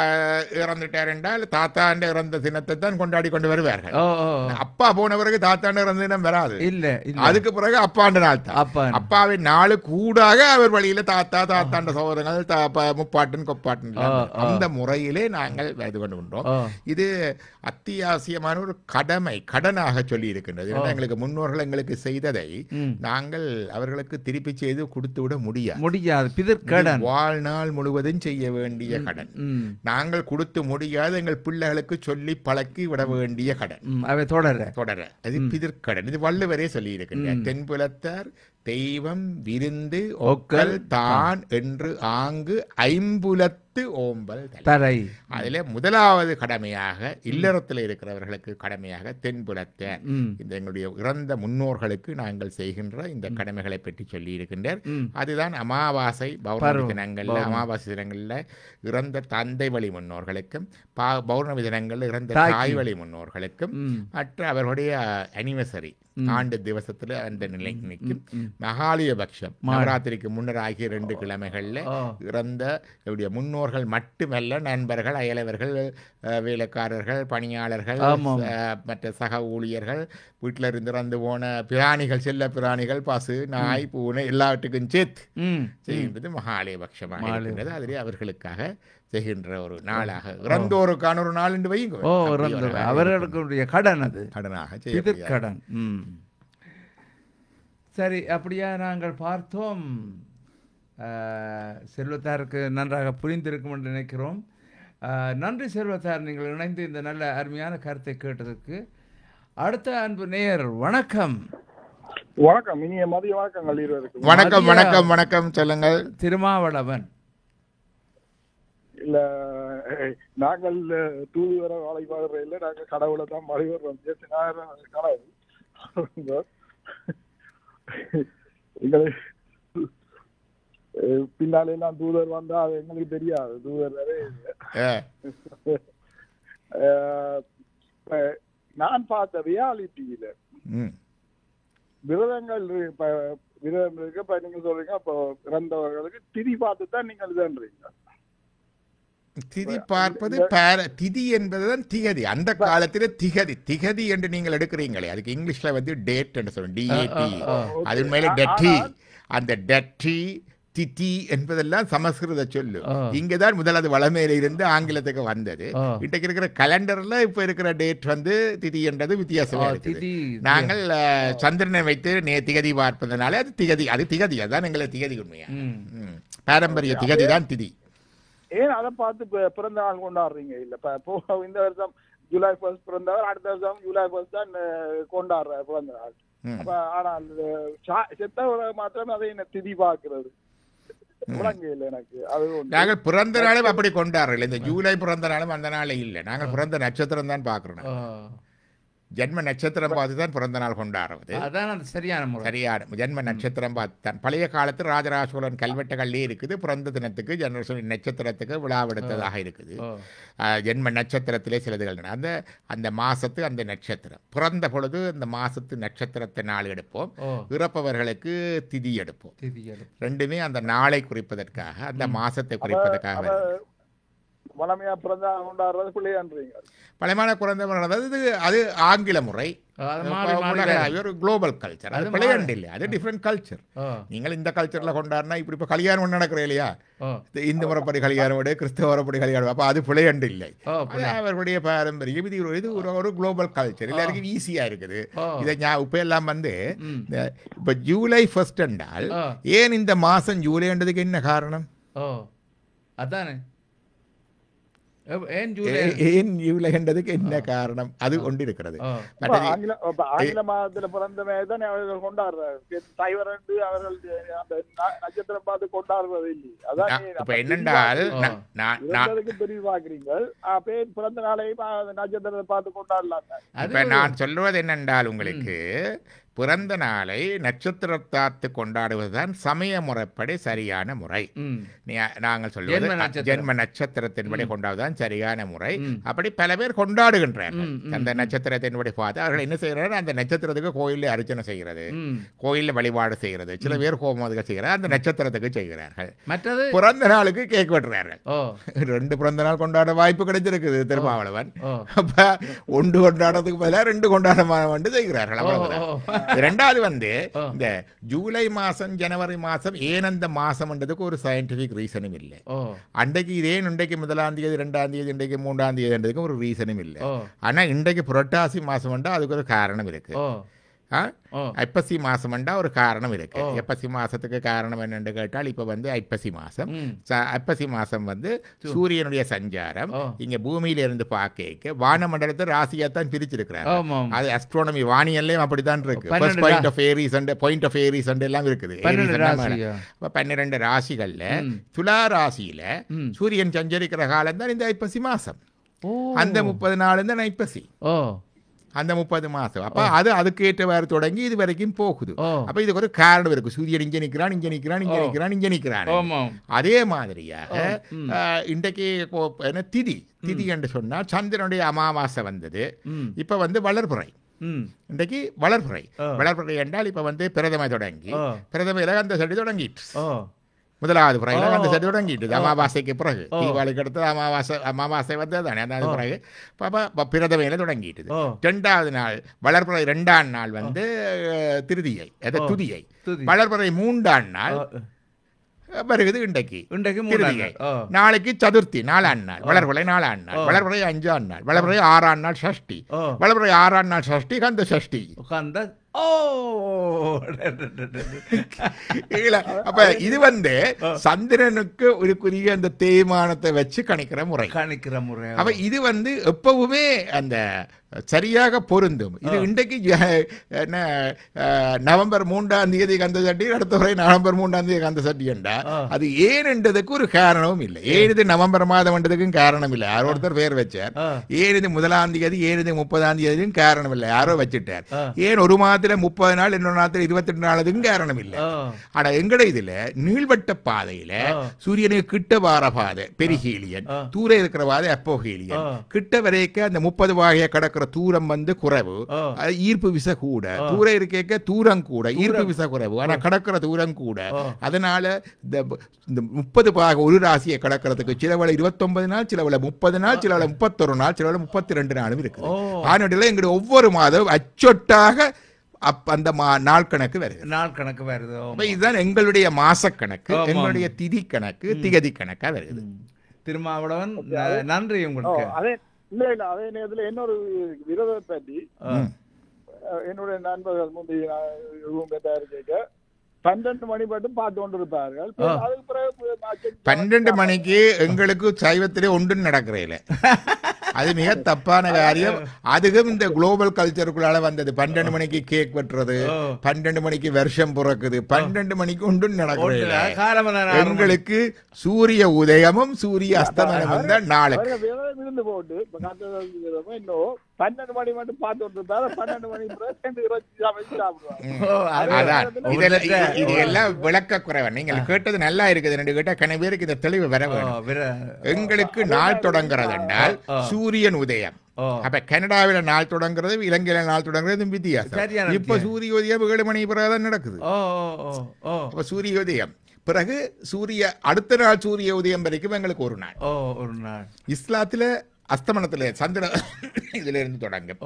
[SPEAKER 3] இறந்துட்டார் என்றால் தாத்தாண்ட இறந்த தினத்தை தான் கொண்டாடி கொண்டு வருவார்கள். அப்பா போன பிறகு தாத்தாண்ட இறந்த தினம் வராது. அதுக்கு பிறகு அப்பாண்ட நாள் தான். அப்பாவின் நாளு கூடாக அவர் வழியில தாத்தாண்ட சகோதரங்கள், முப்பாட்டன் கொப்பாட்டன், அந்த முறையிலே நாங்கள் இது கொண்டு கொண்டோம். இது அத்தியாவசியமான ஒரு கடனாக சொல்லி இருக்கின்றது. எங்களுக்கு முன்னோர்கள் எங்களுக்கு செய்ததை நாங்கள் அவர்களுக்கு திருப்பி செய்து கொடுத்து விட முடியாது. வாழ்நாள் முழுவதும் செய்ய வேண்டிய கடன். நாங்கள் கொடுத்து முடியாது, எங்கள் பிள்ளைகளுக்கு சொல்லி பழக்கி விட வேண்டிய கடன். அவை தொடர அது பிதிர்க்கடன். இது வள்ளுவரே சொல்லி இருக்கின்றார். தென்புலத்தார் தெய்வம் விருந்து ஒக்கல் தான் என்று ஆங்கு ஐம்புலத்து ஓம்பல் தலை. அதில் முதலாவது கடமையாக இல்லறத்தில் இருக்கிறவர்களுக்கு கடமையாக தென்புலத்தார், இந்த எங்களுடைய இறந்த முன்னோர்களுக்கு நாங்கள் செய்கின்ற இந்த கடமைகளை பற்றி சொல்லி இருக்கின்றார். அதுதான் அமாவாசை பௌர்ணமி தினங்கள்ல, அமாவாசை தினங்கள்ல இறந்த தந்தை வழி முன்னோர்களுக்கும், பௌர்ணமி தினங்கள்ல இறந்த தாய் வழி முன்னோர்களுக்கும், மற்ற அவர்களுடைய அனிவர்சரி ஆண்டு திவசத்துல அந்த நிலை நிற்கும். மகாலயபக்ஷம் நவராத்திரிக்கு முன்னர் ஆகிய 2 கிழமைகள்ல இறந்த முன்னோர்கள் மட்டுமல்ல, நண்பர்கள், அயலவர்கள், வேலைக்காரர்கள், பணியாளர்கள், மற்ற சக ஊழியர்கள், வீட்டில் இருந்து இறந்து போன பிராணிகள், செல்ல பிராணிகள், பசு, நாய், பூனை எல்லாவற்றுக்கும் சேர்த்து செய்கின்றது மகாலயபக்ஷமாக இருக்கின்றது. அதிலே அவர்களுக்காக செய்கின்ற ஒரு நாளாக, இறந்தோருக்கான ஒரு நாள் என்று வைங்க.
[SPEAKER 2] அவர்களுடைய கடன், அது
[SPEAKER 3] கடனாக
[SPEAKER 2] கடன். சரி, அப்படியா நாங்கள் பார்த்தோம். செல்வத்தாருக்கு நன்றாக புரிந்திருக்கும் என்று நினைக்கிறோம். நன்றி செல்வத்தார், நீங்கள் இணைந்து இந்த நல்ல அருமையான கருத்தை கேட்டதற்கு. அடுத்த அன்பு நேயர், வணக்கம்.
[SPEAKER 8] வணக்கம், இனிய மதிய வணக்கங்கள் இருவருக்கு.
[SPEAKER 3] வணக்கம் வணக்கம் வணக்கம், சொல்லுங்கள்.
[SPEAKER 2] திருமாவளவன்.
[SPEAKER 8] இல்ல, நாங்கள் தூதுவர வாழை பாடுற இல்லை, நாங்கள் கடவுளை தான் மழை வர்றோம். கடவுள் எங்களை பின்னாலே எல்லாம் தூதர் வந்தா அது எங்களுக்கு தெரியாது. தூதர் நான் பார்த்த ரியாலிட்டியில விரதங்கள் விரதம் இருக்கு. இப்ப நீங்க சொல்றீங்க அப்போ இறந்தவர்களுக்கு திதி பார்த்து தான் நீங்கள் இதுன்றீங்க.
[SPEAKER 3] திதி பார்ப்பது திதி என்பதுதான் திகதி. அந்த காலத்துல திகதி என்று நீங்கள் எடுக்கிறீங்களே, அதுக்கு இங்கிலீஷ்ல வந்து டேட் என்று சொல்றோம், DAT. அது மேல டெட்டி, அந்த டெட்டி திதி என்பதெல்லாம் சமஸ்கிருத சொல்லு. இங்கதான் முதல் அது வளமையில இருந்து ஆங்கிலத்துக்கு வந்தது. இன்றைக்கு இருக்கிற கலண்டர்ல இப்ப இருக்கிற டேட் வந்து திதி என்றது வித்தியாசமா இருக்குது. நாங்கள் சந்திரனை வைத்து திகதி பார்ப்பதனால அது திகதி, அதுதான் எங்களை திகதி. உண்மையா பாரம்பரிய திகதி தான் திதி.
[SPEAKER 8] ஏன் அதை பார்த்து பிறந்த நாள் கொண்டாடுறீங்க? இல்ல இந்த வருஷம் ஜூலை 1 பிறந்தவர், அடுத்த வருஷம் ஜூலை 1 தான் கொண்டாடுற பிறந்த நாள். அப்ப ஆனால் செத்தவரை மாத்திரம் அதை திதி பார்க்கிறது
[SPEAKER 3] நாங்கள் பிறந்த நாளும் அப்படி கொண்டாடுறோம். இந்த ஜூலை பிறந்த நாளும் அந்த நாளே இல்லை, நாங்கள் பிறந்த நட்சத்திரம் தான் பார்க்கிறோம். ஜென்ம நட்சத்திரம் பார்த்து தான் பிறந்த நாள் கொண்டாடுறது. சரியான ஜென்ம நட்சத்திரம் பார்த்து தான். பழைய காலத்தில் ராஜராஜ சோழன் கல்வெட்டுகள்லேயே இருக்குது, பிறந்த தினத்துக்கு நட்சத்திரத்துக்கு விழாவெடுத்ததாக இருக்குது. ஜென்ம நட்சத்திரத்திலே சிலதுகள் அந்த மாசத்து அந்த நட்சத்திரம் பிறந்த பொழுது அந்த மாசத்து நட்சத்திரத்தை நாள் எடுப்போம், இறப்பவர்களுக்கு திதி எடுப்போம். ரெண்டுமே அந்த நாளை குறிப்பதற்காக, அந்த மாசத்தை குறிப்பதற்காக.
[SPEAKER 8] பழமையா பிறந்த கொண்டாடுறது பிள்ளையான்றீங்க.
[SPEAKER 3] பழமையான குழந்தை அது ஆங்கில முறை, ஒரு குளோபல் கல்ச்சர். அது பிள்ளையாண்டு இல்லை, அது டிஃப்ரெண்ட் கல்ச்சர். நீங்கள் இந்த கல்ச்சர்ல கொண்டாடினா இப்படி இப்போ கல்யாணம் நடக்கிற இல்லையா, இந்து முறைப்படி கல்யாணம் விட கிறிஸ்தவ முறைப்படி கல்யாணம், அப்போ அது பிள்ளையாண்டு இல்லை, அவர்களுடைய பாரம்பரியம். இது ஒரு குளோபல் கல்ச்சர், எல்லாருக்கும் ஈஸியா இருக்குது. இதை இப்ப எல்லாம் வந்து இப்ப ஜூலை 1 என்றால் ஏன் இந்த மாசம் ஜூலைன்றதுக்கு என்ன காரணம்?
[SPEAKER 2] அதானே
[SPEAKER 3] ஜூலைன்றதுக்கு என்ன காரணம்? அது கொண்டு இருக்கிறது.
[SPEAKER 8] ஆங்கில மாதத்துல பிறந்ததான் அவர்கள் கொண்டாடுறாரு, அவர்கள் நட்சத்திரம் பார்த்து கொண்டாடுறது இல்லை. அதான்
[SPEAKER 3] என்னென்றால்
[SPEAKER 8] தெரிவாக்குறீங்க, பிறந்த நாளையும் நட்சத்திரத்தை பார்த்து கொண்டாடலாம்.
[SPEAKER 3] இப்ப நான் சொல்வது என்னென்றால், உங்களுக்கு பிறந்த நாளை நட்சத்திரத்தாத்து கொண்டாடுவதுதான் சமய முறைப்படி சரியான முறை. நாங்கள் சொல்வது ஜென்ம நட்சத்திரத்தின்படி கொண்டாடுவதுதான் சரியான முறை. அப்படி பல பேர் கொண்டாடுகின்றார்கள். அந்த நட்சத்திரத்தின்படி பார்த்து அவர்கள் என்ன செய்யறாரு, அந்த நட்சத்திரத்துக்கு கோயிலில் அர்ச்சனை செய்கிறது, கோயிலில் வழிபாடு செய்கிறது, சில பேர் ஹோமங்கள் செய்கிறார், அந்த நட்சத்திரத்துக்கு செய்கிறார்கள். மற்றது பிறந்த நாளுக்கு கேக் வெட்டுறார்கள். 2 பிறந்த நாள் கொண்டாட வாய்ப்பு கிடைச்சிருக்குது திருமாவளவன். அப்ப 1 கொண்டாடுறதுக்கு பதிலாக 2 கொண்டாட செய்கிறார்கள். அவ்வளவுதான். இரண்டாவது வந்து இந்த ஜூலை மாசம் ஜனவரி மாசம் ஏன் அந்த மாசம்ன்றதுக்கு ஒரு சயின்டிபிக் ரீசனும் இல்லை. அன்றைக்கு இதேன் இன்றைக்கு 1ஆம் தேதி 2ஆம் தேதி இன்றைக்கு 3ஆம் தேதின்றதுக்கு ஒரு ரீசனும் இல்லை. ஆனா இன்றைக்கு புரட்டாசி மாசம் அதுக்கு ஒரு காரணம் இருக்கு. ஐப்பசி மாசம்ண்டா ஒரு காரணம் இருக்கு. ஐப்பசி மாசத்துக்கு காரணம் என்னன்னு கேட்டால், இப்ப வந்து ஐப்பசி மாசம், ஐப்பசி மாசம் வந்து சூரியனுடைய சஞ்சாரம் இங்க பூமியில இருந்து பார்க்க வானமண்டலத்தை ராசியாத்தான் பிரிச்சிருக்கிறாங்க. அது அஸ்ட்ரோனமி வானியல்லையும் அப்படித்தான் இருக்கு. பாயிண்ட் ஆஃப் ஏரிஸ் எல்லாம் இருக்குது. 12 ராசிகள்ல துலா ராசியில சூரியன் சஞ்சரிக்கிற காலம் தான் இந்த ஐப்பசி மாசம். அந்த 30 நாள் தான் ஐப்பசி, அந்த 30 மாசம். அப்ப அது அதுக்கு ஏற்றவாறு தொடங்கி இது வரைக்கும் போகுது. அப்ப இதுக்கு ஒரு காரணம் இருக்கு. சூரியன் இங்க நிக்கிறான், இங்க நிக்கிறான், இங்க நிக்கிறான், இங்க நிக்கிறான். அதே மாதிரியாக இன்றைக்கு திதி என்று சொன்னா சந்திரனுடைய அமாவாசை வந்தது. இப்ப வந்து வளர்புறை, இன்றைக்கு வளர்புறை. வளர்புறை என்றால் இப்ப வந்து பிரதமை தொடங்கி, பிரதமையில அந்த சடி தொடங்கிட்டு முதலாவது புறையில அந்த சரி தொடங்கிட்டு அமாவாசைக்கு பிறகு, தீபாவளிக்கு அடுத்து அமாவாசை வந்தது தானே, அந்த பிறகு பிரதமையில தொடங்கிட்டு. 2வது நாள் வளர்ப்புறை, 2ஆம் நாள் வந்து திருதியை, துதியை. வளர்ப்புறை 3ஆம் நாள் வருகிறது இன்றைக்கு திருதியை. நாளைக்கு சதுர்த்தி 4ஆம் நாள், வளர்ப்புறை 4ஆம் நாள், வளர்ப்புறை 5ஆம் நாள், வளர்ப்புறை 6ஆம் நாள் சஷ்டி, வளர்ப்புறை 6ஆம் நாள் சஷ்டி கந்த சஷ்டி. அப்ப இது வந்து சந்திரனுக்கு ஒரு குறிய அந்த தேய்மானத்தை வச்சு கணிக்கிற முறை. அப்ப இது வந்து எப்பவுமே அந்த சரியாக பொருந்தும். இது இன்றைக்கு நவம்பர் 3ஆம் தேதி கந்த சட்டி, அடுத்த முறை நவம்பர் 3ஆம் தேதி கந்த சட்டி என்றா அது ஏன் என்றதுக்கு ஒரு காரணமும் இல்லை. ஏன் இது நவம்பர் மாதம் என்றதுக்கும் காரணம் இல்லை, யாரோ ஒருத்தர் பேர் வச்சார். ஏன் இது 1ஆம் தேதி, ஏன் இது 30ஆம் தேதியும் காரணம் இல்லை, யாரோ வச்சுட்டார். ஏன் 1 மாதம் நாத்துல 30 நாள் இன்னொரு நாத்துல 22 நாள் அதுவும் காரணம் இல்லை. ஆனா எங்கட இதுல நீள்வட்ட பாதையில சூரியனுக்கு கிட்ட வார பாதை பெரிஹீலியன், தூர இருக்கிற பாதை அப்போஹீலியன். கிட்ட வரைக்கும் அந்த 30 வாகையை கடக்கிற தூரம் வந்து குறைவு, ஈர்ப்பு விசை கூட. தூர இருக்க தூரம் கூட, ஈர்ப்பு விசை குறைவு, ஆனா கடக்கிற தூரம் கூட. அதனால இந்த 30 பாக ஒரு ராசியை கடக்கிறதுக்கு சிலவளை 29 நாள், சிலவளை 30 நாள், சிலவளை 31 நாள், சிலவளை 32 நாளும் இருக்குது. அதனால எங்களுடைய ஒவ்வொரு மாதம் அச்சொட்டாக அந்த நாள் கணக்கு வருது. இதுதான் எங்களுடைய மாச கணக்கு, எங்களுடைய திதி கணக்கு, திகதி கணக்கா வருது.
[SPEAKER 2] திருமாவளவன் நன்றி உங்களுக்கு.
[SPEAKER 8] அதே நேரத்தில் இன்னொரு விரதத்தை பற்றி என்னுடைய நண்பர்கள் முந்தைய 12 மணி மட்டும் பார்த்து கொண்டிருப்பார்கள்.
[SPEAKER 3] 12 மணிக்கு எங்களுக்கு சைவத்திலே ஒன்றும் நடக்கிறேன். அது மிக தப்பான காரியம். அதுவும் இந்த குளோபல் கல்ச்சருக்குள்ளால வந்தது. 12 மணிக்கு கேக் வெட்டுறது, 12 மணிக்கு வருஷம் பிறக்குது, 12 மணிக்கு ஒன்றும் நடக்கிறேன். எங்களுக்கு சூரிய உதயமும் சூரிய அஸ்தமனமும் தான் நாளுக்கு.
[SPEAKER 8] இருந்து போட்டு இன்னும் 12 மணி மட்டும் பார்த்து கொண்டிருப்பாரு. 12 மணி சாப்பிடுவாங்க.
[SPEAKER 3] இது எல்லாம் விளக்க குறைவா. நீங்கள் கேட்டது நல்லா இருக்குது கேட்டா கன பேருக்கு இந்த தெளிவு வர வேணும். எங்களுக்கு நாள் தொடங்குறது என்றால் சூரியன் உதயம். அப்ப கனடாவில நாள் தொடங்குறது, இலங்கையில நாள் தொடங்குறது வித்தியாசம். இப்ப சூரிய உதயம் 7 மணி பிறகுதான் நடக்குது. அப்ப சூரிய உதயம் பிறகு அடுத்த நாள் சூரிய உதயம் வரைக்கும் எங்களுக்கு ஒரு நாள். இஸ்லாத்துல அஸ்தமனத்துல சந்திர இதுல இருந்து தொடங்கும்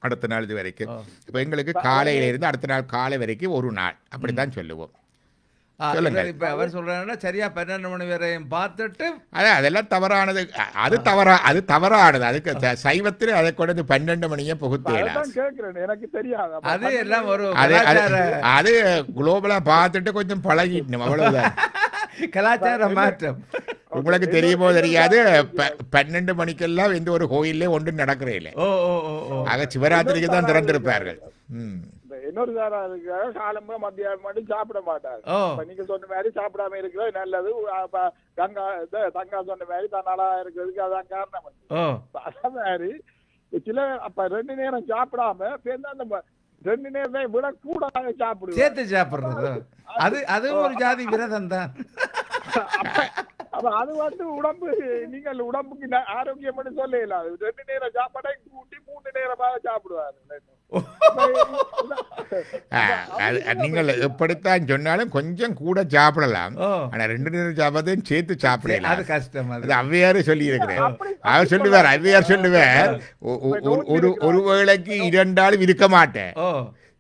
[SPEAKER 3] அடுத்த நாள் இது வரைக்கும். இப்ப எங்களுக்கு காலையில இருந்து அடுத்த நாள் காலை வரைக்கும் ஒரு நாள், அப்படித்தான் சொல்லுவோம்.
[SPEAKER 2] இப்ப அவர் சொல்றாருன்னா சரியா 12 மணி வரையும் பார்த்துட்டு
[SPEAKER 3] அதெல்லாம் தவறானது. அது தவறானது. அதுக்கு சைவத்தில் அதை கொண்டு 12 மணியே புகுத்தலாம்.
[SPEAKER 8] எனக்கு தெரியாது.
[SPEAKER 2] அது எல்லாம் ஒரு
[SPEAKER 3] அது குளோபலா பார்த்துட்டு கொஞ்சம் பழகிட்டோம், அவ்வளவுதான்.
[SPEAKER 2] கலாச்சார மாற்றம்
[SPEAKER 3] உங்களுக்கு தெரியுமோ தெரியாது. 12 மணிக்கெல்லாம் எந்த ஒரு கோயிலே ஒன்றும் நடக்கிறேன். ஆக சிவராத்திரிக்கு தான் திறந்திருப்பார்கள்.
[SPEAKER 8] இன்னொரு சாரா இருக்கிறாங்க, காலம்பா மத்தியானம் மட்டும் சாப்பிட மாட்டாங்க. நீங்க சொன்ன மாதிரி சாப்பிடாம இருக்கிறது நல்லது. தங்கா சொன்ன மாதிரி தன்னாலா இருக்கிறதுக்கு அதான் காரணம். அதே மாதிரி சில அப்ப 2 நேரம் சாப்பிடாம அந்த 2 நேரம் விட கூட சாப்பிடுவோம்,
[SPEAKER 2] சேர்த்து சாப்பிடுறது. அது ஒரு ஜாதி விரதம் தான்.
[SPEAKER 8] அப்ப அது வந்து உடம்பு, நீங்கள் உடம்புக்கு ஆரோக்கியம் மட்டும் சொல்லலாம். 2 நேரம் சாப்பாடை கூட்டி 3 நேரமாக சாப்பிடுவாரு.
[SPEAKER 3] நீங்கள் எப்படித்தான் சொன்னாலும் கொஞ்சம் கூட சாப்பிடலாம். ஆனா 2 நேரம் சாப்பாடையும் சேர்த்து சாப்பிடலாம்,
[SPEAKER 2] அது கஷ்டம்.
[SPEAKER 3] அது ஔவையாரு சொல்லி இருக்கிறேன். அவர் சொல்லுவார், ஔவையார் சொல்லுவார், ஒரு வேளைக்கு 2 ஆளும் இருக்க மாட்டேன்.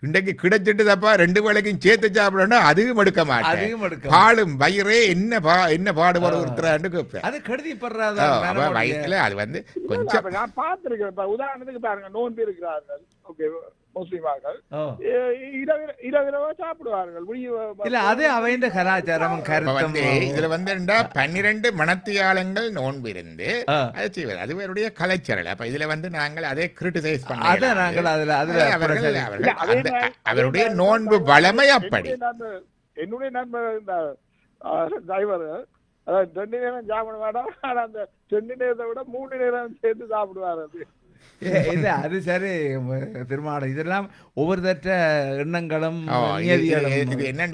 [SPEAKER 3] இன்றைக்கு கிடைச்சிட்டு தப்பா 2 வேளைக்கும் சேர்த்து சாப்பிடணும், அதுவும் எடுக்க மாட்டேன். பாலும் வயிறே என்ன பாடுபாடு ஒருத்தரான்னு கேட்பேன்.
[SPEAKER 2] அது கருதிப்படுறாங்க
[SPEAKER 3] வயிற்றுல. அது வந்து கொஞ்சம்
[SPEAKER 8] நான் பார்த்திருக்கேன். உதாரணத்துக்கு பாருங்க, நோன்பு இருக்கிறார்கள், ஓகே, முஸ்லிமார்கள் இரவிரவா சாப்பிடுவார்கள்.
[SPEAKER 2] இல்ல அது அவைந்த கலாச்சாரம் கருத்து.
[SPEAKER 3] இதுல வந்து 12 மணத்தியாளங்கள் நோன்பு இருந்து அதை செய்வது, அது அவருடைய கலைச்சரல். அப்ப இதுல வந்து நாங்கள் அதை கிரிட்டிசைஸ் பண்ண அவருடைய நோன்பு வளமை அப்படி.
[SPEAKER 8] என்னுடைய நண்பர் டிரைவர் 2 நேரம் சாப்பிட மாட்டார், ஆனா அந்த 2 நேரத்தை விட 3 நேரம் சேர்த்து சாப்பிடுவார்.
[SPEAKER 2] இல்ல அது சரி திருமாவளவன், இதெல்லாம் ஒவ்வொருத்தற்ற எண்ணங்களும்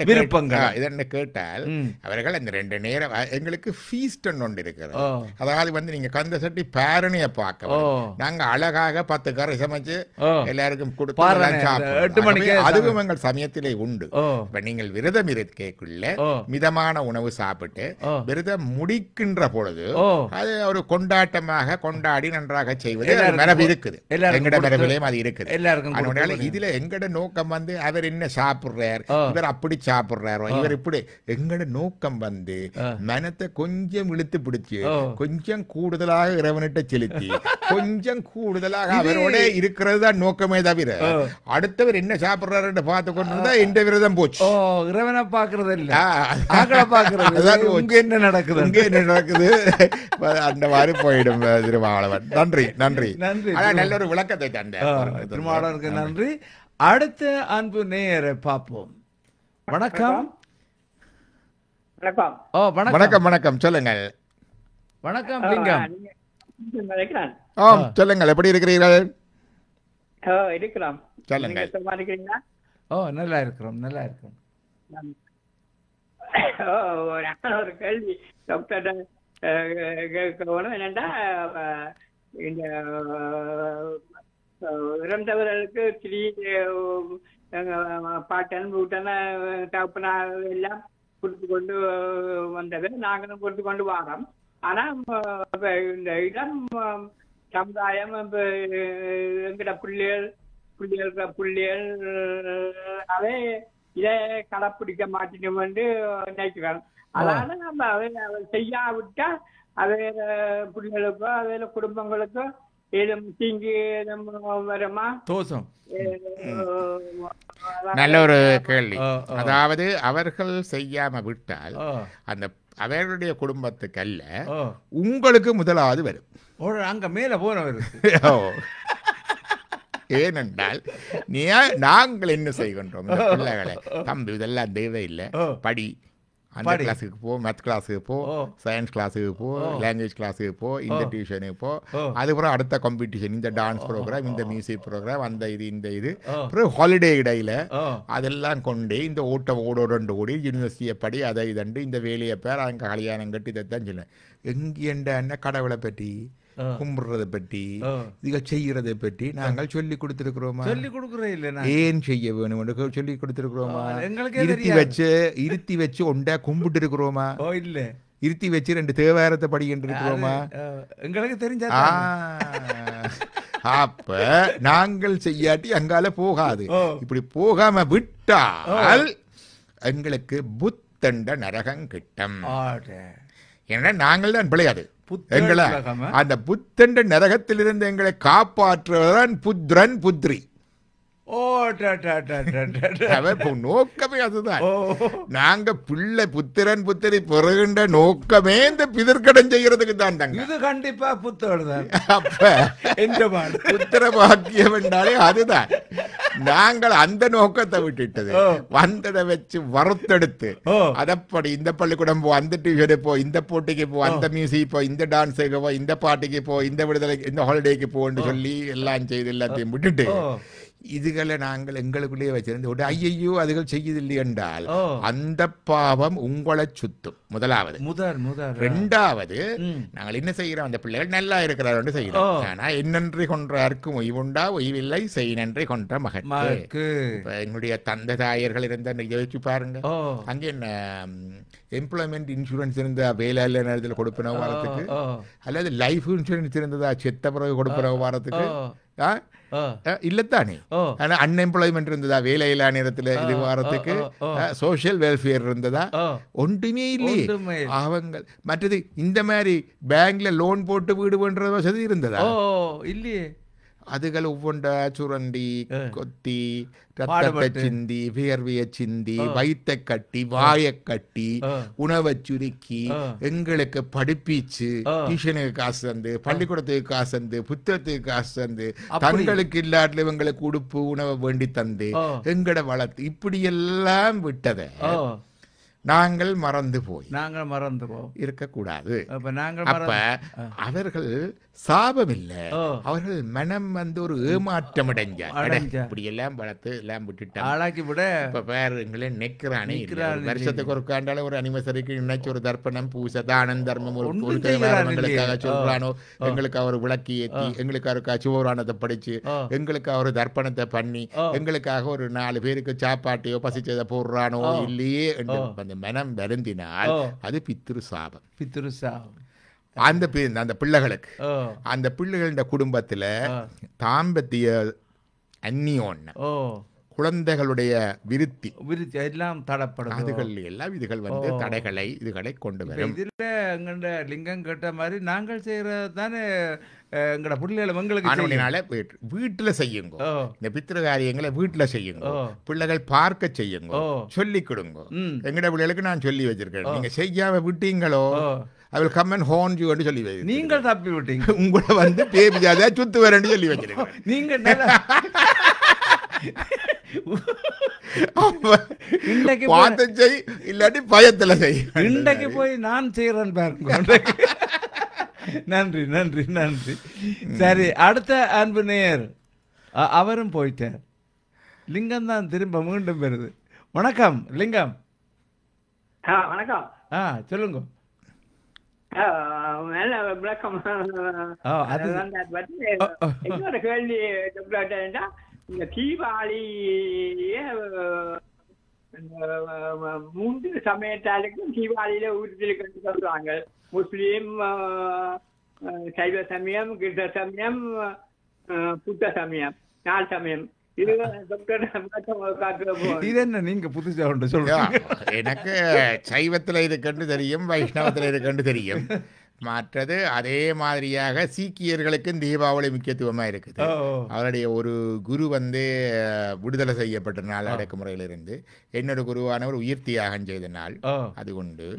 [SPEAKER 2] விருப்பங்கள்.
[SPEAKER 3] இதென்ன கேட்டால் அவர்கள் அந்த 2 நேரம் எங்களுக்கு ஃபீஸ்ட் ஒன்று இருக்கிறது. அதாவது வந்து நீங்க கந்த சட்டி பேரணிய பார்க்க, நாங்க அழகாக 10 கரை சமைச்சு எல்லாருக்கும் கொடுத்து 8 மணிக்கு, அதுவும் எங்கள் சமயத்திலே உண்டு. இப்ப நீங்கள் விரதம் இருக்கக்குள்ள மிதமான உணவு சாப்பிட்டு விரதம் முடிக்கின்ற பொழுது அது ஒரு கொண்டாட்டமாக கொண்டாடி நன்றாக செய்வது மரபு இருக்குது. எங்கட மரபிலையும் அது இருக்குது எல்லாருக்கும். இதுல எங்கட நோக்கம் வந்து அவர் என்ன சாப்பிடுறார், இவர் அப்படி சாப்பிடுறாரோ, இவர் இப்படி. எங்கட நோக்கம் வந்து மனத்தை கொஞ்சம் இழுத்து பிடிச்சு கொஞ்சம் கூடுதலாக இறைவனிட்ட செலுத்தி கொஞ்சம் கூடுதலாக அவரோட இருக்கிறது தான் நோக்கமே தவிர அடுத்தவர் என்ன சாப்பிடுறாரு பார்த்து கொண்டிருந்தா எந்த விரதம் போச்சு.
[SPEAKER 2] இறைவனை பாக்குறது இல்ல, என்ன நடக்குது
[SPEAKER 3] என்ன நடக்குது அந்த மாதிரி போயிடும் திருமாவளவன். நன்றி நன்றி நன்றி. நல்ல ஒரு விளக்கத்தை தந்த
[SPEAKER 2] திருமாவளவனுக்கு நன்றி. அடுத்த அன்பு நேயரை பார்ப்போம். வணக்கம்.
[SPEAKER 3] வணக்கம் வணக்கம் சொல்லுங்கள்.
[SPEAKER 2] வணக்கம் லிங்கம்.
[SPEAKER 3] சொல்லுங்கள், எப்படி இருக்கிறீர்கள்?
[SPEAKER 9] இருக்கிறோம்.
[SPEAKER 3] சொல்லுங்க.
[SPEAKER 4] சமாளிக்கிறீங்களா?
[SPEAKER 2] ஓ நல்லா இருக்கிறோம், நல்லா இருக்கிறோம்.
[SPEAKER 4] ஒரு கேள்வி டாக்டர் கேட்கணும். என்னண்டா இந்த இறந்தவர்களுக்கு பாட்டன் பூட்டன் தகப்பனா எல்லாம் கொடுத்து கொண்டு வந்தது, நாங்களும் கொடுத்து கொண்டு வரோம். ஆனா இந்த இடம் சமுதாயம் எங்கட புள்ளியல் அதே இதை கடைப்பிடிக்க மாட்டேன் என்று நினைக்கிறோம். அதனால நம்ம அதை செய்யாவிட்டா அது பிள்ளைகளுக்கோ அதே குடும்பங்களுக்கோ ஏதும் தீங்கு வருமா?
[SPEAKER 2] தோஷம்.
[SPEAKER 3] நல்ல ஒரு கேள்வி. அதாவது அவர்கள் செய்யாம விட்டால் அந்த அவர்களுடைய குடும்பத்துக்கு அல்ல, உங்களுக்கு முதலாவது வரும்.
[SPEAKER 2] அங்க மேல போனவர்.
[SPEAKER 3] ஏனென்றால் நாங்கள் என்ன செய்கின்றோம், பிள்ளைகளை தம்பி இதெல்லாம் தேவையில்லை, படி, அந்த கிளாஸுக்கு போ, மேத் கிளாஸுக்கு போ, சயின்ஸ் கிளாஸுக்கு போ, லாங்குவேஜ் கிளாஸுக்கு போ, இந்த டியூஷனுக்கு போ, அதுக்கப்புறம் அடுத்த காம்படிஷன், இந்த டான்ஸ் ப்ரோக்ராம், இந்த மியூசிக் ப்ரோக்ராம், அந்த இது இந்த இது, அப்புறம் ஹாலிடே இடையில அதெல்லாம் கொண்டு இந்த ஓடோண்டு ஓடி யூனிவர்சிட்டியை படி, அதை இதண்டு இந்த வேலையை பேர் அங்கே கல்யாணம் கட்டி இதைத்தான் சொன்னேன். எங்கேண்ட கடவுளை பற்றி கும்பிடுறதை பற்றி இதுகள் செய்யறதை பற்றி நாங்கள் சொல்லி கொடுத்திருக்கிறோமா?
[SPEAKER 2] சொல்லி கொடுக்குறோம் இல்ல,
[SPEAKER 3] ஏன் செய்ய வேணும் சொல்லி கொடுத்திருக்கிறோமா? இருத்தி வச்சு ஒண்ட கும்பிட்டு இருக்கிறோமா? இல்ல இருத்தி வச்சு 2 தேவாரத்தை படிக்கிட்டு இருக்கிறோமா?
[SPEAKER 2] எங்களுக்கு தெரிஞ்ச.
[SPEAKER 3] அப்ப நாங்கள் செய்யாட்டி அங்கால போகாது. இப்படி போகாம விட்டால் எங்களுக்கு புத்தண்ட நரகம் கிட்டம். ஏன்னா நாங்கள் தான் பிழையாது. எங்களை அந்த புத்தண்ட நரகத்திலிருந்து எங்களை காப்பாற்றுவதான் புத்திரன் புத்ரி. நோக்கமே அதுதான். நாங்க பிள்ளை புத்திரன் புத்திரி பிறகுன்ற நோக்கமே இந்த பிதற்கடன் செய்யறதுக்கு தான்.
[SPEAKER 2] இது கண்டிப்பா புத்தோடுதான்.
[SPEAKER 3] அப்ப புத்திர பாக்கியம் என்றாலே அதுதான். நாங்கள் அந்த நோக்கத்தை விட்டுட்டது வந்ததை வச்சு வறுத்தெடுத்து அதப்படி இந்த பள்ளிக்கூடம் போ, அந்த டியூஷனு போ, இந்த போட்டிக்கு போ, அந்த மியூசிக் போ, இந்த டான்ஸுக்கு போ, இந்த பாட்டுக்கு போ, இந்த விடுதலை இந்த ஹாலிடேக்கு போன்னு சொல்லி எல்லாம் செய்து எல்லாத்தையும் விட்டுட்டு இதுகளை நாங்கள் எங்களுக்குள்ளேயே வச்சிருந்து ஐயோ அதுகள் செய்யுதில்லை என்றால் அந்த பாவம் உங்களை சுத்தும். முதலாவது. ரெண்டாவது, நாங்கள் என்ன செய்கிறோம், அந்த பிள்ளைகள் நல்லா இருக்கிறார் செய்கிறோம். ஆனா என்னன்றி கொன்றார்க்கும் ஒய்வுண்டா ஒய்வில்லை, செய் நன்றி கொன்ற மகனுக்கு. இப்ப எங்களுடைய தந்தை தாயர்கள் இருந்த யோசிச்சு பாருங்க, அங்க என்ன எம்ப்ளாய்மெண்ட் இன்சூரன்ஸ் இருந்தா வேலையில நேரத்தில் கொடுப்பின வாரத்துக்கு, அல்லது லைஃப் இன்சூரன்ஸ் இருந்ததா செத்த பிறகு கொடுப்பின வாரத்துக்கு இல்லத்தானே. ஆனா அன்எம்ப்ளாய்மெண்ட் இருந்ததா வேலையில்லா நேரத்துல இது வாரத்துக்கு, சோசியல் வெல்ஃபேர் இருந்ததா? ஒன்றுமே இல்லையே. அவங்க மற்றது இந்த மாதிரி பேங்க்ல லோன் போட்டு வீடு பண்ற வசதி இருந்ததா?
[SPEAKER 2] இல்லையே.
[SPEAKER 3] அதுகள் ஒவ்வொன்றா சுரண்டி கொத்தி ரத்தத்தை சிந்தி வியர்வையை சிந்தி வயிற்றை கட்டி வாயை கட்டி உணவை சுருக்கி எங்களுக்கு படிப்பிச்சு டியூஷனுக்கு காசு தந்து, பள்ளிக்கூடத்துக்கு காசு தந்து, புத்தகத்துக்கு காசு தந்து, தங்களுக்கு இல்லாட்டில் இவங்களுக்கு உடுப்பு உணவை வேண்டி தந்து எங்கட வளர்த்து இப்படி எல்லாம் விட்டதை நாங்கள் மறந்து போய் இருக்கக்கூடாது. அப்ப அவர்கள் சாபம் இல்ல, அவர்கள் மனம் ஒரு ஏமாற்றம் அடைஞ்சார். இப்படி எல்லாம் வளர்த்து எல்லாம் விட்டுட்டாங்க. இப்ப பேருங்களே நெக்கிறானே வருஷத்துக்கு ஒரு காண்டால ஒரு அனிவர்சரிக்கு நினைச்சு ஒரு தர்ப்பணம் பூச தானம் தர்மம் ஒரு தேவாரங்களுக்காக சொல்றானோ, எங்களுக்கு அவர் விளக்கி ஏற்றி எங்களுக்கு அவருக்கு சிவபுராணத்தை படிச்சு எங்களுக்கு அவர் தர்ப்பணத்தை பண்ணி எங்களுக்காக ஒரு 4 பேருக்கு சாப்பாட்டையோ பசிச்சதை போடுறானோ இல்லையே என்று மனம் வருந்தினால் அது பித்ரு சாபம். அந்த பிள்ளைகளுக்கு அந்த பிள்ளைகள குடும்பத்துல தாம்பத்திய அந்நியோன்ன குழந்தைகளுடைய விருத்தி
[SPEAKER 2] எல்லாம் தடப்படும்.
[SPEAKER 3] அதுகள் எல்லாம் இதுகள் இதுகளை கொண்டு வரும்.
[SPEAKER 2] இதுல எங்கள்ட லிங்கம் கேட்ட மாதிரி நாங்கள் செய்யறது தானே எங்கட பிள்ளைகளை எங்களுக்கு
[SPEAKER 3] வீட்டுல செய்யுங்க. இந்த பித்திரு காரியங்களை வீட்டுல செய்யுங்க, பிள்ளைகள் பார்க்க செய்யுங்க, சொல்லி கொடுங்க. எங்கட பிள்ளைகளுக்கு நான் சொல்லி வச்சிருக்கேன், நீங்க செய்யாம விட்டீங்களோ அவள் கம்மன் ஹோன் யூன்னு சொல்லி வை,
[SPEAKER 2] நீங்கள் தப்பி விட்டீங்க,
[SPEAKER 3] உங்களை வந்து பேபி ஜாதியா சுத்து வரேன்னு சொல்லி வச்சிருக்கேன்.
[SPEAKER 2] நீங்க
[SPEAKER 3] பார்த்து செய், இல்லாட்டி பயத்துல செய்.
[SPEAKER 2] இன்றைக்கு போய் நான் செய்யறேன் பாருங்க. நன்றி நன்றி நன்றி. சரி, அடுத்த அன்பு நேயர் அவரும் போயிட்டார். லிங்கம் தான் திரும்ப மீண்டும் வருது. வணக்கம் லிங்கம்.
[SPEAKER 9] வணக்கம்.
[SPEAKER 2] சொல்லுங்க.
[SPEAKER 9] நல்ல விளக்கம். இன்னொரு கேள்வி, இந்த தீபாவளிய 3 சமயத்தாளுக்கும் தீபாவளியில ஊர்திருக்குன்னு சொல்றாங்க. முஸ்லீம், சைவ சமயம், கிருஷ்ண சமயம், புத்த சமயம், 4 சமயம். இது
[SPEAKER 2] என்ன நீங்க புதுசா ஒன்று சொல்றீங்க?
[SPEAKER 3] எனக்கு சைவத்துல இருக்குன்னு தெரியும், வைஷ்ணவத்துல இருக்குன்னு தெரியும். மற்றது அதே மாதிரியாக சீக்கியர்களுக்கும் தீபாவளி முக்கியத்துவமா இருக்குது. அவருடைய ஒரு குரு வந்து விடுதலை செய்யப்பட்ட நாள் அடக்குமுறையிலிருந்து என்னோட குருவானவர் உயிர் தியாகம் செய்த நாள் அது உண்டு.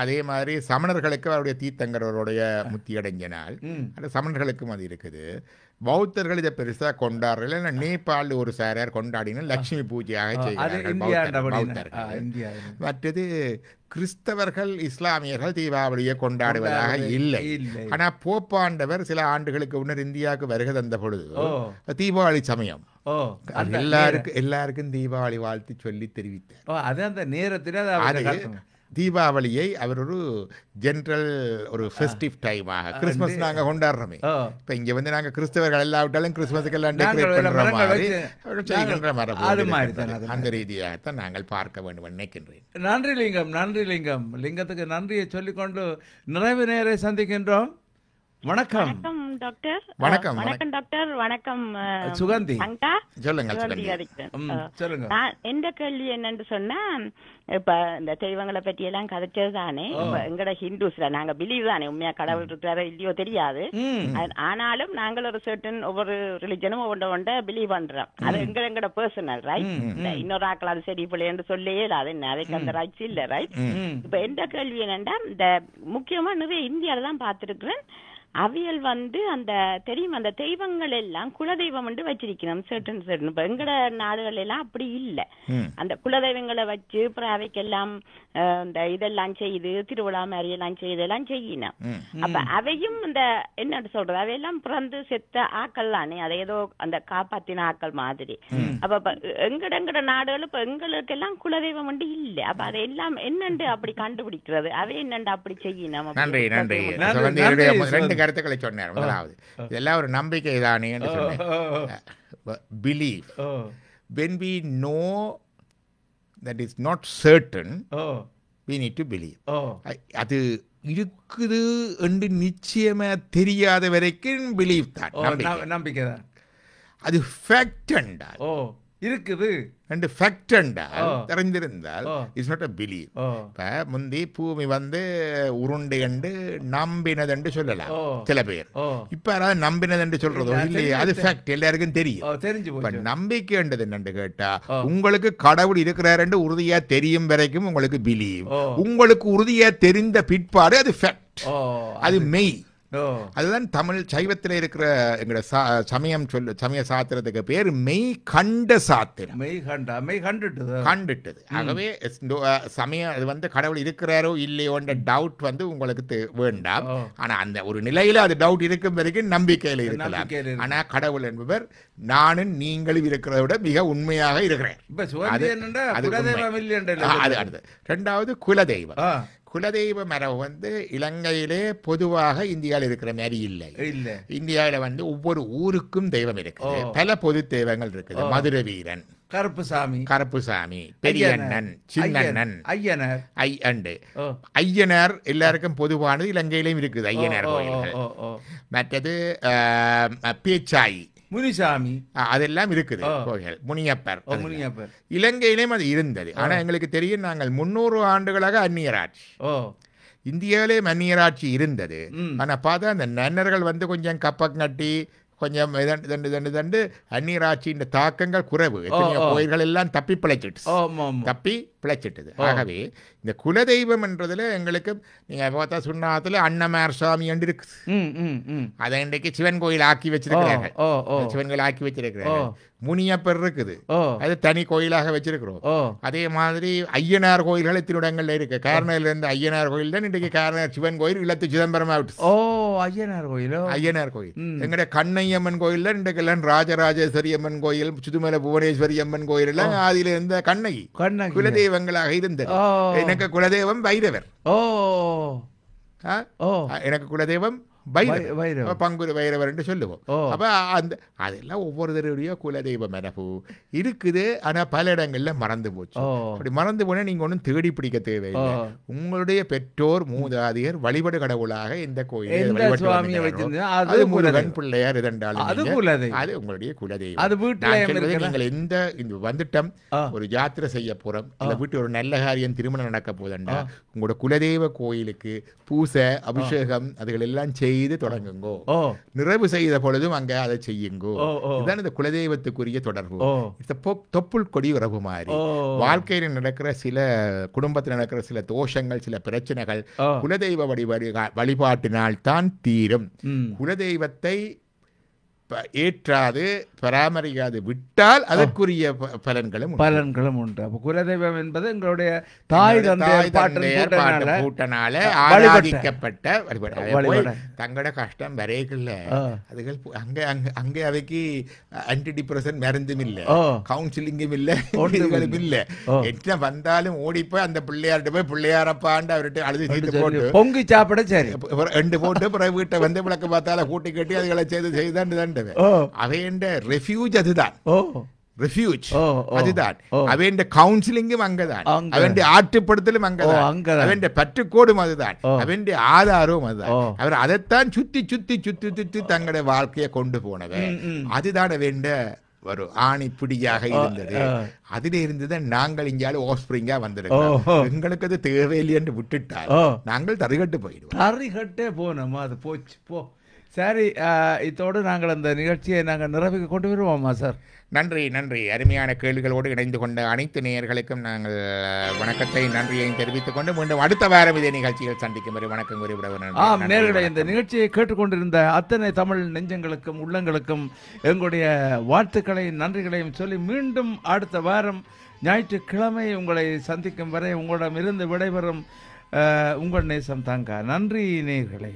[SPEAKER 3] அதே மாதிரி சமணர்களுக்கு அவருடைய தீர்த்தங்கரவருடைய முத்தி அடைஞ்ச நாள், அது சமணர்களுக்கும் அது இருக்குது. பௌத்தர்கள் இதை பெருசா கொண்டாடுறல. நேபாள் ஒரு சாரார் கொண்டாடின லட்சுமி பூஜையாக செய்கிறார்கள். மற்றது கிறிஸ்தவர்கள், இஸ்லாமியர்கள் தீபாவளியை கொண்டாடுவதாக இல்லை. ஆனா போப்பாண்டவர் சில ஆண்டுகளுக்கு முன்னர் இந்தியாவுக்கு வருகை தந்த பொழுது தீபாவளி சமயம் எல்லாருக்கும் தீபாவளி வாழ்த்து சொல்லி தெரிவித்தார்.
[SPEAKER 2] அது அந்த நேரத்தில்
[SPEAKER 3] தீபாவளியை அவர் ஒரு ஜென்ரல் ஒரு ஃபெஸ்டிவ் டைமாக, கிறிஸ்மஸ் நாங்கள் கொண்டாடுறோமே, இப்போ இங்கே வந்து நாங்கள் கிறிஸ்தவர்கள் எல்லாவிட்டாலும் கிறிஸ்மஸுக்கு எல்லாம் டெக்கரேட் பண்ணுற மாதிரி செய்கின்ற மரபு, அந்த ரீதியாகத்தான் நாங்கள் பார்க்க வேண்டும் நினைக்கின்றேன்.
[SPEAKER 2] நன்றி லிங்கம், நன்றி லிங்கம். லிங்கத்துக்கு நன்றியை சொல்லிக்கொண்டு நிறைவு நேரை சந்திக்கின்றோம். வணக்கம்
[SPEAKER 6] டாக்டர்.
[SPEAKER 3] வணக்கம்.
[SPEAKER 6] வணக்கம் டாக்டர். வணக்கம்
[SPEAKER 2] சுகந்தி.
[SPEAKER 6] சொல்லுங்க. எந்த கேள்வி என்னன்னு சொன்னா, இப்ப இந்த தெய்வங்களை பற்றி எல்லாம் கதைச்சது தானே. எங்கட ஹிந்துஸ்ல நாங்க பிலீவ் தானே, உண்மையா கடவுள் இருக்கிறாரோ இல்லையோ தெரியாது. ஆனாலும் நாங்கள் ஒரு சர்டன் ஒவ்வொரு ரிலிஜனும் ஒவ்வொன்ற பிலீவ் பண்றோம். அது எங்கட பர்சனல் ரைட். இன்னொரு ஆக்கள் அது சரி பிள்ளைன்னு சொல்லியே அது என்ன, அதுக்கு அந்த ரைட்ஸ் இல்ல ரைட். இப்ப எந்த கேள்வி என்னன்னா, இந்த முக்கியமா நிறைய இந்தியாவில தான் பார்த்திருக்கிறேன். அவியல் வந்து அந்த தெரியும், அந்த தெய்வங்கள் எல்லாம் குலதெய்வம் வந்து வச்சிருக்கணும் சர்டன். இப்ப எங்கட நாடுகள் எல்லாம் அப்படி இல்லை. அந்த குலதெய்வங்களை வச்சு அப்புறம் அவைக்கெல்லாம் இந்த இதெல்லாம் செய்து திருவிழா மாதிரி எல்லாம் செய்தெல்லாம் செய்யணும். அப்ப அவையும் இந்த என்ன சொல்றது, அவையெல்லாம் பிறந்து செத்த ஆக்கள் தானே, அதை ஏதோ அந்த காப்பாத்தின ஆக்கள் மாதிரி. அப்ப எங்கட நாடுகள் இப்ப எங்களுக்கு எல்லாம் குலதெய்வம் வந்து இல்லை. அப்ப அதை எல்லாம் என்னண்டு அப்படி கண்டுபிடிக்கிறது, அவை என்னண்டு அப்படி செய்யணும்.
[SPEAKER 3] நன்றி நன்றி. கருத்துக்களை சொன்னார். முதலாவது இதெல்லாம் ஒரு நம்பிக்கை தானே என்று சொன்னேன். Believe. When we know that is not certain, we need to believe. அது இருக்குது என்று நிச்சயமா தெரியாத வரைக்கும் பிலீவ் தான்,
[SPEAKER 2] நம்பிக்கை தான்.
[SPEAKER 3] அது ஃபேக்ட் என்றால்
[SPEAKER 2] இருக்குது
[SPEAKER 3] ரெண்டு ஃபேக்ட் என்றால் தெரிந்திருந்தால் இட்ஸ் நாட் அ பிலீவ். இப்போ முந்தி பூமி வந்து உருண்டை என்று நம்பினதென்று சொல்லலாம் சில பேர். இப்ப யாராவது நம்பினதென்று சொல்றதோ இல்லையா, அது ஃபேக்ட், எல்லாருக்கும் தெரியும். இப்ப நம்பிக்கை என்றது என்னன்னு கேட்டா, உங்களுக்கு கடவுள் இருக்கிறார் என்று உறுதியா தெரியும் வரைக்கும் உங்களுக்கு பிலீவ். உங்களுக்கு உறுதியா தெரிந்த பிற்பாடு அது ஃபேக்ட், அது மெய். அதுதான் தமிழ் சைவத்தில் இருக்கிற எங்களோட சமய சாத்திரத்துக்கு பேர் மெய் கண்ட சாத்திரம். கண்டுட்டது. ஆகவே சமயம் அது வந்து கடவுள் இருக்கிறாரோ இல்லையோன்ற டவுட் வந்து உங்களுக்கு வேண்டாம். ஆனா அந்த ஒரு நிலையில அது டவுட் இருக்கும் வரைக்கும் நம்பிக்கையில இருக்கலாம். ஆனா கடவுள் என்பவர் நானும் நீங்களும் இருக்கிறத விட மிக உண்மையாக இருக்கிறேன். ரெண்டாவது குலதெய்வம். குலதெய்வ மரபு வந்து இலங்கையிலே பொதுவாக இந்தியாவில் இருக்கிற மாதிரி இல்லை. இந்தியாவில வந்து ஒவ்வொரு ஊருக்கும் தெய்வம் இருக்குது. பல பொது தெய்வங்கள் இருக்குது. மதுரை வீரன், கருப்புசாமி, பெரியண்ணன், சின்னண்ணன், ஐயனார் எல்லாருக்கும் பொதுவானது. இலங்கையிலும் இருக்குது ஐயனார் கோயில்கள். மற்றது பேச்சாயி,
[SPEAKER 2] முனிசாமி,
[SPEAKER 3] அதெல்லாம் இருக்குது கோயில். முனியப்பர் இலங்கையிலேயும் அது இருந்தது. ஆனா எங்களுக்கு தெரியும், நாங்கள் 300 ஆண்டுகளாக அந்நியராட்சி, இந்தியாவிலே அந்நியராட்சி இருந்தது. ஆனா பார்த்தா அந்த நன்னர்கள் வந்து கொஞ்சம் கப்பம் கட்டி கொஞ்சம் தண்டு அந்நியராட்சியின் தாக்கங்கள் குறைவு. கோயில்கள் எல்லாம் தப்பி பிழைச்சிட்டு தப்பி பிழைச்சிட்டது. ஆகவே இந்த குலதெய்வம் என்றதுல எங்களுக்கு நீங்க பார்த்தா சுண்ணாத்துல அன்னமார் சாமி என்று இருக்குது. அதை இன்றைக்கு சிவன் கோயில் ஆக்கி வச்சிருக்கிறார்கள். சிவன் கோயில் ஆக்கி வச்சிருக்கிறார்கள். முனியப்பர் இருக்குது, அது தனி கோயிலாக வச்சிருக்கிறோம். அதே மாதிரி ஐயனார் கோயில்கள் எத்தனை இடங்கள்ல இருக்கு. காரணம் இருந்து ஐயனார் கோயில் தான் இன்றைக்கு காரணம் சிவன் கோயில் இல்லத்து சிதம்பரம் ஆகிட்டு.
[SPEAKER 2] ஐயனார் கோயில்
[SPEAKER 3] ஐயனார் கோயில் எங்கட கண்ணையம்மன் கோயில் தான் இன்றைக்கு எல்லாம் ராஜராஜேஸ்வரி அம்மன் கோயில், சுதுமலை புவனேஸ்வரி அம்மன் கோயில் எல்லாம் ஆதியில இருந்த கண்ணகி குலதெய்வங்களாக இருந்தது. எனக்கு குலதெய்வம் பைரவர். எனக்கு குலதெய்வம் பங்குரு வைரவர் என்று சொல்லுவோம். அப்ப அந்த அதெல்லாம் ஒவ்வொருத்தருடைய குலதெய்வ மரபு இருக்குது. ஆனா பல இடங்கள்ல மறந்து போச்சு. அப்படி மறந்து போனா நீங்க ஒன்றும் தேடி பிடிக்க தேவையில்லை. உங்களுடைய பெற்றோர் மூதாதையர் வழிபடு கடவுளாக இந்த கோயில் முருகன் பிள்ளையார் இதென்றாலும் அது உங்களுடைய குலதெய்வம். நீங்கள் எந்த வந்துட்டம் ஒரு யாத்திரை செய்ய போறோம், இல்ல வீட்டு ஒரு நல்ல காரியம் திருமணம் நடக்க போதண்டா உங்களோட குலதெய்வ கோயிலுக்கு பூசை அபிஷேகம் அதுகள் எல்லாம் செய்து தொடங்குங்கோ. நிறைவு செய்த பொழுதும் அங்க அதை செய்யுங்கோ. இதுதான் இந்த குலதெய்வத்துக்குரிய தொடர்பு. தொப்புள் கொடி உறவு மாதிரி வாழ்க்கையில் நடக்கிற சில குடும்பத்தில் நடக்கிற சில தோஷங்கள் சில பிரச்சனைகள் குலதெய்வ வழிபாட்டினால் தான் தீரும். குலதெய்வத்தை ஏற்றாது பராமரிக்காது விட்டால் அதற்குரிய பலன்களும்
[SPEAKER 2] உண்டு. அப்ப குலதெய்வம் என்பது எங்களுடைய தாய் தந்தையர்
[SPEAKER 3] கூட்டனால ஆராதிக்கப்பட்ட தங்களோட கஷ்டம் வரைகள்ல அதுகள் அங்கே அவைக்கு ஆன்டி டிப்ரெஷன் மருந்தும் இல்ல, கவுன்சிலிங்கும் இல்ல, இல்ல. என்ன வந்தாலும் ஓடிப்போய் அந்த பிள்ளையார்ட்ட போய் பிள்ளையாரப்பாண்டு அவர்கிட்ட அழுது செய்து போட்டு
[SPEAKER 2] பொங்கி சாப்பிட சரி 2
[SPEAKER 3] போட்டு பிறகு வீட்டை வந்து விளக்கு பார்த்தால கூட்டி கட்டி அதுகளை செய்து அவையண்ட ரெஃப்யூஜ் அதுதான். ரெஃப்யூஜ் அதுதான். அவன் கவுன்சிலிங்கும் அங்கதான், அவன் ஆற்றுப்படுத்தலும் அங்கதான், அவன் பற்றுக்கோடும் அதுதான், அவன் ஆதாரமும் அதுதான். அவர் அதைத்தான் சுத்தி சுத்தி சுத்தி சுத்தி தங்களுடைய வாழ்க்கையை கொண்டு போனவன். அதுதான் வேண்ட ஒரு ஆணிப்பிடியாக இருந்தது. அதுல இருந்துதான் நாங்கள் இங்கால ஓஸ்பிரிங்கா வந்திருக்கோம். எங்களுக்கு அது தேவையில்லை என்று விட்டுட்டால் நாங்கள் தறிகட்டு போயிடுவோம்.
[SPEAKER 2] தறிகட்டே போனோம், அது போச்சு போ. சரி, இதோடு நாங்கள் அந்த நிகழ்ச்சியை நாங்கள் நிறைவுக்கு கொண்டு வருவோமா சார்?
[SPEAKER 3] நன்றி நன்றி. அருமையான கேள்விகளோடு இணைந்து கொண்ட அனைத்து நேயர்களுக்கும் நாங்கள் வணக்கத்தை நன்றியையும் தெரிவித்துக் கொண்டு மீண்டும் அடுத்த வாரம் இதே நிகழ்ச்சிகள் சந்திக்கும் வரை வணக்கம் கூறிவிட.
[SPEAKER 2] நேர்களை இந்த நிகழ்ச்சியை கேட்டுக்கொண்டிருந்த அத்தனை தமிழ் நெஞ்சங்களுக்கும் உள்ளங்களுக்கும் எங்களுடைய வாழ்த்துக்களை நன்றிகளையும் சொல்லி மீண்டும் அடுத்த வாரம் ஞாயிற்றுக்கிழமை உங்களை சந்திக்கும் வரை உங்களிடமிருந்து விடைபெறும் உங்கள் நேசம் தாங்க. நன்றி நேயர்களே.